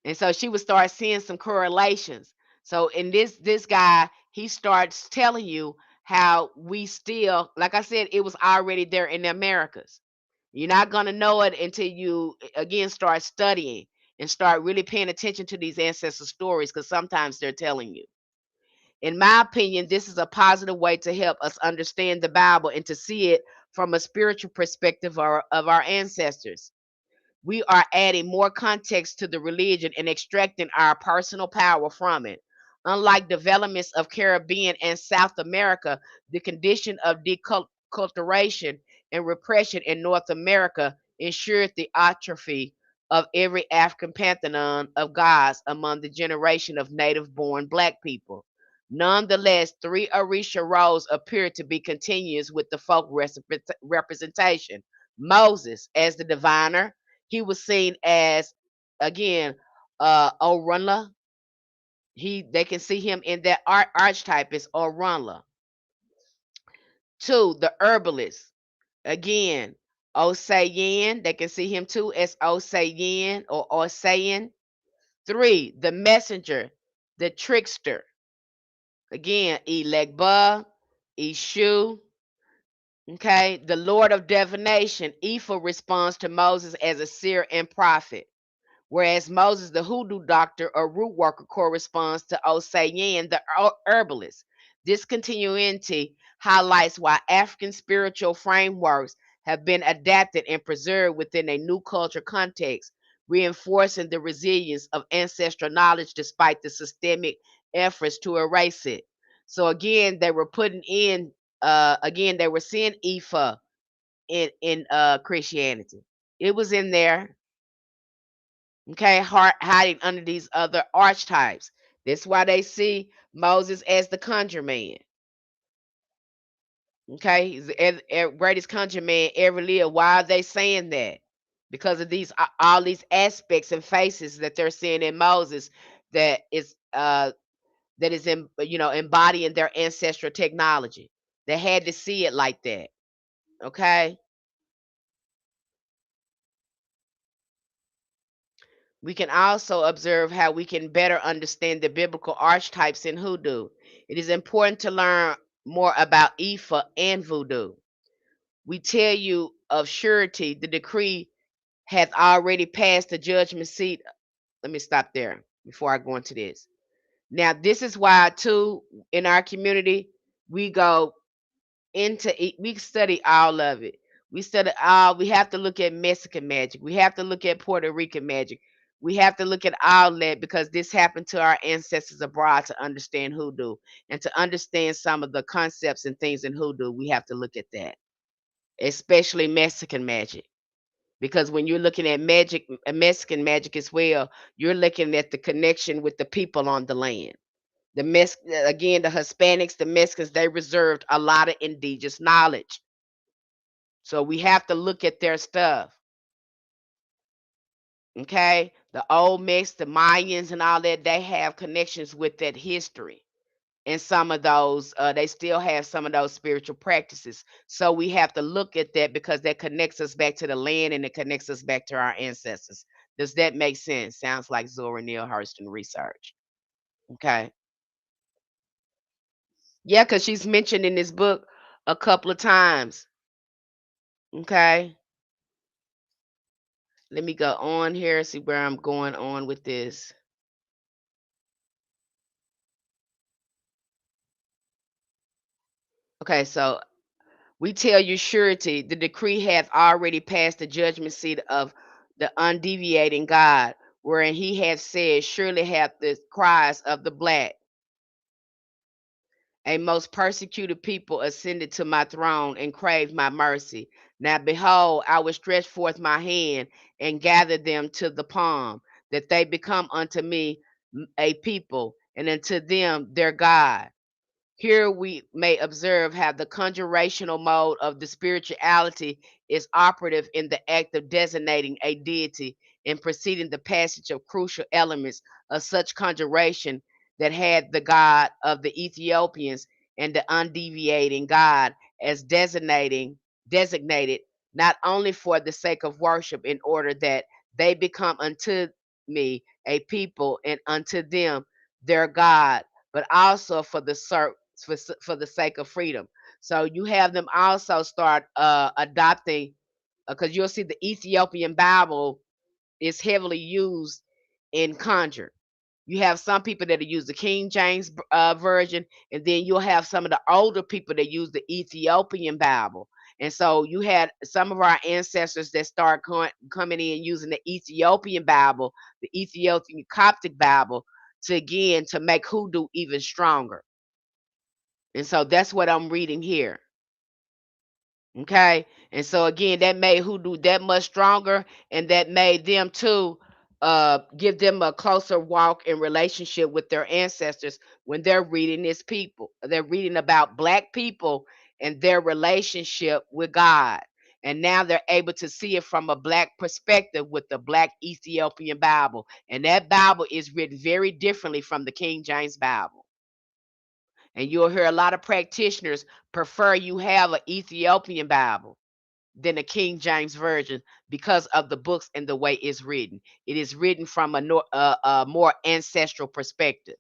Speaker 1: And so she would start seeing some correlations. So in this guy, he starts telling you how we still, like I said, it was already there in the Americas. You're not gonna know it until you again start studying and start really paying attention to these ancestor stories, because sometimes they're telling you. In my opinion, this is a positive way to help us understand the Bible and to see it from a spiritual perspective of our ancestors. We are adding more context to the religion and extracting our personal power from it. Unlike developments of Caribbean and South America, the condition of deculturation and repression in North America ensured the atrophy of every African pantheon of gods among the generation of native born black people. Nonetheless, three Orisha roles appear to be continuous with the folk representation. Moses as the diviner, he was seen as again Orunla. They can see him in that archetype as Orunla. Two, the herbalist. Again, Osayin. They can see him too as Osayin or Osayin. Three, the messenger, the trickster. Again, Elegba, Ishu. Okay, the Lord of divination. Ifa responds to Moses as a seer and prophet, whereas Moses, the hoodoo doctor or root worker, corresponds to Osayin, the herbalist. This continuity highlights why African spiritual frameworks have been adapted and preserved within a new culture context, reinforcing the resilience of ancestral knowledge despite the systemic efforts to erase it. So again, they were putting in, again, they were seeing Ifa in Christianity. It was in there, okay, hiding under these other archetypes. That's why they see Moses as the conjure man. Okay, he's the greatest conjure man ever lived. Why are they saying that? Because of these all these aspects and faces that they're seeing in Moses that is in, embodying their ancestral technology. They had to see it like that. Okay. We can also observe how we can better understand the biblical archetypes in hoodoo. It is important to learn more about Ifa and voodoo. We tell you of surety, the decree hath already passed the judgment seat. Let me stop there before I go into this. Now, this is why, too, in our community, we go into it, we study all of it. We study all, we have to look at Mexican magic. We have to look at Puerto Rican magic. We have to look at all that because this happened to our ancestors abroad to understand hoodoo and to understand some of the concepts and things in hoodoo. We have to look at that, especially Mexican magic. Because when you're looking at magic, Mexican magic as well, you're looking at the connection with the people on the land. Again, the Hispanics, the Mexicans, they reserved a lot of indigenous knowledge. So we have to look at their stuff. Okay. The old Mex, the Mayans, and all that, they have connections with that history. And some of those, they still have some of those spiritual practices. So we have to look at that because that connects us back to the land and it connects us back to our ancestors. Does that make sense? Sounds like Zora Neale Hurston research. Okay. Yeah, because she's mentioned in this book a couple of times. Okay. Let me go on here, see where I'm going on with this. Okay, so we tell you surety, the decree hath already passed the judgment seat of the undeviating God, wherein he hath said, surely hath the cries of the black, a most persecuted people, ascended to my throne and craved my mercy. Now behold, I will stretch forth my hand and gather them to the palm, that they become unto me a people, and unto them their God. Here we may observe how the conjurational mode of the spirituality is operative in the act of designating a deity and preceding the passage of crucial elements of such conjuration that had the God of the Ethiopians and the undeviating God as designated not only for the sake of worship in order that they become unto me a people and unto them their God, but also for the for the sake of freedom. So you have them also start adopting, because you'll see the Ethiopian Bible is heavily used in conjure. You have some people that use the King James version, and then you'll have some of the older people that use the Ethiopian Bible. And so you had some of our ancestors that start coming in using the Ethiopian Bible, the Ethiopian Coptic Bible, to again to make hoodoo even stronger. And so that's what I'm reading here. Okay. And so again, that made hoodoo that much stronger, and that made them too give them a closer walk in relationship with their ancestors when they're reading this people. They're reading about black people and their relationship with God. And now they're able to see it from a black perspective with the black Ethiopian Bible. And that Bible is written very differently from the King James Bible. And you'll hear a lot of practitioners prefer you have an Ethiopian Bible than a King James version because of the books and the way it's written. It is written from a more ancestral perspective.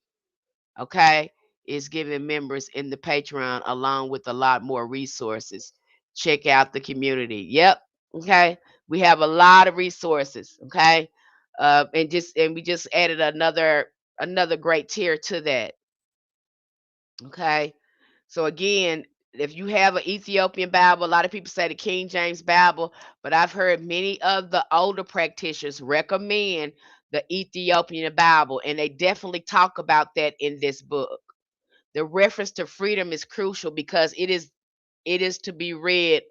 Speaker 1: Okay, it's giving members in the Patreon along with a lot more resources. Check out the community. Yep. Okay, we have a lot of resources. Okay, and we just added another great tier to that. Okay. So again, if you have an Ethiopian Bible, a lot of people say the King James Bible, but I've heard many of the older practitioners recommend the Ethiopian Bible, and they definitely talk about that in this book. The reference to freedom is crucial because it is to be read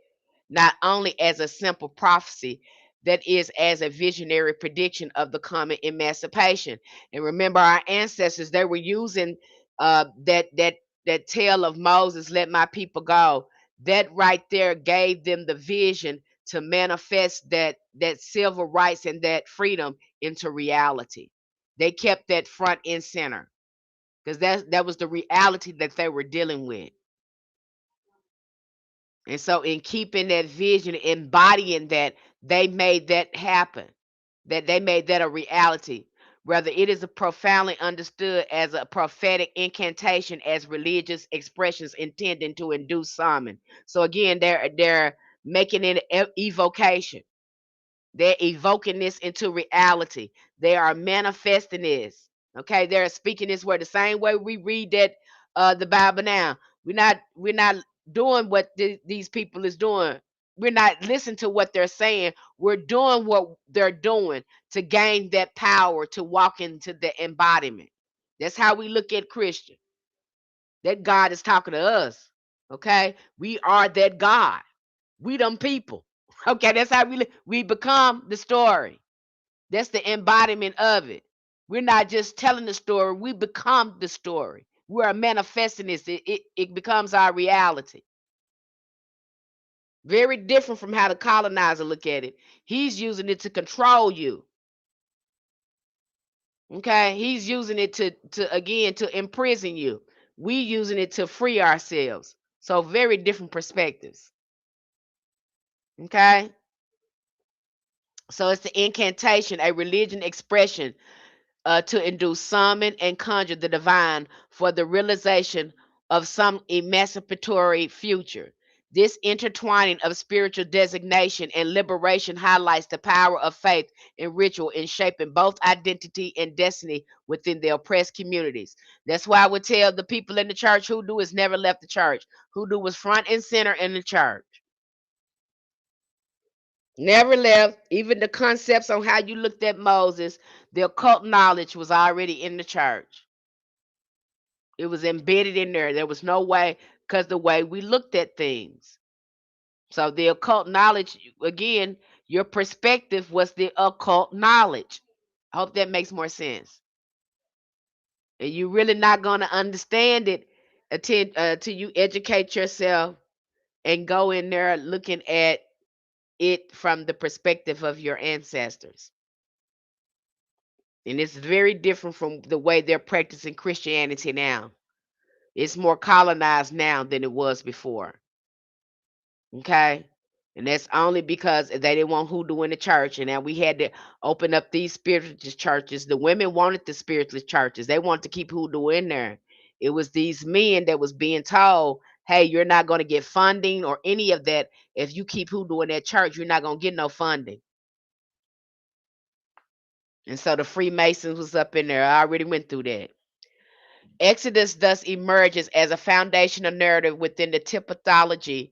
Speaker 1: not only as a simple prophecy, that is as a visionary prediction of the coming emancipation. And remember, our ancestors, they were using that tale of Moses, let my people go. That right there gave them the vision to manifest that civil rights and that freedom into reality. They kept that front and center because that was the reality that they were dealing with. And so, in keeping that vision, embodying that, they made that happen. That they made that a reality. Whether it is a profoundly understood as a prophetic incantation, as religious expressions intending to induce summon. So again, they're making it evocation. They're evoking this into reality. They are manifesting this. Okay, they're speaking this word the same way we read that the Bible now. We're not doing what these people is doing. We're not listening to what they're saying. We're doing what they're doing to gain that power to walk into the embodiment. That's how we look at Christian. That God is talking to us. Okay, we are that God. We them people. Okay, that's how we become the story. That's the embodiment of it. We're not just telling the story, we become the story. We are manifesting this. It becomes our reality. Very different from how the colonizer look at it. He's using it to control you. Okay? He's using it to again to imprison you. We using it to free ourselves. So very different perspectives. Okay? So it's the incantation, a religion expression to induce, summon, and conjure the divine for the realization of some emancipatory future. This intertwining of spiritual designation and liberation highlights the power of faith and ritual in shaping both identity and destiny within the oppressed communities. That's why I would tell the people in the church hoodoo has never left the church. Hoodoo was front and center in the church. Never left. Even the concepts on how you looked at Moses, the occult knowledge was already in the church. It was embedded in there. There was no way, because the way we looked at things. So the occult knowledge, again, your perspective was the occult knowledge. I hope that makes more sense. And you're really not going to understand it until you educate yourself and go in there looking at it from the perspective of your ancestors. And it's very different from the way they're practicing Christianity now. It's more colonized now than it was before. Okay? And that's only because they didn't want hoodoo in the church. And now we had to open up these spiritualist churches. The women wanted the spiritualist churches. They wanted to keep hoodoo in there. It was these men that was being told, hey, you're not going to get funding or any of that. If you keep hoodoo in that church, you're not going to get no funding. And so the Freemasons was up in there. I already went through that. Exodus thus emerges as a foundational narrative within the typological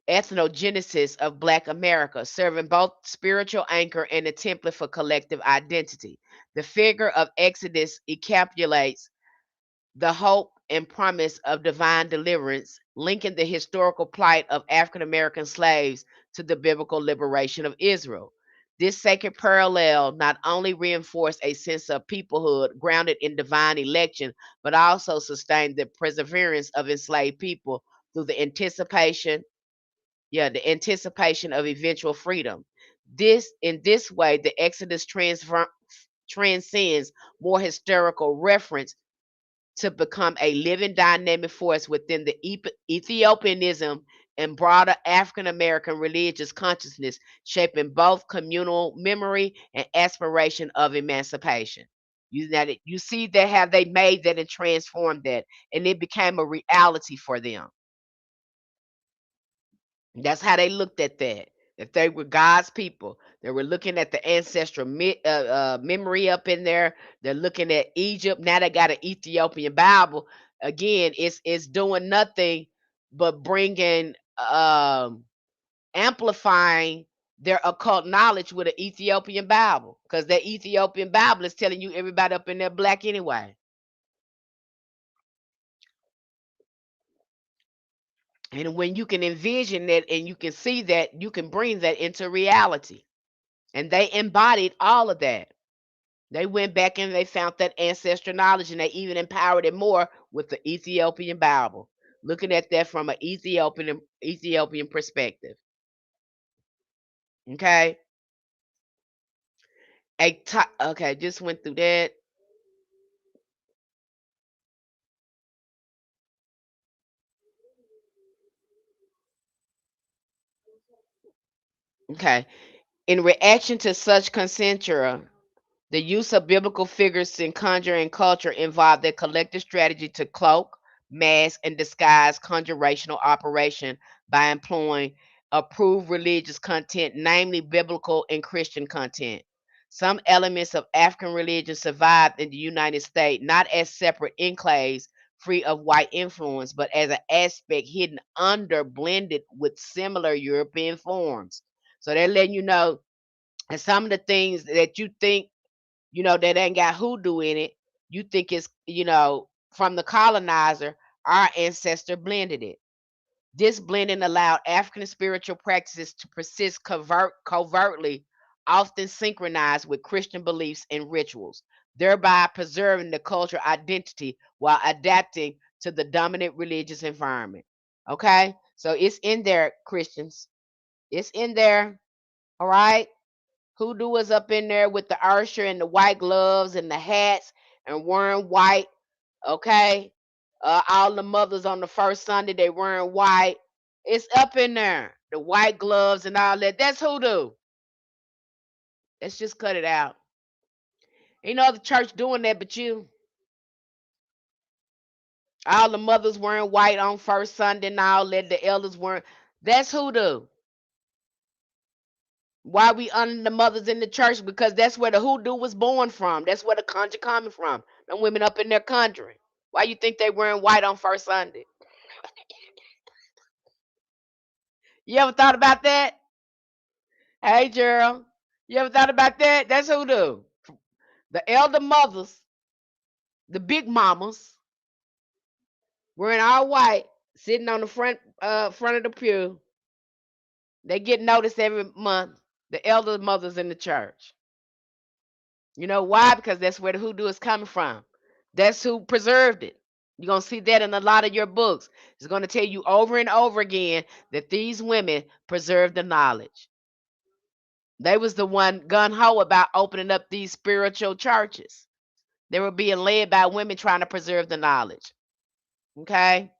Speaker 1: ethnogenesis of Black America, serving both spiritual anchor and a template for collective identity. The figure of Exodus encapsulates the hope and promise of divine deliverance, linking the historical plight of African American slaves to the biblical liberation of Israel. This sacred parallel not only reinforced a sense of peoplehood grounded in divine election, but also sustained the perseverance of enslaved people through the anticipation of eventual freedom. In this way, the Exodus transcends more historical reference to become a living dynamic force within the Ethiopianism and broader African American religious consciousness, shaping both communal memory and aspiration of emancipation. You see that how they made that and transformed that, and it became a reality for them. That's how they looked at that. If they were God's people, they were looking at the ancestral memory up in there. They're looking at Egypt. Now they got an Ethiopian Bible. Again, it's doing nothing but bringing, amplifying their occult knowledge with an Ethiopian Bible, because that Ethiopian Bible is telling you everybody up in there black anyway. And when you can envision that and you can see that, you can bring that into reality. And they embodied all of that. They went back and they found that ancestral knowledge, and they even empowered it more with the Ethiopian Bible, looking at that from an Ethiopian perspective. Okay. Okay, just went through that. Okay. In reaction to such concentra, the use of biblical figures in conjuring culture involved a collective strategy to cloak, mask, and disguise conjurational operation by employing approved religious content, namely biblical and Christian content. Some elements of African religion survived in the United States, not as separate enclaves free of white influence, but as an aspect hidden under, blended with similar European forms. So they're letting you know, and some of the things that you think, that ain't got hoodoo in it, you think it's, from the colonizer, our ancestor blended it. This blending allowed African spiritual practices to persist covertly, often synchronized with Christian beliefs and rituals, thereby preserving the cultural identity while adapting to the dominant religious environment. Okay? So it's in there, Christians. It's in there. All right? Hoodoo was up in there with the usher and the white gloves and the hats and wearing white. Okay, all the mothers on the first Sunday they wearing white. It's up in there. The white gloves and all that. That's hoodoo. Let's just cut it out. Ain't no other church doing that but you. All the mothers wearing white on first Sunday and all that. The elders weren't. That's hoodoo. Why we under the mothers in the church? Because that's where the hoodoo was born from. That's where the conjure coming from. Them women up in there conjuring. Why you think they wearing white on first Sunday? You ever thought about that? Hey, Gerald. You ever thought about that? That's hoodoo. The elder mothers, the big mamas, wearing all white, sitting on the front of the pew. They get noticed every month. The elder mothers in the church. You know why? Because that's where the hoodoo is coming from. That's who preserved it. You're going to see that in a lot of your books. It's going to tell you over and over again that these women preserved the knowledge. They was the one gun-ho about opening up these spiritual churches. They were being led by women trying to preserve the knowledge. Okay?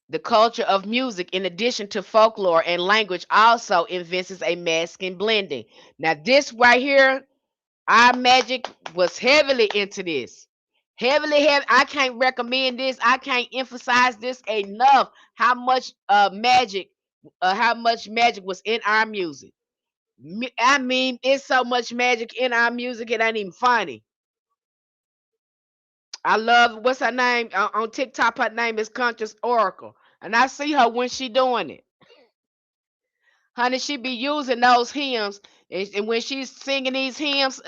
Speaker 1: The culture of music, in addition to folklore and language, also envisages a masculine blending. Now, this right here, our magic was heavily into this. Heavily, heavy. I can't recommend this. I can't emphasize this enough. How much magic was in our music. I mean, it's so much magic in our music, it ain't even funny. I love what's her name on TikTok. Her name is Conscious Oracle, and I see her when she doing it. Honey, she be using those hymns, and when she's singing these hymns,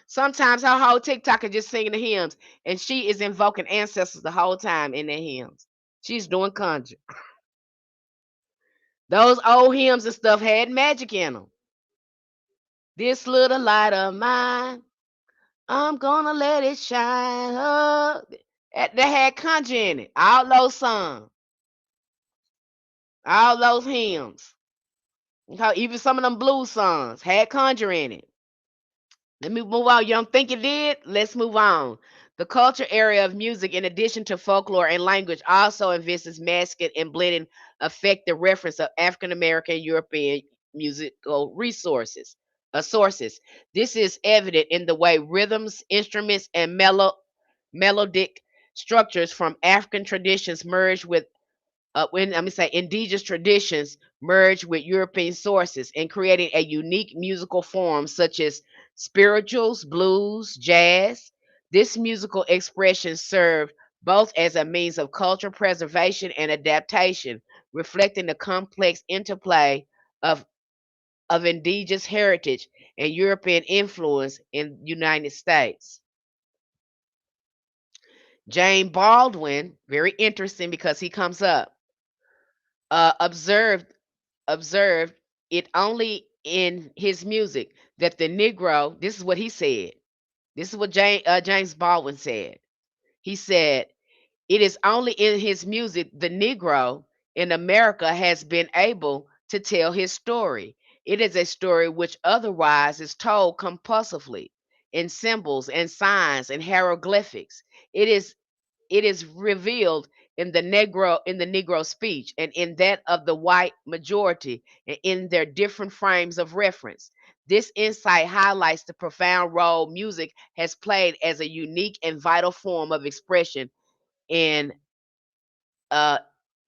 Speaker 1: sometimes her whole TikTok is just singing the hymns, and she is invoking ancestors the whole time in the hymns. She's doing conjure. Those old hymns and stuff had magic in them. This little light of mine, I'm gonna let it shine up. They had conjure in it. All those songs, all those hymns, even some of them blues songs had conjure in it. Let me move on. You don't think it did? Let's move on. The culture area of music, in addition to folklore and language, also envisages masculine and blending affected reference of African American European musical sources. This is evident in the way rhythms, instruments, and melodic structures from African traditions merge with when I'm gonna say indigenous traditions merge with European sources and creating a unique musical form such as spirituals, blues, jazz. This musical expression served both as a means of cultural preservation and adaptation, reflecting the complex interplay of, of indigenous heritage and European influence in the United States. James Baldwin, very interesting because he comes up, observed observed it only in his music that the Negro, this is what he said. This is what James Baldwin said. He said, it is only in his music the Negro in America has been able to tell his story. It is a story which otherwise is told compulsively in symbols and signs and hieroglyphics. It is it is revealed in the negro speech and in that of the white majority and in their different frames of reference. This insight highlights the profound role music has played as a unique and vital form of expression in uh,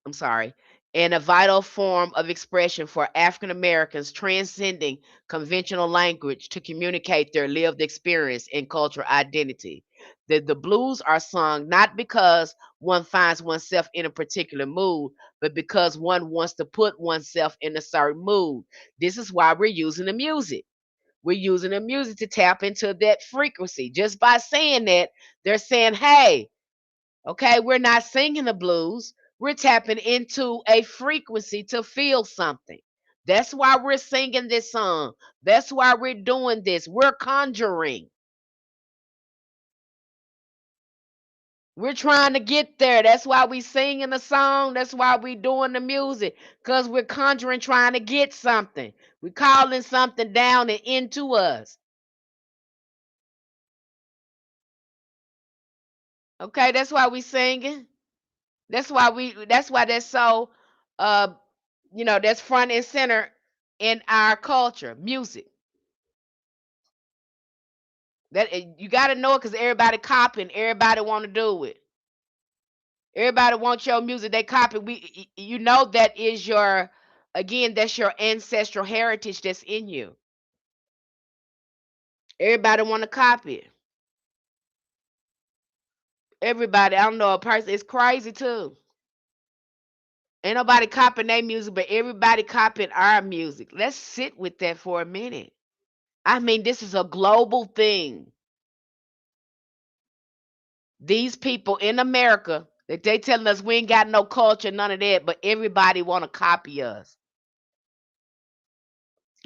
Speaker 1: I'm sorry, and a vital form of expression for African Americans transcending conventional language to communicate their lived experience and cultural identity. The blues are sung not because one finds oneself in a particular mood, but because one wants to put oneself in a certain mood. This is why we're using the music. We're using the music to tap into that frequency. Just by saying that, they're saying, hey, okay, we're not singing the blues. We're tapping into a frequency to feel something. That's why we're singing this song. That's why we're doing this. We're conjuring. We're trying to get there. That's why we singing the song. That's why we doing the music. Because we're conjuring, trying to get something. We're calling something down and into us. Okay, that's why we singing. That's why that's so uh that's front and center in our culture, music. You got to know it because everybody copying. Everybody want to do it. Everybody wants your music. They copy. You know that is your, again, that's your ancestral heritage that's in you. Everybody want to copy it. Everybody. I don't know a person. It's crazy too. Ain't nobody copying their music, but everybody copying our music. Let's sit with that for a minute. I mean, this is a global thing. These people in America, that they telling us we ain't got no culture, none of that, but everybody want to copy us.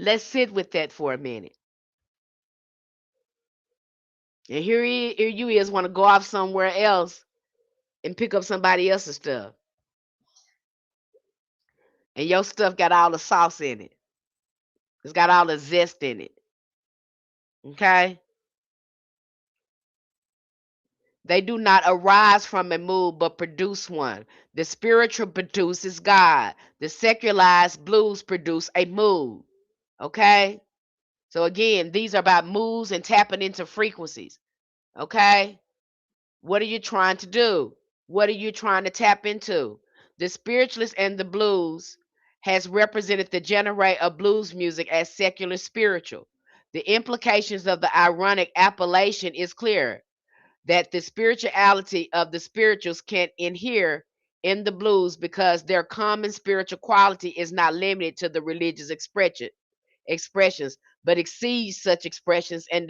Speaker 1: Let's sit with that for a minute. And here you is want to go off somewhere else and pick up somebody else's stuff. And your stuff got all the sauce in it. It's got all the zest in it. Okay? They do not arise from a mood, but produce one. The spiritual produces God. The secularized blues produce a mood. Okay? So again, these are about moods and tapping into frequencies. Okay? What are you trying to do? What are you trying to tap into? The spiritualist and the blues has represented the genre of blues music as secular spiritual. The implications of the ironic appellation is clear that the spirituality of the spirituals can inhere in the blues because their common spiritual quality is not limited to the religious expressions, but exceeds such expressions and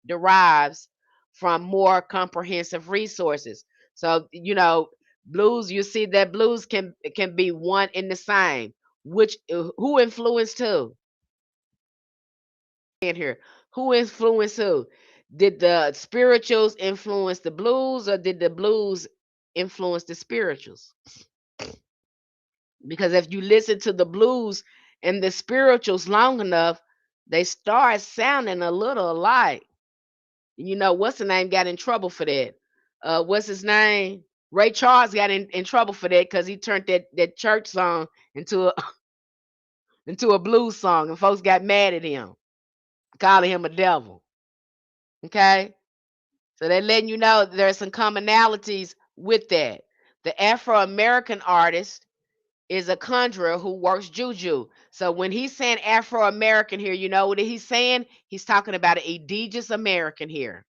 Speaker 1: derives from more comprehensive resources. So, blues, you see that blues can be one in the same. Which who influenced who? In here, who influenced who? Did the spirituals influence the blues, or did the blues influence the spirituals? Because if you listen to the blues and the spirituals long enough, they start sounding a little alike. What's the name got in trouble for that? What's his name? Ray Charles got in trouble for that because he turned that church song into a into a blues song, and folks got mad at him, calling him a devil. Okay, so they're letting you know there's some commonalities with that. The Afro American artist is a conjurer who works juju. So when he's saying Afro American here, you know what he's saying? He's talking about an indigenous American here.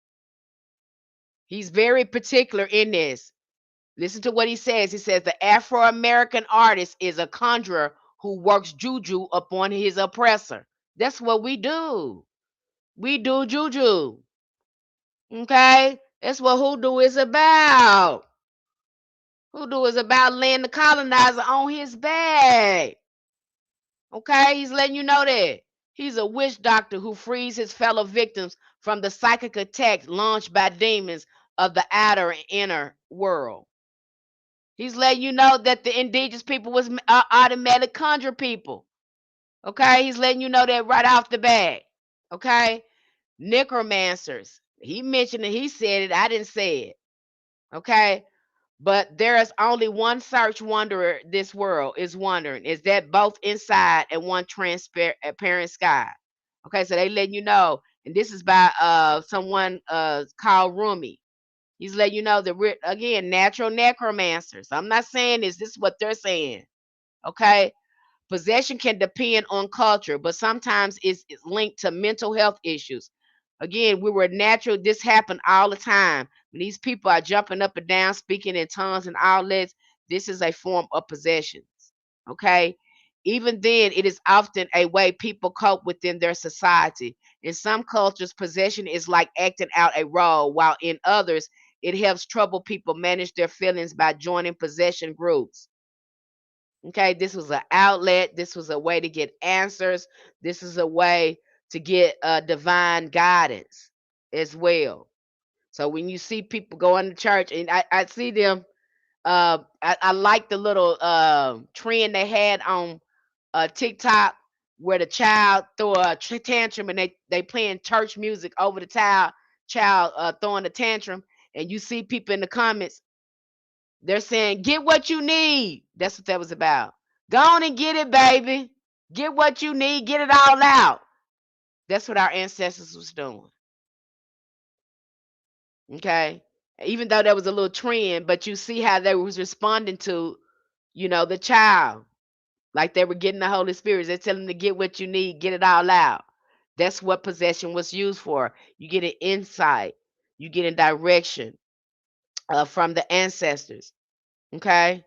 Speaker 1: He's very particular in this. Listen to what he says. He says the Afro American artist is a conjurer who works juju upon his oppressor. That's what we do. We do juju. Okay? That's what hoodoo is about. Hoodoo is about laying the colonizer on his back. Okay? He's letting you know that. He's a witch doctor who frees his fellow victims from the psychic attacks launched by demons of the outer and inner world. He's letting you know that the indigenous people was automatic conjure people. Okay? He's letting you know that right off the bat. Okay? Necromancers. He mentioned it. He said it. I didn't say it. Okay? But there is only one search wanderer this world is wondering. Is that both inside and one transparent sky? Okay, so they letting you know. And this is by someone called Rumi. He's letting you know that we're, again, natural necromancers. I'm not saying this is what they're saying. Okay? Possession can depend on culture, but sometimes it's linked to mental health issues. Again, we were natural. This happened all the time. When these people are jumping up and down, speaking in tongues and outlets, this is a form of possession. Okay? Even then, it is often a way people cope within their society. In some cultures, possession is like acting out a role, while in others, it helps troubled people manage their feelings by joining possession groups. Okay, this was an outlet. This was a way to get answers. This is a way to get divine guidance as well. So when you see people going to church, and I see them, I like the little trend they had on TikTok where the child throw a tantrum and they playing church music over the child throwing a tantrum, and you see people in the comments, they're saying, get what you need. That's what that was about. Go on and get it, baby. Get what you need. Get it all out. That's what our ancestors was doing. Okay. Even though that was a little trend, but you see how they was responding to, the child. Like they were getting the Holy Spirit. They're telling them to get what you need, get it all out. That's what possession was used for. You get an insight, you get a direction from the ancestors. Okay.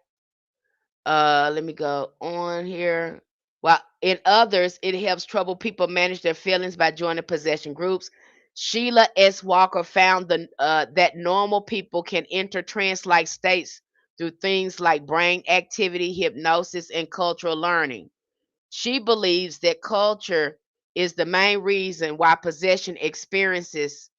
Speaker 1: Let me go on here. While in others, it helps troubled people manage their feelings by joining possession groups. Sheila S. Walker found that normal people can enter trance-like states through things like brain activity, hypnosis, and cultural learning. She believes that culture is the main reason why possession experiences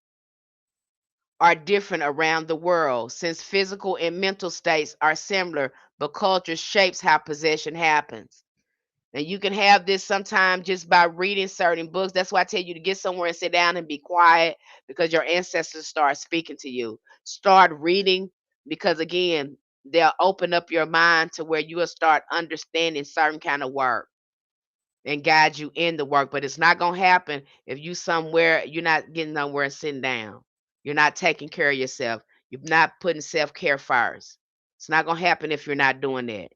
Speaker 1: are different around the world, since physical and mental states are similar, but culture shapes how possession happens. And you can have this sometime just by reading certain books. That's why I tell you to get somewhere and sit down and be quiet because your ancestors start speaking to you. Start reading because again, they'll open up your mind to where you will start understanding certain kind of work and guide you in the work. But it's not gonna happen if you're not getting nowhere and sitting down. You're not taking care of yourself. You're not putting self-care first. It's not gonna happen if you're not doing that.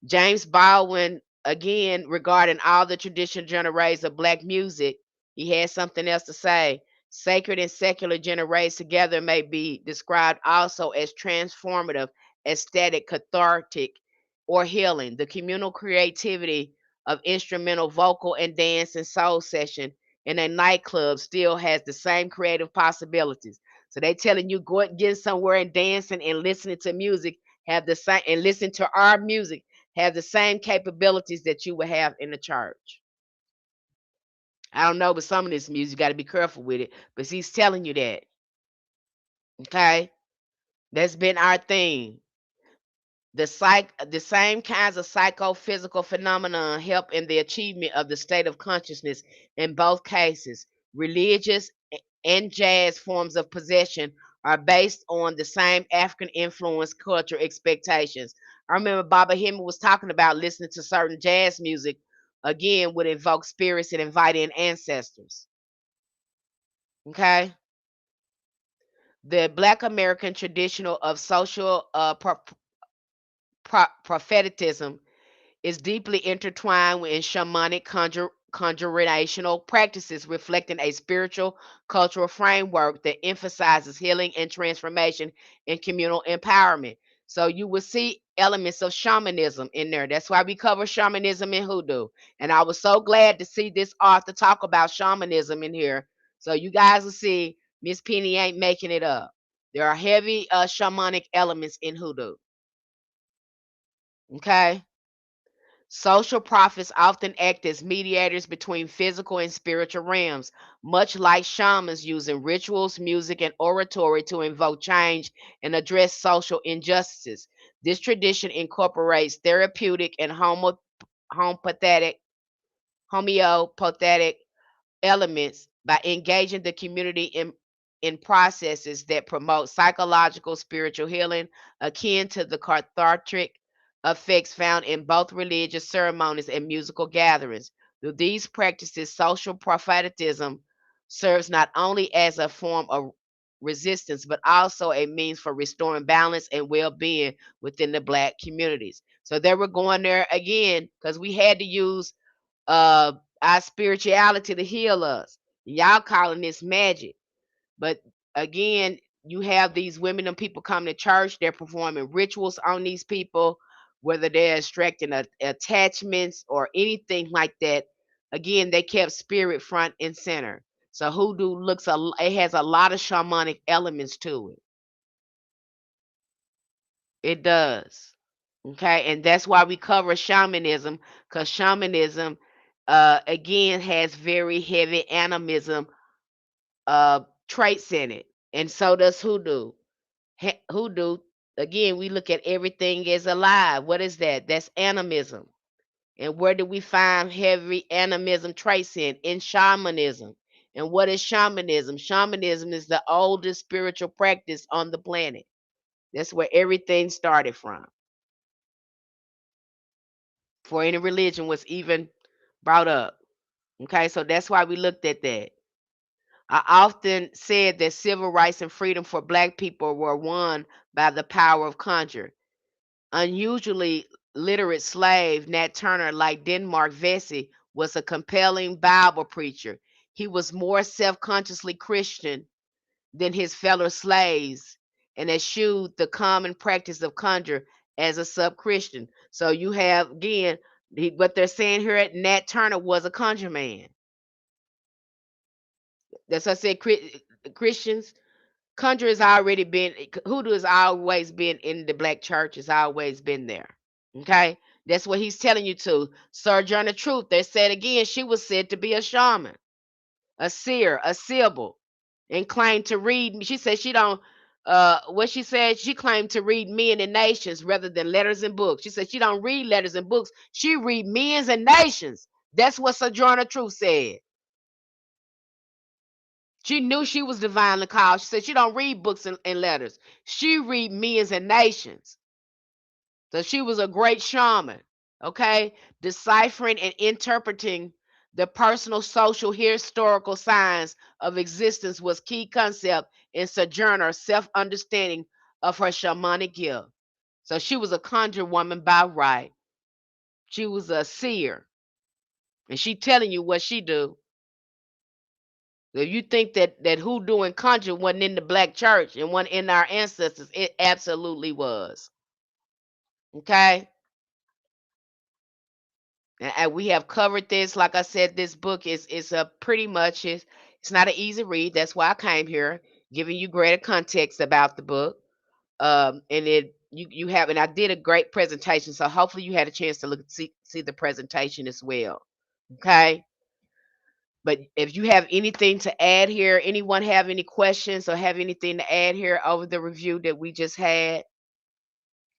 Speaker 1: James Baldwin, again, regarding all the traditional genres of black music, he had something else to say. Sacred and secular genres together may be described also as transformative, aesthetic, cathartic, or healing. The communal creativity of instrumental, vocal, and dance and soul session in a nightclub still has the same creative possibilities. So they telling you go and get somewhere and dancing and listening to music have the same and listen to our music have the same capabilities that you would have in the church. I don't know, but some of this music, you got to be careful with it. But he's telling you that. Okay? That's been our thing. The same kinds of psychophysical phenomena help in the achievement of the state of consciousness in both cases. Religious and jazz forms of possession are based on the same African influence culture expectations. I remember Baba Himma was talking about listening to certain jazz music again would invoke spirits and invite in ancestors. Okay, the Black American traditional of social propheticism is deeply intertwined with shamanic conjurational practices, reflecting a spiritual cultural framework that emphasizes healing and transformation and communal empowerment. So you will see elements of shamanism in there. That's why we cover shamanism and hoodoo. And I was so glad to see this author talk about shamanism in here. So you guys will see Miss Penny ain't making it up. There are heavy shamanic elements in hoodoo. Okay. Social prophets often act as mediators between physical and spiritual realms, much like shamans using rituals, music, and oratory to invoke change and address social injustices. This tradition incorporates therapeutic and homeopathic, homeopathic elements by engaging the community in processes that promote psychological spiritual healing akin to the cathartic effects found in both religious ceremonies and musical gatherings. Through these practices, social prophetism serves not only as a form of resistance but also a means for restoring balance and well-being within the black communities. So they were going there again because we had to use uh our spirituality to heal us. Y'all calling this magic. But again, you have these women and people coming to church, they're performing rituals on these people, whether they're extracting attachments or anything like that. Again, they kept spirit front and center. So hoodoo it has a lot of shamanic elements to it. It does. Okay, and that's why we cover shamanism, because shamanism again has very heavy animism traits in it, and so does hoodoo. Hoodoo, again, we look at everything as alive. What is that? That's animism. And where do we find heavy animism traits in shamanism? And what is shamanism? Shamanism is the oldest spiritual practice on the planet. That's where everything started from. Before any religion was even brought up. Okay, so that's why we looked at that. I often said that civil rights and freedom for black people were won by the power of conjure. Unusually literate slave Nat Turner, like Denmark Vesey, was a compelling Bible preacher. He was more self consciously Christian than his fellow slaves and eschewed the common practice of conjure as a sub Christian. So you have, again, what they're saying here at Nat Turner was a conjure man. That's what I said. Christians, conjure has already been, hoodoo has always been in the black church, has always been there. Okay, that's what he's telling you to. Sojourner Truth, they said again, she was said to be a shaman, a seer, a sibyl, and claimed to read. She said she don't. What she said, she claimed to read men and nations rather than letters and books. She said she don't read letters and books. She read men's and nations. That's what Sojourner Truth said. She knew she was divinely called. She said she don't read books and letters. She read men's and nations. So she was a great shaman, okay? Deciphering and interpreting the personal, social, historical signs of existence was key concept in Sojourner's self-understanding of her shamanic gift. So she was a conjure woman by right. She was a seer, and she telling you what she do. If you think that hoodoo and conjure wasn't in the black church and wasn't in our ancestors, it absolutely was. Okay? And we have covered this. Like I said, this book is a pretty much it's not an easy read. That's why I came here, giving you greater context about the book. And it you have, and I did a great presentation, so hopefully you had a chance to see the presentation as well. Okay. But if you have anything to add here, anyone have any questions or have anything to add here over the review that we just had,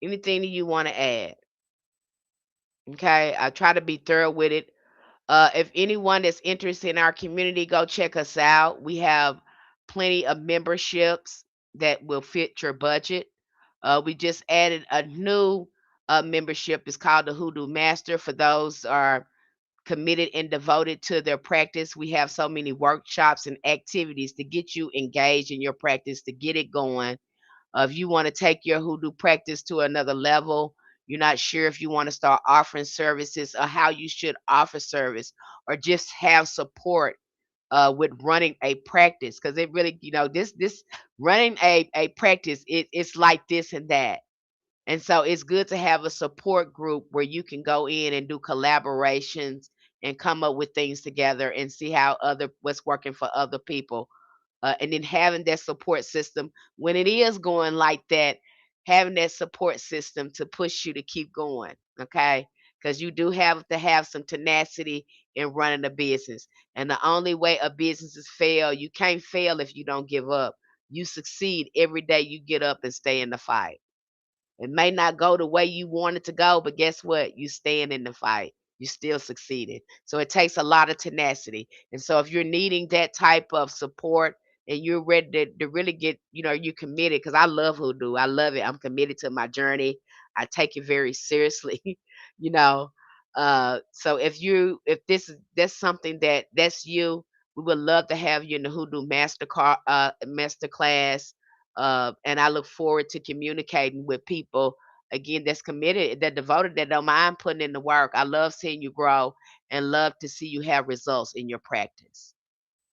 Speaker 1: anything that you want to add? Okay, I try to be thorough with it. If anyone is interested in our community, go check us out. We have plenty of memberships that will fit your budget. We just added a new membership. It's called the Hoodoo Master. For those are committed and devoted to their practice, we have so many workshops and activities to get you engaged in your practice, to get it going. If you want to take your hoodoo practice to another level, you're not sure if you want to start offering services or how you should offer service, or just have support with running a practice, because it really, this running a practice, it's like this and that. And so it's good to have a support group where you can go in and do collaborations and come up with things together and see how other what's working for other people, and then having that support system when it is going like that, having that support system to push you to keep going. Okay, because you do have to have some tenacity in running a business, and the only way a business is fail, you can't fail if you don't give up. You succeed every day you get up and stay in the fight. It may not go the way you want it to go, but guess what? You stand in the fight. You still succeeded. So it takes a lot of tenacity. And so if you're needing that type of support and you're ready to really get, you're committed, because I love hoodoo. I love it. I'm committed to my journey. I take it very seriously, you know. So if this is that's something that's you, we would love to have you in the hoodoo master class, and I look forward to communicating with people again that's committed, that devoted, that don't mind putting in the work. I love seeing you grow and love to see you have results in your practice.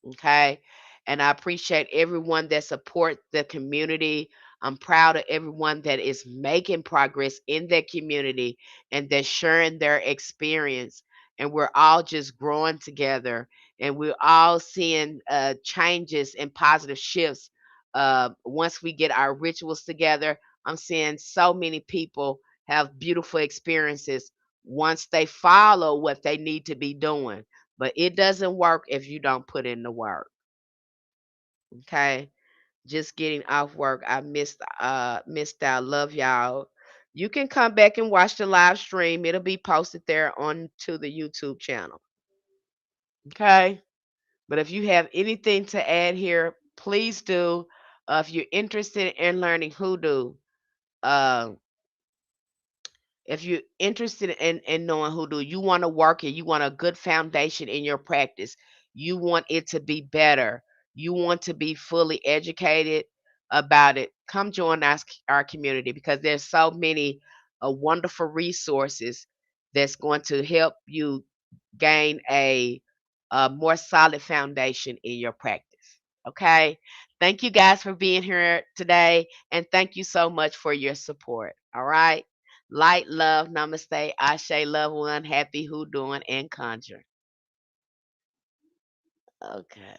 Speaker 1: Okay. And I appreciate everyone that support the community. I'm proud of everyone that is making progress in their community and they're sharing their experience. And we're all just growing together, and we're all seeing changes and positive shifts. Once we get our rituals together, I'm seeing so many people have beautiful experiences once they follow what they need to be doing, but it doesn't work if you don't put in the work. Okay. Just getting off work. I missed out. Love y'all. You can come back and watch the live stream. It'll be posted there onto the YouTube channel. Okay. But if you have anything to add here, please do. If you're interested in learning hoodoo, uh, if you're interested in knowing hoodoo, you want to work it, you want a good foundation in your practice, you want it to be better. you want to be fully educated about it, come join our community, because there's so many wonderful resources that's going to help you gain a more solid foundation in your practice. Okay. Thank you guys for being here today. And thank you so much for your support. All right. Light, love, namaste, ashe, love one, happy, who doing, and conjure. Okay.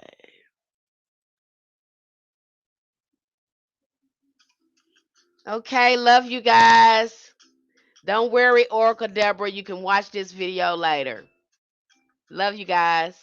Speaker 1: Okay. Love you guys. Don't worry, Oracle Deborah. You can watch this video later. Love you guys.